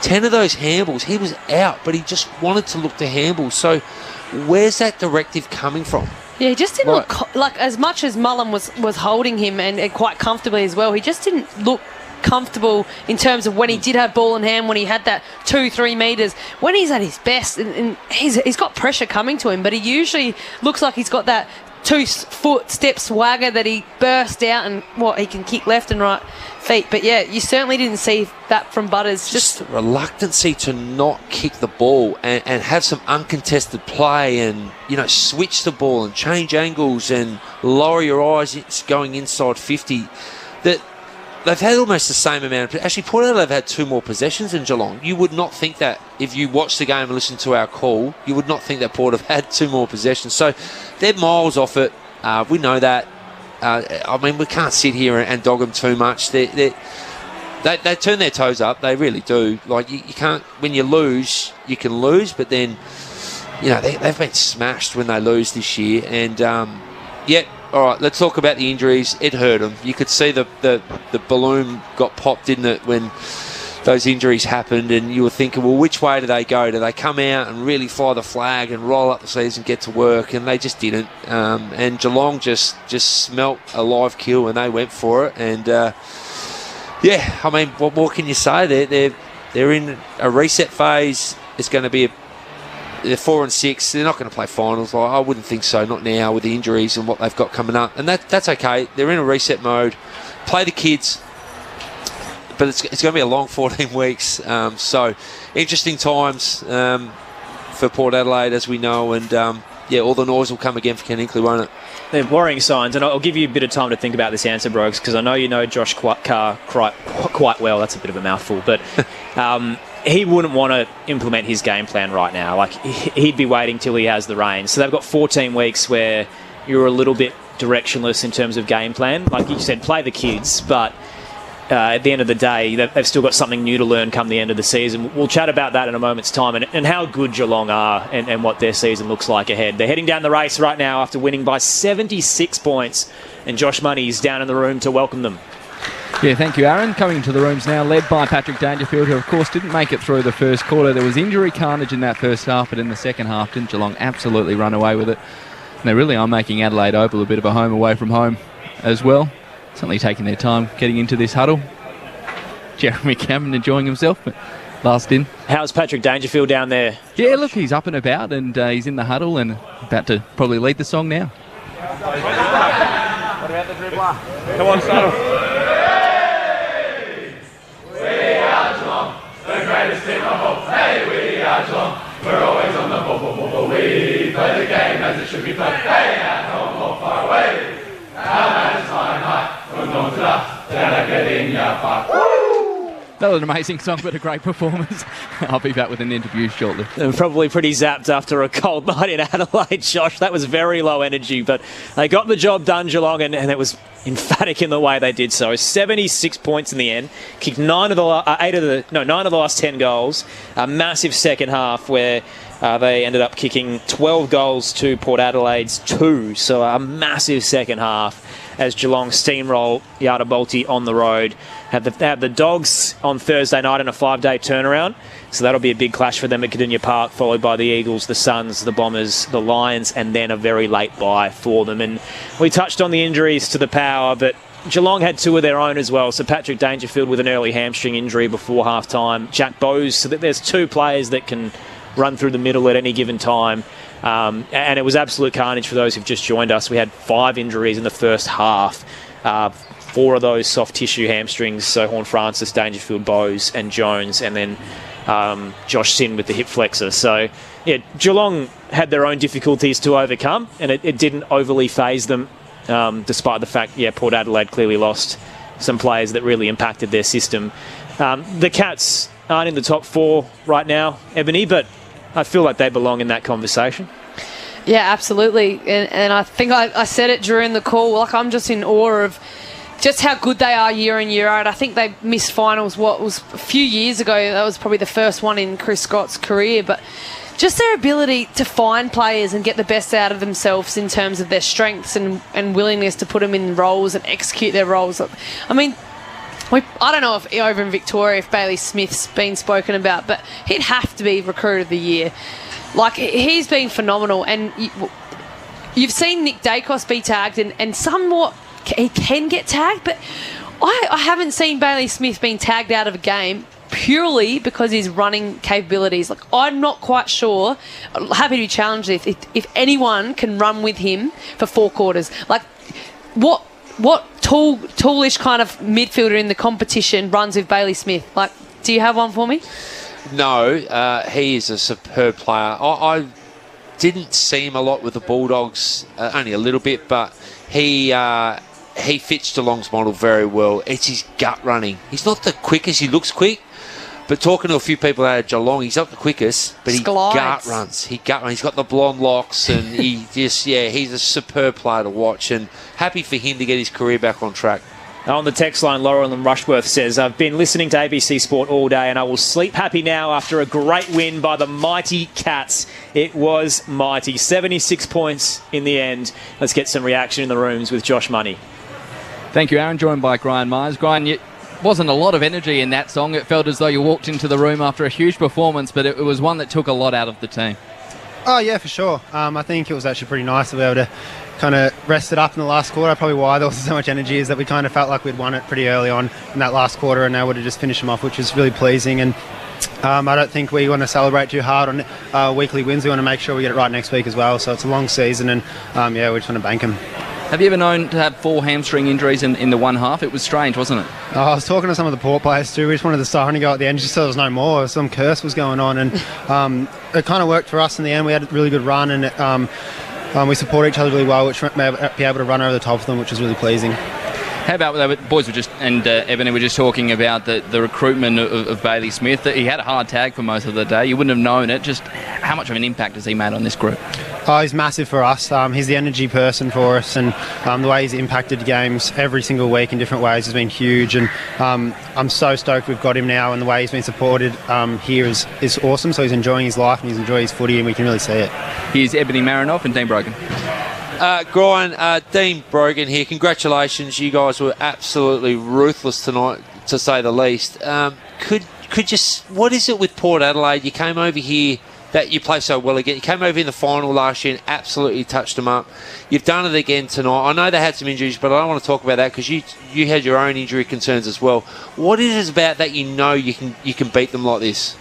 10 of those handballs, he was out, but he just wanted to look to handball. So where's that directive coming from? Yeah, he just didn't look like, as much as Mullen was holding him and quite comfortably as well, he just didn't look comfortable in terms of when he did have ball in hand, when he had that 2-3 metres, when he's at his best, and he's got pressure coming to him, but he usually looks like he's got that 2-foot step swagger that he burst out and he can kick left and right feet. But yeah, you certainly didn't see that from Butters. Just the reluctancy to not kick the ball and have some uncontested play and, switch the ball and change angles and lower your eyes going inside 50. That they've had almost the same amount. Actually, Port Adelaide have had 2 more possessions than Geelong. You would not think that if you watch the game and listen to our call. You would not think that Port have had 2 more possessions. So they're miles off it. We know that. We can't sit here and dog them too much. They turn their toes up. They really do. Like you can't. When you lose, you can lose, but then they've been smashed when they lose this year. And all right, let's talk about the injuries. It hurt them. You could see the balloon got popped, didn't it, when those injuries happened, and you were thinking, well, which way do they go? Do they come out and really fly the flag and roll up the sleeves and get to work? And they just didn't. And Geelong just smelt a live kill, and they went for it. And, what more can you say? They're in a reset phase. It's going to be they're 4 and 6. They're not going to play finals. I wouldn't think so. Not now with the injuries and what they've got coming up. And that's okay. They're in a reset mode. Play the kids. But it's going to be a long 14 weeks. So interesting times for Port Adelaide, as we know. And all the noise will come again for Ken Hinkley, won't it? They're worrying signs, and I'll give you a bit of time to think about this answer, Brogues, because I know you know Josh Carr quite well. That's a bit of a mouthful, but he wouldn't want to implement his game plan right now. Like, he'd be waiting till he has the reins. So they've got 14 weeks where you're a little bit directionless in terms of game plan. Like you said, play the kids, but at the end of the day, they've still got something new to learn come the end of the season. We'll chat about that in a moment's time and how good Geelong are and what their season looks like ahead. They're heading down the race right now after winning by 76 points, and Josh Money's down in the room to welcome them. Yeah, thank you, Aaron. Coming into the rooms now, led by Patrick Dangerfield, who, of course, didn't make it through the first quarter. There was injury carnage in that first half, but in the second half, didn't Geelong absolutely run away with it? And they really are making Adelaide Oval a bit of a home away from home as well. Certainly taking their time getting into this huddle. Jeremy Cameron enjoying himself, but last in. How's Patrick Dangerfield down there? Yeah, look, he's up and about, and he's in the huddle and about to probably lead the song now. What about the dribbler? Come on, Saddle. We are Geelong, the greatest team of all. Hey, we are Geelong, we're always on the ball. We play the game as it should be played. Hey, at home or far away. Our man is high and high, from north to south, down at Gardenia Park. Not an amazing song, but a great performance. I'll be back with an interview shortly. They're probably pretty zapped after a cold night in Adelaide, Josh. That was very low energy, but they got the job done, Geelong, and it was emphatic in the way they did so. 76 points in the end, kicked 9 of the last 10 goals. A massive second half where they ended up kicking 12 goals to Port Adelaide's 2. So a massive second half as Geelong steamroll Yarrabolti on the road. They have the Dogs on Thursday night in a 5-day turnaround. So that'll be a big clash for them at Gardenia Park, followed by the Eagles, the Suns, the Bombers, the Lions, and then a very late bye for them. And we touched on the injuries to the Power, but Geelong had 2 of their own as well. So Patrick Dangerfield with an early hamstring injury before half-time. Jack Bowes, so that there's 2 players that can run through the middle at any given time. And it was absolute carnage for those who've just joined us. We had 5 injuries in the first half. 4 of those soft tissue hamstrings, so Horne-Francis, Dangerfield, Bowes and Jones, and then Josh Sin with the hip flexor. So, yeah, Geelong had their own difficulties to overcome, and it didn't overly faze them, despite the fact, Port Adelaide clearly lost some players that really impacted their system. The Cats aren't in the top 4 right now, Ebony, but I feel like they belong in that conversation. Yeah, absolutely. And I think I said it during the call. Like, I'm just in awe of just how good they are year in, year out. I think they missed finals, what was a few years ago. That was probably the first one in Chris Scott's career. But just their ability to find players and get the best out of themselves in terms of their strengths and willingness to put them in roles and execute their roles. I mean, I don't know if over in Victoria if Bailey Smith's been spoken about, but he'd have to be Recruit of the Year. Like, he's been phenomenal. And you've seen Nick Dacos be tagged, and somewhat he can get tagged, but I haven't seen Bailey Smith being tagged out of a game purely because his running capabilities. Like, I'm not quite sure. I'm happy to be challenged if anyone can run with him for 4 quarters. Like, what toolish kind of midfielder in the competition runs with Bailey Smith? Like, do you have one for me? No, he is a superb player. I didn't see him a lot with the Bulldogs, only a little bit, but he fits Geelong's model very well. It's his gut running. He's not the quickest. He looks quick, but talking to a few people out of Geelong, he's not the quickest, but he gut runs. He's got the blonde locks, and he's a superb player to watch, and happy for him to get his career back on track. On the text line, Laurel and Rushworth says, I've been listening to ABC Sport all day and I will sleep happy now after a great win by the mighty Cats. It was mighty. 76 points in the end. Let's get some reaction in the rooms with Josh Money. Thank you, Aaron. Joined by Brian Myers. Brian, wasn't a lot of energy in that song. It felt as though you walked into the room after a huge performance, but it was one that took a lot out of the team. Oh, yeah, for sure. I think it was actually pretty nice to be able to kind of rest it up in the last quarter. Probably why there was so much energy is that we kind of felt like we'd won it pretty early on in that last quarter and able to just finish them off, which is really pleasing. And I don't think we want to celebrate too hard on weekly wins. We want to make sure we get it right next week as well. So it's a long season and, we just want to bank them. Have you ever known to have 4 hamstring injuries in the one half? It was strange, wasn't it? I was talking to some of the Port players too. We just wanted the siren to go at the end just so there was no more. Some curse was going on, and it kind of worked for us in the end. We had a really good run, and we support each other really well, which may be able to run over the top of them, which is really pleasing. How about the boys were just and Ebony were just talking about the recruitment of Bailey Smith. He had a hard tag for most of the day. You wouldn't have known it. Just how much of an impact has he made on this group? Oh, he's massive for us. He's the energy person for us, and the way he's impacted games every single week in different ways has been huge. And I'm so stoked we've got him now, and the way he's been supported here is awesome. So he's enjoying his life and he's enjoying his footy, and we can really see it. Here's Ebony Marinoff and Dean Brogan. Brian, Dean Brogan here. Congratulations, you guys were absolutely ruthless tonight, to say the least. What is it with Port Adelaide? You came over here, that you play so well again. You came over in the final last year and absolutely touched them up. You've done it again tonight. I know they had some injuries, but I don't want to talk about that because you had your own injury concerns as well. What is it about that you can beat them like this?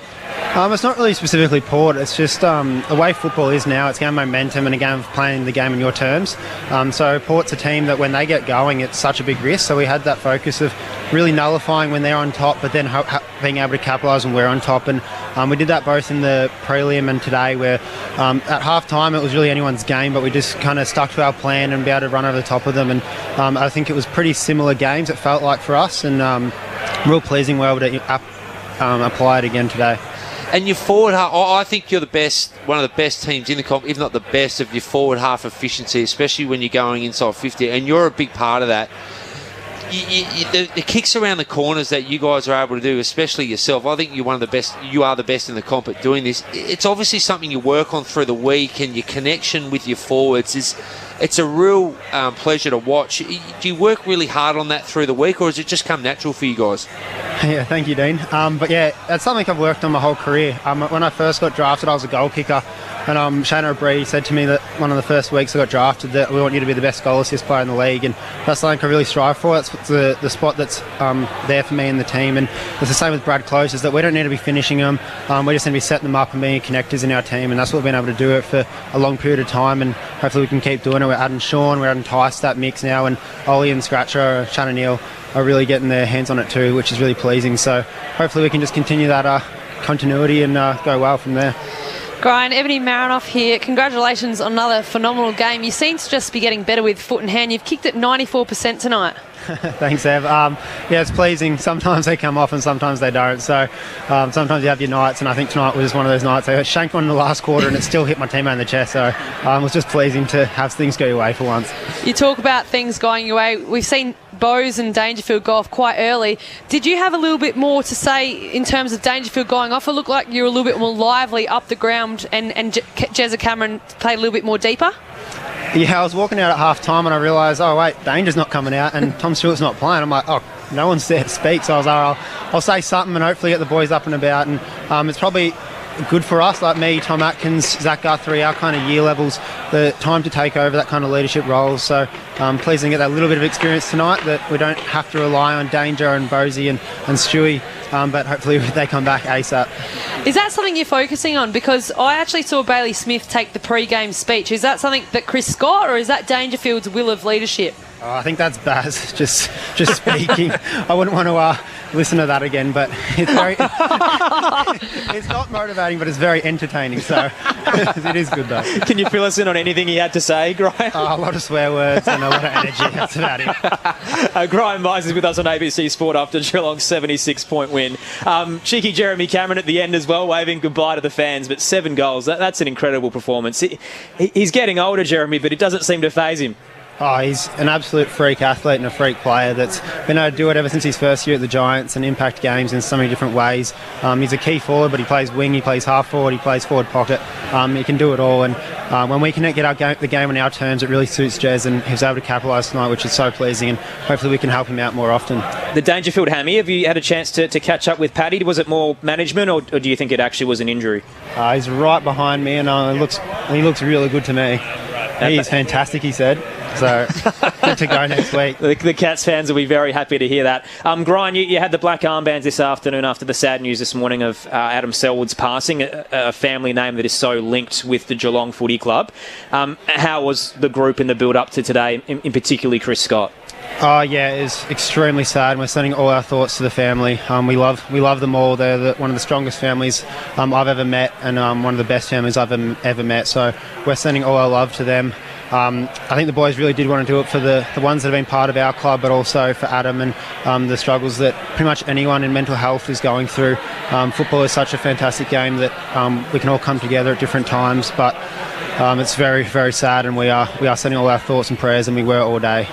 It's not really specifically Port. It's just the way football is now. It's a game of momentum and a game of playing the game on your terms. So Port's a team that when they get going, it's such a big risk. So we had that focus of really nullifying when they're on top, but then being able to capitalise when we're on top. And we did that both in the prelim and today, where at half time it was really anyone's game, but we just kind of stuck to our plan and be able to run over the top of them. And I think it was pretty similar games, it felt like, for us. And real pleasing we were able to apply it again today. And your forward half, I think you're the best, one of the best teams in the comp, if not the best, of your forward half efficiency, especially when you're going inside 50, and you're a big part of that. The kicks around the corners that you guys are able to do, especially yourself, I think you're one of the best. You are the best in the comp at doing this. It's obviously something you work on through the week, and your connection with your forwards it's a real pleasure to watch. Do you work really hard on that through the week, or has it just come natural for you guys? Yeah, thank you, Dean. But yeah, that's something I've worked on my whole career. When I first got drafted, I was a goal kicker, and Shana O'Brien said to me that one of the first weeks I got drafted that we want you to be the best goal assist player in the league, and that's something I really strive for. That's the spot that's there for me in the team, and it's the same with Brad Close, is that we don't need to be finishing them. We just need to be setting them up and being connectors in our team, and that's what we've been able to do it for a long period of time, and hopefully we can keep doing it. We're adding Sean, we're adding Tice to that mix now, and Ollie and Scratcher, Shannon Neal are really getting their hands on it too, which is really pleasing. So hopefully we can just continue that continuity and go well from there. Brian, Ebony Marinoff here. Congratulations on another phenomenal game. You seem to just be getting better with foot and hand. You've kicked it 94% tonight. Thanks, Ev. Yeah, it's pleasing. Sometimes they come off and sometimes they don't. So sometimes you have your nights, and I think tonight was one of those nights. I shanked one in the last quarter and it still hit my teammate in the chest. So it was just pleasing to have things go your way for once. You talk about things going your way. We've seen Bowes and Dangerfield go off quite early. Did you have a little bit more to say in terms of Dangerfield going off? It looked like you were a little bit more lively up the ground, and Jezza Cameron played a little bit more deeper? Yeah, I was walking out at half time and I realised, oh wait, Danger's not coming out and Tom Stewart's not playing. I'm like, oh, no one's there to speak. So I was like, I'll say something and hopefully get the boys up and about. And it's probably good for us, like me, Tom Atkins, Zach Guthrie, our kind of year levels, the time to take over that kind of leadership role. So pleased to get that little bit of experience tonight, that we don't have to rely on Danger and Bosey and Stewie, but hopefully they come back ASAP. Is that something you're focusing on? Because I actually saw Bailey Smith take the pre-game speech. Is that something that Chris Scott, or is that Dangerfield's will of leadership? Oh, I think that's Baz just speaking. I wouldn't want to listen to that again, but it's very it's not motivating, but it's very entertaining, so it is good though. Can you fill us in on anything he had to say, Graham? A lot of swear words and a lot of energy. That's about it. Graham Mize is with us on ABC Sport after Geelong's 76-point win. Cheeky Jeremy Cameron at the end as well, waving goodbye to the fans, but 7 goals. That's an incredible performance. He's getting older, Jeremy, but it doesn't seem to faze him. Oh, he's an absolute freak athlete and a freak player that's been able to do it ever since his first year at the Giants and impact games in so many different ways. He's a key forward, but he plays wing, he plays half forward, he plays forward pocket. He can do it all, and when we can get the game on our terms, it really suits Jez, and he was able to capitalise tonight, which is so pleasing, and hopefully we can help him out more often. The Dangerfield hammy, have you had a chance to catch up with Paddy? Was it more management, or do you think it actually was an injury? He's right behind me, and he looks really good to me. He's fantastic, he said. So, good to go next week. The Cats fans will be very happy to hear that. Brian, you had the black armbands this afternoon after the sad news this morning of Adam Selwood's passing, a family name that is so linked with the Geelong Footy Club. How was the group in the build-up to today, in particularly Chris Scott? Oh yeah, it's extremely sad. We're sending all our thoughts to the family. We love them all. They're one of the strongest families I've ever met, and one of the best families I've ever met. So we're sending all our love to them. I think the boys really did want to do it for the ones that have been part of our club, but also for Adam and the struggles that pretty much anyone in mental health is going through. Football is such a fantastic game that we can all come together at different times, but it's very, very sad, and we are sending all our thoughts and prayers, and we were all day.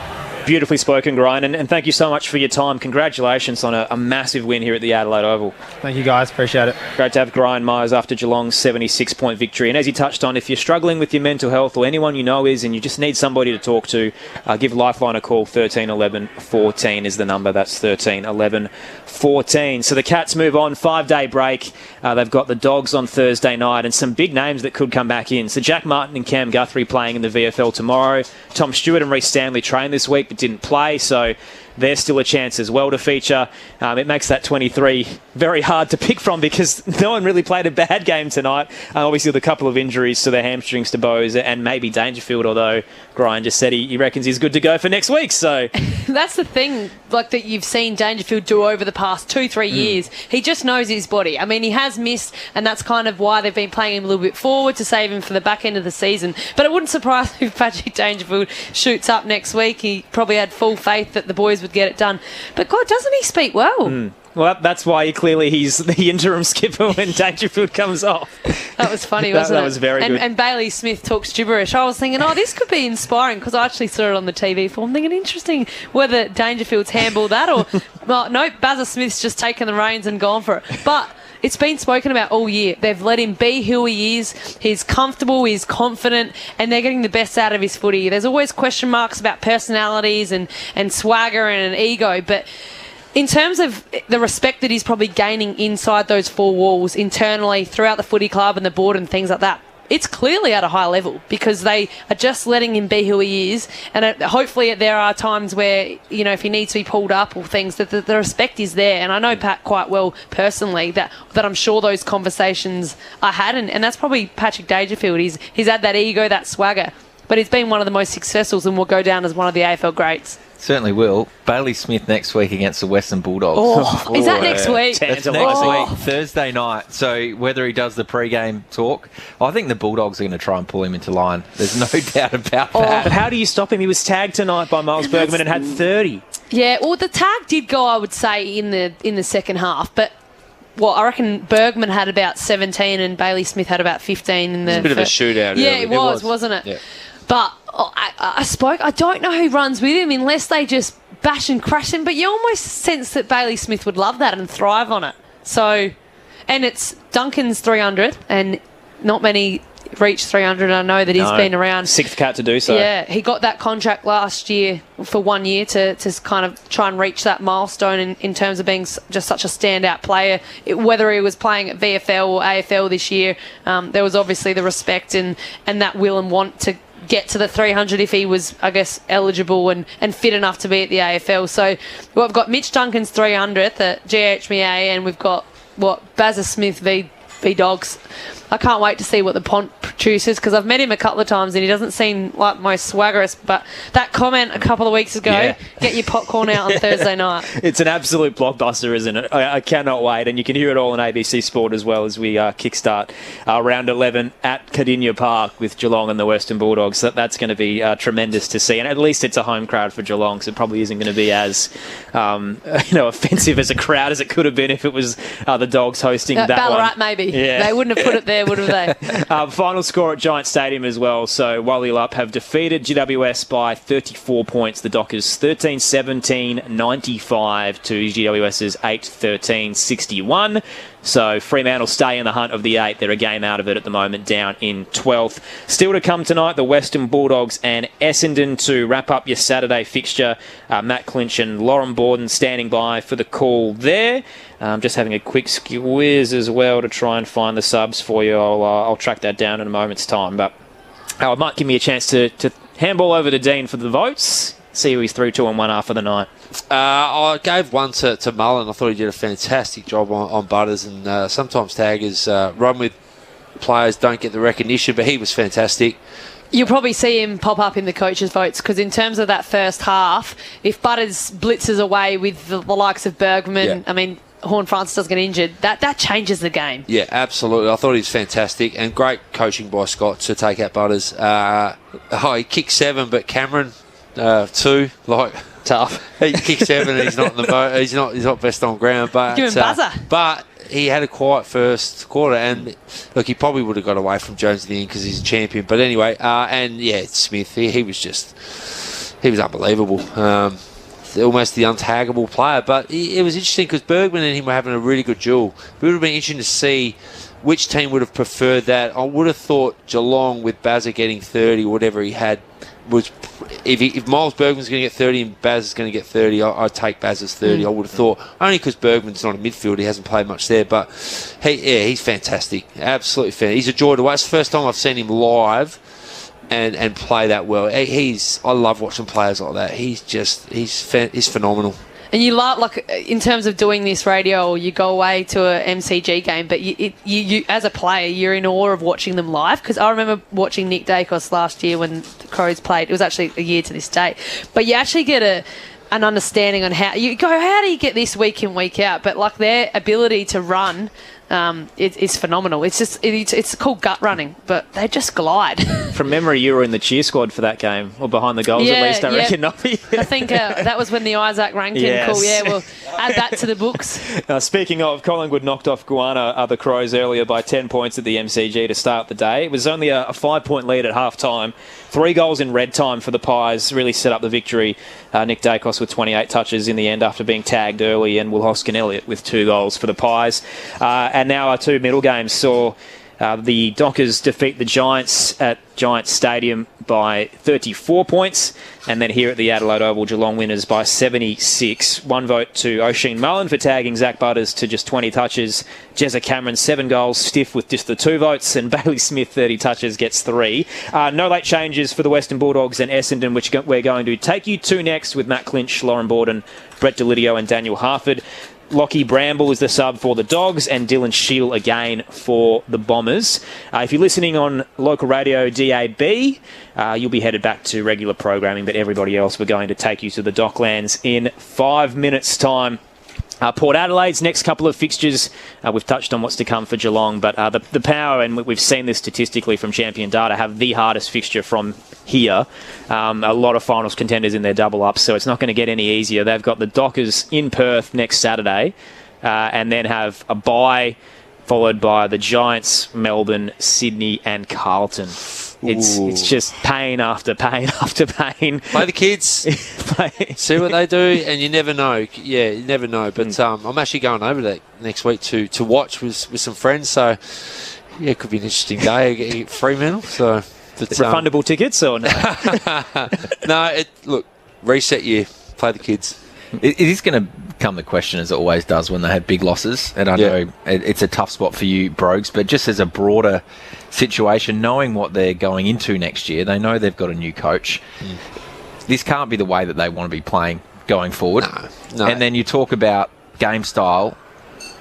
Beautifully spoken, Brian, and thank you so much for your time. Congratulations on a massive win here at the Adelaide Oval. Thank you, guys. Appreciate it. Great to have Brian Myers after Geelong's 76-point victory. And as you touched on, if you're struggling with your mental health or anyone you know is and you just need somebody to talk to, give Lifeline a call. 13 11 14 is the number. That's 13 11 14. So the Cats move on. 5-day break. They've got the Dogs on Thursday night and some big names that could come back in. So Jack Martin and Cam Guthrie playing in the VFL tomorrow. Tom Stewart and Reece Stanley trained this week but didn't play, so there's still a chance as well to feature. It makes that 23 very hard to pick from because no one really played a bad game tonight. Obviously, with a couple of injuries to their hamstrings to Bowes and maybe Dangerfield, although Brian just said he reckons he's good to go for next week. So that's the thing, like that you've seen Dangerfield do over the past 2-3 years. He just knows his body. I mean, he has missed, and that's kind of why they've been playing him a little bit forward to save him for the back end of the season. But it wouldn't surprise me if Patrick Dangerfield shoots up next week. He probably had full faith that the boys would get it done. But God, doesn't he speak well? Well, that's why he's the interim skipper when Dangerfield comes off. That was funny, wasn't it? That was very good. And Bailey Smith talks gibberish. I was thinking, this could be inspiring because I actually saw it on the TV for. I'm thinking, interesting whether Dangerfield's handballed that or... well, no, Bazza Smith's just taken the reins and gone for it. But... it's been spoken about all year. They've let him be who he is. He's comfortable, he's confident, and they're getting the best out of his footy. There's always question marks about personalities and swagger and an ego, but in terms of the respect that he's probably gaining inside those four walls, internally, throughout the footy club and the board and things like that, it's clearly at a high level because they are just letting him be who he is. And hopefully there are times where, if he needs to be pulled up or things, that the respect is there. And I know Pat quite well personally that I'm sure those conversations are had. And that's probably Patrick Dangerfield. He's had that ego, that swagger. But he's been one of the most successful and will go down as one of the AFL greats. Certainly will. Bailey Smith next week against the Western Bulldogs. Is that next week? That's next week, Thursday night. So whether he does the pre-game talk, I think the Bulldogs are going to try and pull him into line. There's no doubt about that. How do you stop him? He was tagged tonight by Miles Bergman and had 30. Yeah, well, the tag did go, I would say, in the second half, but... well, I reckon Bergman had about 17 and Bailey Smith had about 15 in the... It's a bit of a shootout. Yeah, it was, wasn't it? Yeah. But I don't know who runs with him unless they just bash and crash him, but you almost sense that Bailey Smith would love that and thrive on it. So, and it's Duncan's 300 and not many reach 300. I know that he's been around. Sixth cat to do so. Yeah, he got that contract last year for 1 year to kind of try and reach that milestone in terms of being just such a standout player. Whether he was playing at VFL or AFL this year, there was obviously the respect and that will and want to get to the 300 if he was, I guess, eligible and fit enough to be at the AFL. So we've got Mitch Duncan's 300th at GHMA and we've got, Bazza Smith v Dogs. I can't wait to see what the Pont produces because I've met him a couple of times and he doesn't seem like most swaggerous. But that comment a couple of weeks ago, get your popcorn out on Thursday night. It's an absolute blockbuster, isn't it? I cannot wait. And you can hear it all on ABC Sport as well as we kickstart round 11 at Cardinia Park with Geelong and the Western Bulldogs. So that's going to be tremendous to see. And at least it's a home crowd for Geelong, so it probably isn't going to be as offensive as a crowd as it could have been if it was the Dogs hosting that Ballarat, one. maybe. Yeah. They wouldn't have put it there, would have they? Final score at Giant Stadium as well. So Wally Lup have defeated GWS by 34 points. The Dockers 13-17-95 to GWS's 8-13-61. So Fremantle stay in the hunt of the 8. They're a game out of it at the moment, down in 12th. Still to come tonight, the Western Bulldogs and Essendon to wrap up your Saturday fixture. Matt Clinch and Lauren Borden standing by for the call there. Just having a quick squiz as well to try and find the subs for you. I'll track that down in a moment's time. But it might give me a chance to handball over to Dean for the votes. See who he's through to on one half of the night. I gave one to Mullen. I thought he did a fantastic job on Butters, and sometimes taggers run with players, don't get the recognition, but he was fantastic. You'll probably see him pop up in the coaches' votes because in terms of that first half, if Butters blitzes away with the likes of Bergman, I mean, Horn Francis does get injured, that changes the game. Yeah, absolutely. I thought he was fantastic and great coaching by Scott to take out Butters. He kicked 7, but Cameron 2, like tough. He kicked 7. He's not in the boat. He's not best on ground. But give him buzzer. But he had a quiet first quarter, and look, he probably would have got away from Jones in the end because he's a champion. But anyway, and yeah, Smith, he was unbelievable. Almost the untaggable player. But it was interesting because Bergman and him were having a really good duel. It would have been interesting to see which team would have preferred that. I would have thought Geelong with Bazza getting 30, whatever he had, was if Miles Bergman's going to get 30 and Baz is going to get 30, I'd take Baz's 30. I would have thought, only because Bergman's not a midfielder, he hasn't played much there, but he's fantastic, absolutely fantastic. He's a joy to watch. It's the first time I've seen him live and play that well. I love watching players like that. He's phenomenal. And you love, like, in terms of doing this radio, or you go away to a MCG game, but you as a player, you're in awe of watching them live. Because I remember watching Nick Dacos last year when the Crows played. It was actually a year to this day. But you actually get an understanding on how you go. How do you get this week in, week out? But like their ability to run. It's phenomenal. It's called gut running, but they just glide. From memory, you were in the cheer squad for that game, or behind the goals at least, I reckon. I think that was when the Isaac Rankin call. Yeah, we'll add that to the books. Speaking of, Collingwood knocked off the Crows earlier by 10 points at the MCG to start the day. It was only a 5-point lead at half-time. 3 goals in red time for the Pies really set up the victory. Nick Dacos with 28 touches in the end after being tagged early, and Will Hoskin-Elliott with 2 goals for the Pies. And now our 2 middle games saw the Dockers defeat the Giants at Giants Stadium by 34 points, and then here at the Adelaide Oval, Geelong winners by 76. 1 vote to Oisin Mullen for tagging Zach Butters to just 20 touches. Jezza Cameron, 7 goals, stiff with just the 2 votes, and Bailey Smith, 30 touches, gets 3. No late changes for the Western Bulldogs and Essendon, which we're going to take you to next with Matt Clinch, Lauren Borden, Brett Delidio and Daniel Harford. Lockie Bramble is the sub for the Dogs, and Dylan Shield again for the Bombers. If you're listening on local radio DAB, you'll be headed back to regular programming, but everybody else, we're going to take you to the Docklands in 5 minutes' time. Port Adelaide's next couple of fixtures, we've touched on what's to come for Geelong, but the Power, and we've seen this statistically from Champion Data, have the hardest fixture from here. A lot of finals contenders in their double-ups, so it's not going to get any easier. They've got the Dockers in Perth next Saturday, and then have a bye followed by the Giants, Melbourne, Sydney and Carlton. It's just pain after pain after pain. Play the kids. See what they do, and you never know. Yeah, you never know. But I'm actually going over that next week to watch with some friends. So, yeah, it could be an interesting day. Get Fremantle. So, refundable tickets or no? No, look, reset year. Play the kids. It is going to come the question, as it always does when they have big losses. And I know it's a tough spot for you, Brogues, but just as a broader situation, knowing what they're going into next year, they know they've got a new coach. This can't be the way that they want to be playing going forward. No. And then you talk about game style,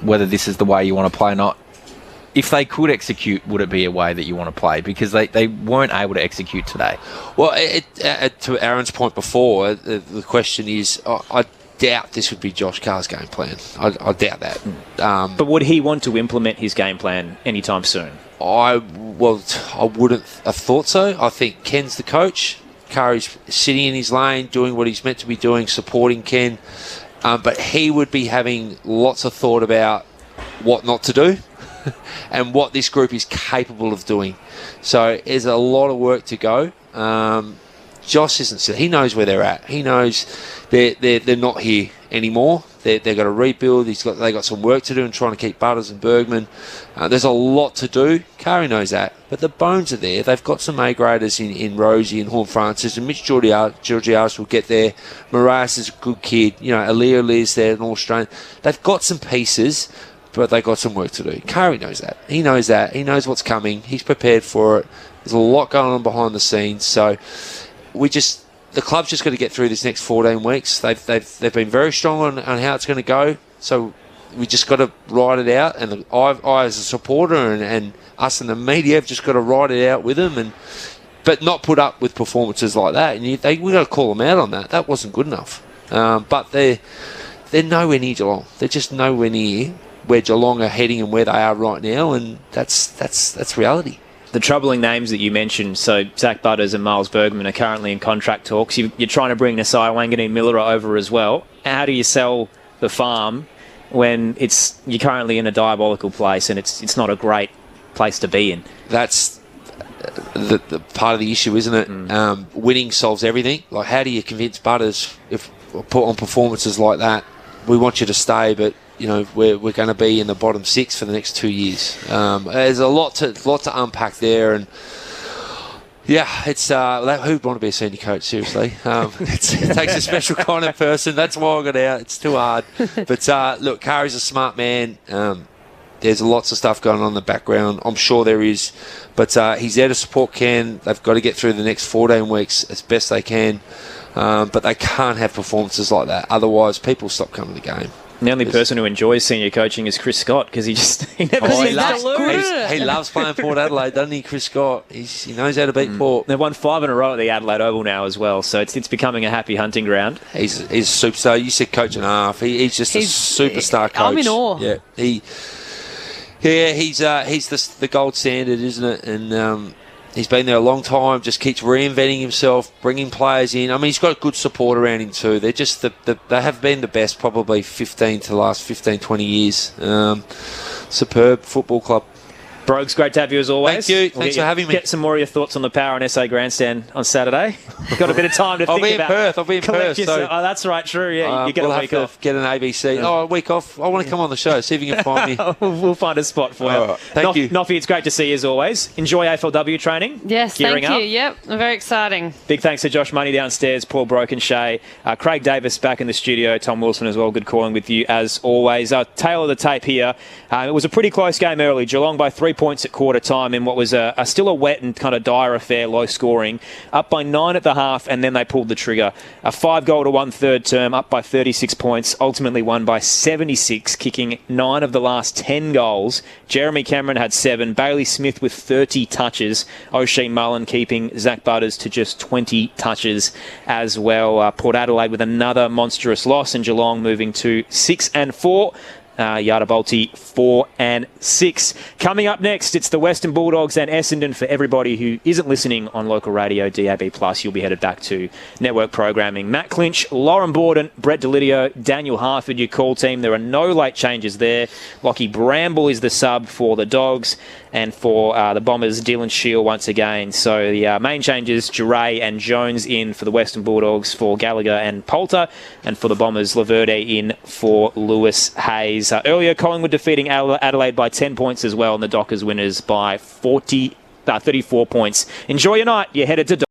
whether this is the way you want to play or not. If they could execute, would it be a way that you want to play? Because they weren't able to execute today. Well, to Aaron's point before, the question is, I doubt this would be Josh Carr's game plan. I doubt that. But would he want to implement his game plan anytime soon? I wouldn't have thought so. I think Ken's the coach. Carr's sitting in his lane, doing what he's meant to be doing, supporting Ken. But he would be having lots of thought about what not to do and what this group is capable of doing. So there's a lot of work to go. Josh isn't. He knows where they're at. He knows they're not here anymore. They've got to rebuild. They got some work to do in trying to keep Butters and Bergman. There's a lot to do. Kari knows that, but the bones are there. They've got some A-graders in Rosie and Horn Francis, and Mitch Georgiades will get there. Moraes is a good kid. Alio Lee's there, an Australian. They've got some pieces, but they've got some work to do. Kari knows that. He knows that. He knows what's coming. He's prepared for it. There's a lot going on behind the scenes. So the club's just got to get through this next 14 weeks. They've been very strong on how it's going to go. So we just got to ride it out. And I as a supporter and us in the media have just got to ride it out with them, but not put up with performances like that. And we got to call them out on that. That wasn't good enough. But they're nowhere near Geelong. They're just nowhere near where Geelong are heading and where they are right now, and that's reality. The troubling names that you mentioned, so Zach Butters and Miles Bergman are currently in contract talks. You're trying to bring Nasai Wanganeen Miller over as well. How do you sell the farm when you're currently in a diabolical place and it's not a great place to be in? That's the part of the issue, isn't it? Winning solves everything. Like, how do you convince Butters, if put on performances like that, we want you to stay, but we're going to be in the bottom 6 for the next 2 years. There's a lot to unpack there, and it's who'd want to be a senior coach? Seriously, it takes a special kind of person. That's why I got out. It's too hard. But look, Kari's a smart man. There's lots of stuff going on in the background. I'm sure there is, but he's there to support Ken. They've got to get through the next 14 weeks as best they can, but they can't have performances like that. Otherwise, people stop coming to the game. The only person who enjoys senior coaching is Chris Scott, because he never seems to lose. He loves playing Port Adelaide, doesn't he, Chris Scott? He knows how to beat Port. They've won 5 in a row at the Adelaide Oval now as well, so it's becoming a happy hunting ground. He's a superstar. You said coach and a half. He's just a superstar coach. I'm in awe. Yeah, he's the gold standard, isn't it? And he's been there a long time, just keeps reinventing himself, bringing players in. I mean, he's got good support around him too. They're just they have been the best probably 20 years. Superb football club. Brogues, great to have you as always. Thank you. Thanks for having me. Get some more of your thoughts on the Power and SA Grandstand on Saturday. Got a bit of time to think about. I'll be in Perth. So, that's right, true. Yeah, you get a week off. Get an ABC. A week off. I want to come on the show. See if you can find me. We'll find a spot for you. Right. Thank you. Noffy, it's great to see you as always. Enjoy AFLW training. Yes, Gearing thank you. up. Yep, very exciting. Big thanks to Josh Money downstairs, Paul Brokenshay, Craig Davis back in the studio, Tom Wilson as well. Good calling with you as always. Tail of the tape here. It was a pretty close game early. Geelong by 3 points at quarter time in what was still a wet and kind of dire affair, low scoring. Up by 9 at the half, and then they pulled the trigger. A 5-goal to 1/3 term, up by 36 points, ultimately won by 76, kicking 9 of the last 10 goals. Jeremy Cameron had 7, Bailey Smith with 30 touches, O'Shea Mullen keeping Zach Butters to just 20 touches as well. Port Adelaide with another monstrous loss, and Geelong moving to 6-4. Yardabalti 4-6. Coming up next, it's the Western Bulldogs and Essendon. For everybody who isn't listening on local radio, DAB+, you'll be headed back to network programming. Matt Clinch, Lauren Borden, Brett Delidio, Daniel Harford, your call team. There are no late changes there. Lockie Bramble is the sub for the Dogs, and for the Bombers, Dylan Shield once again. So the main changes, Duray and Jones in for the Western Bulldogs, for Gallagher and Poulter, and for the Bombers, Laverde in for Lewis Hayes. Earlier, Collingwood defeating Adelaide by 10 points as well, and the Dockers winners by 34 points. Enjoy your night. You're headed to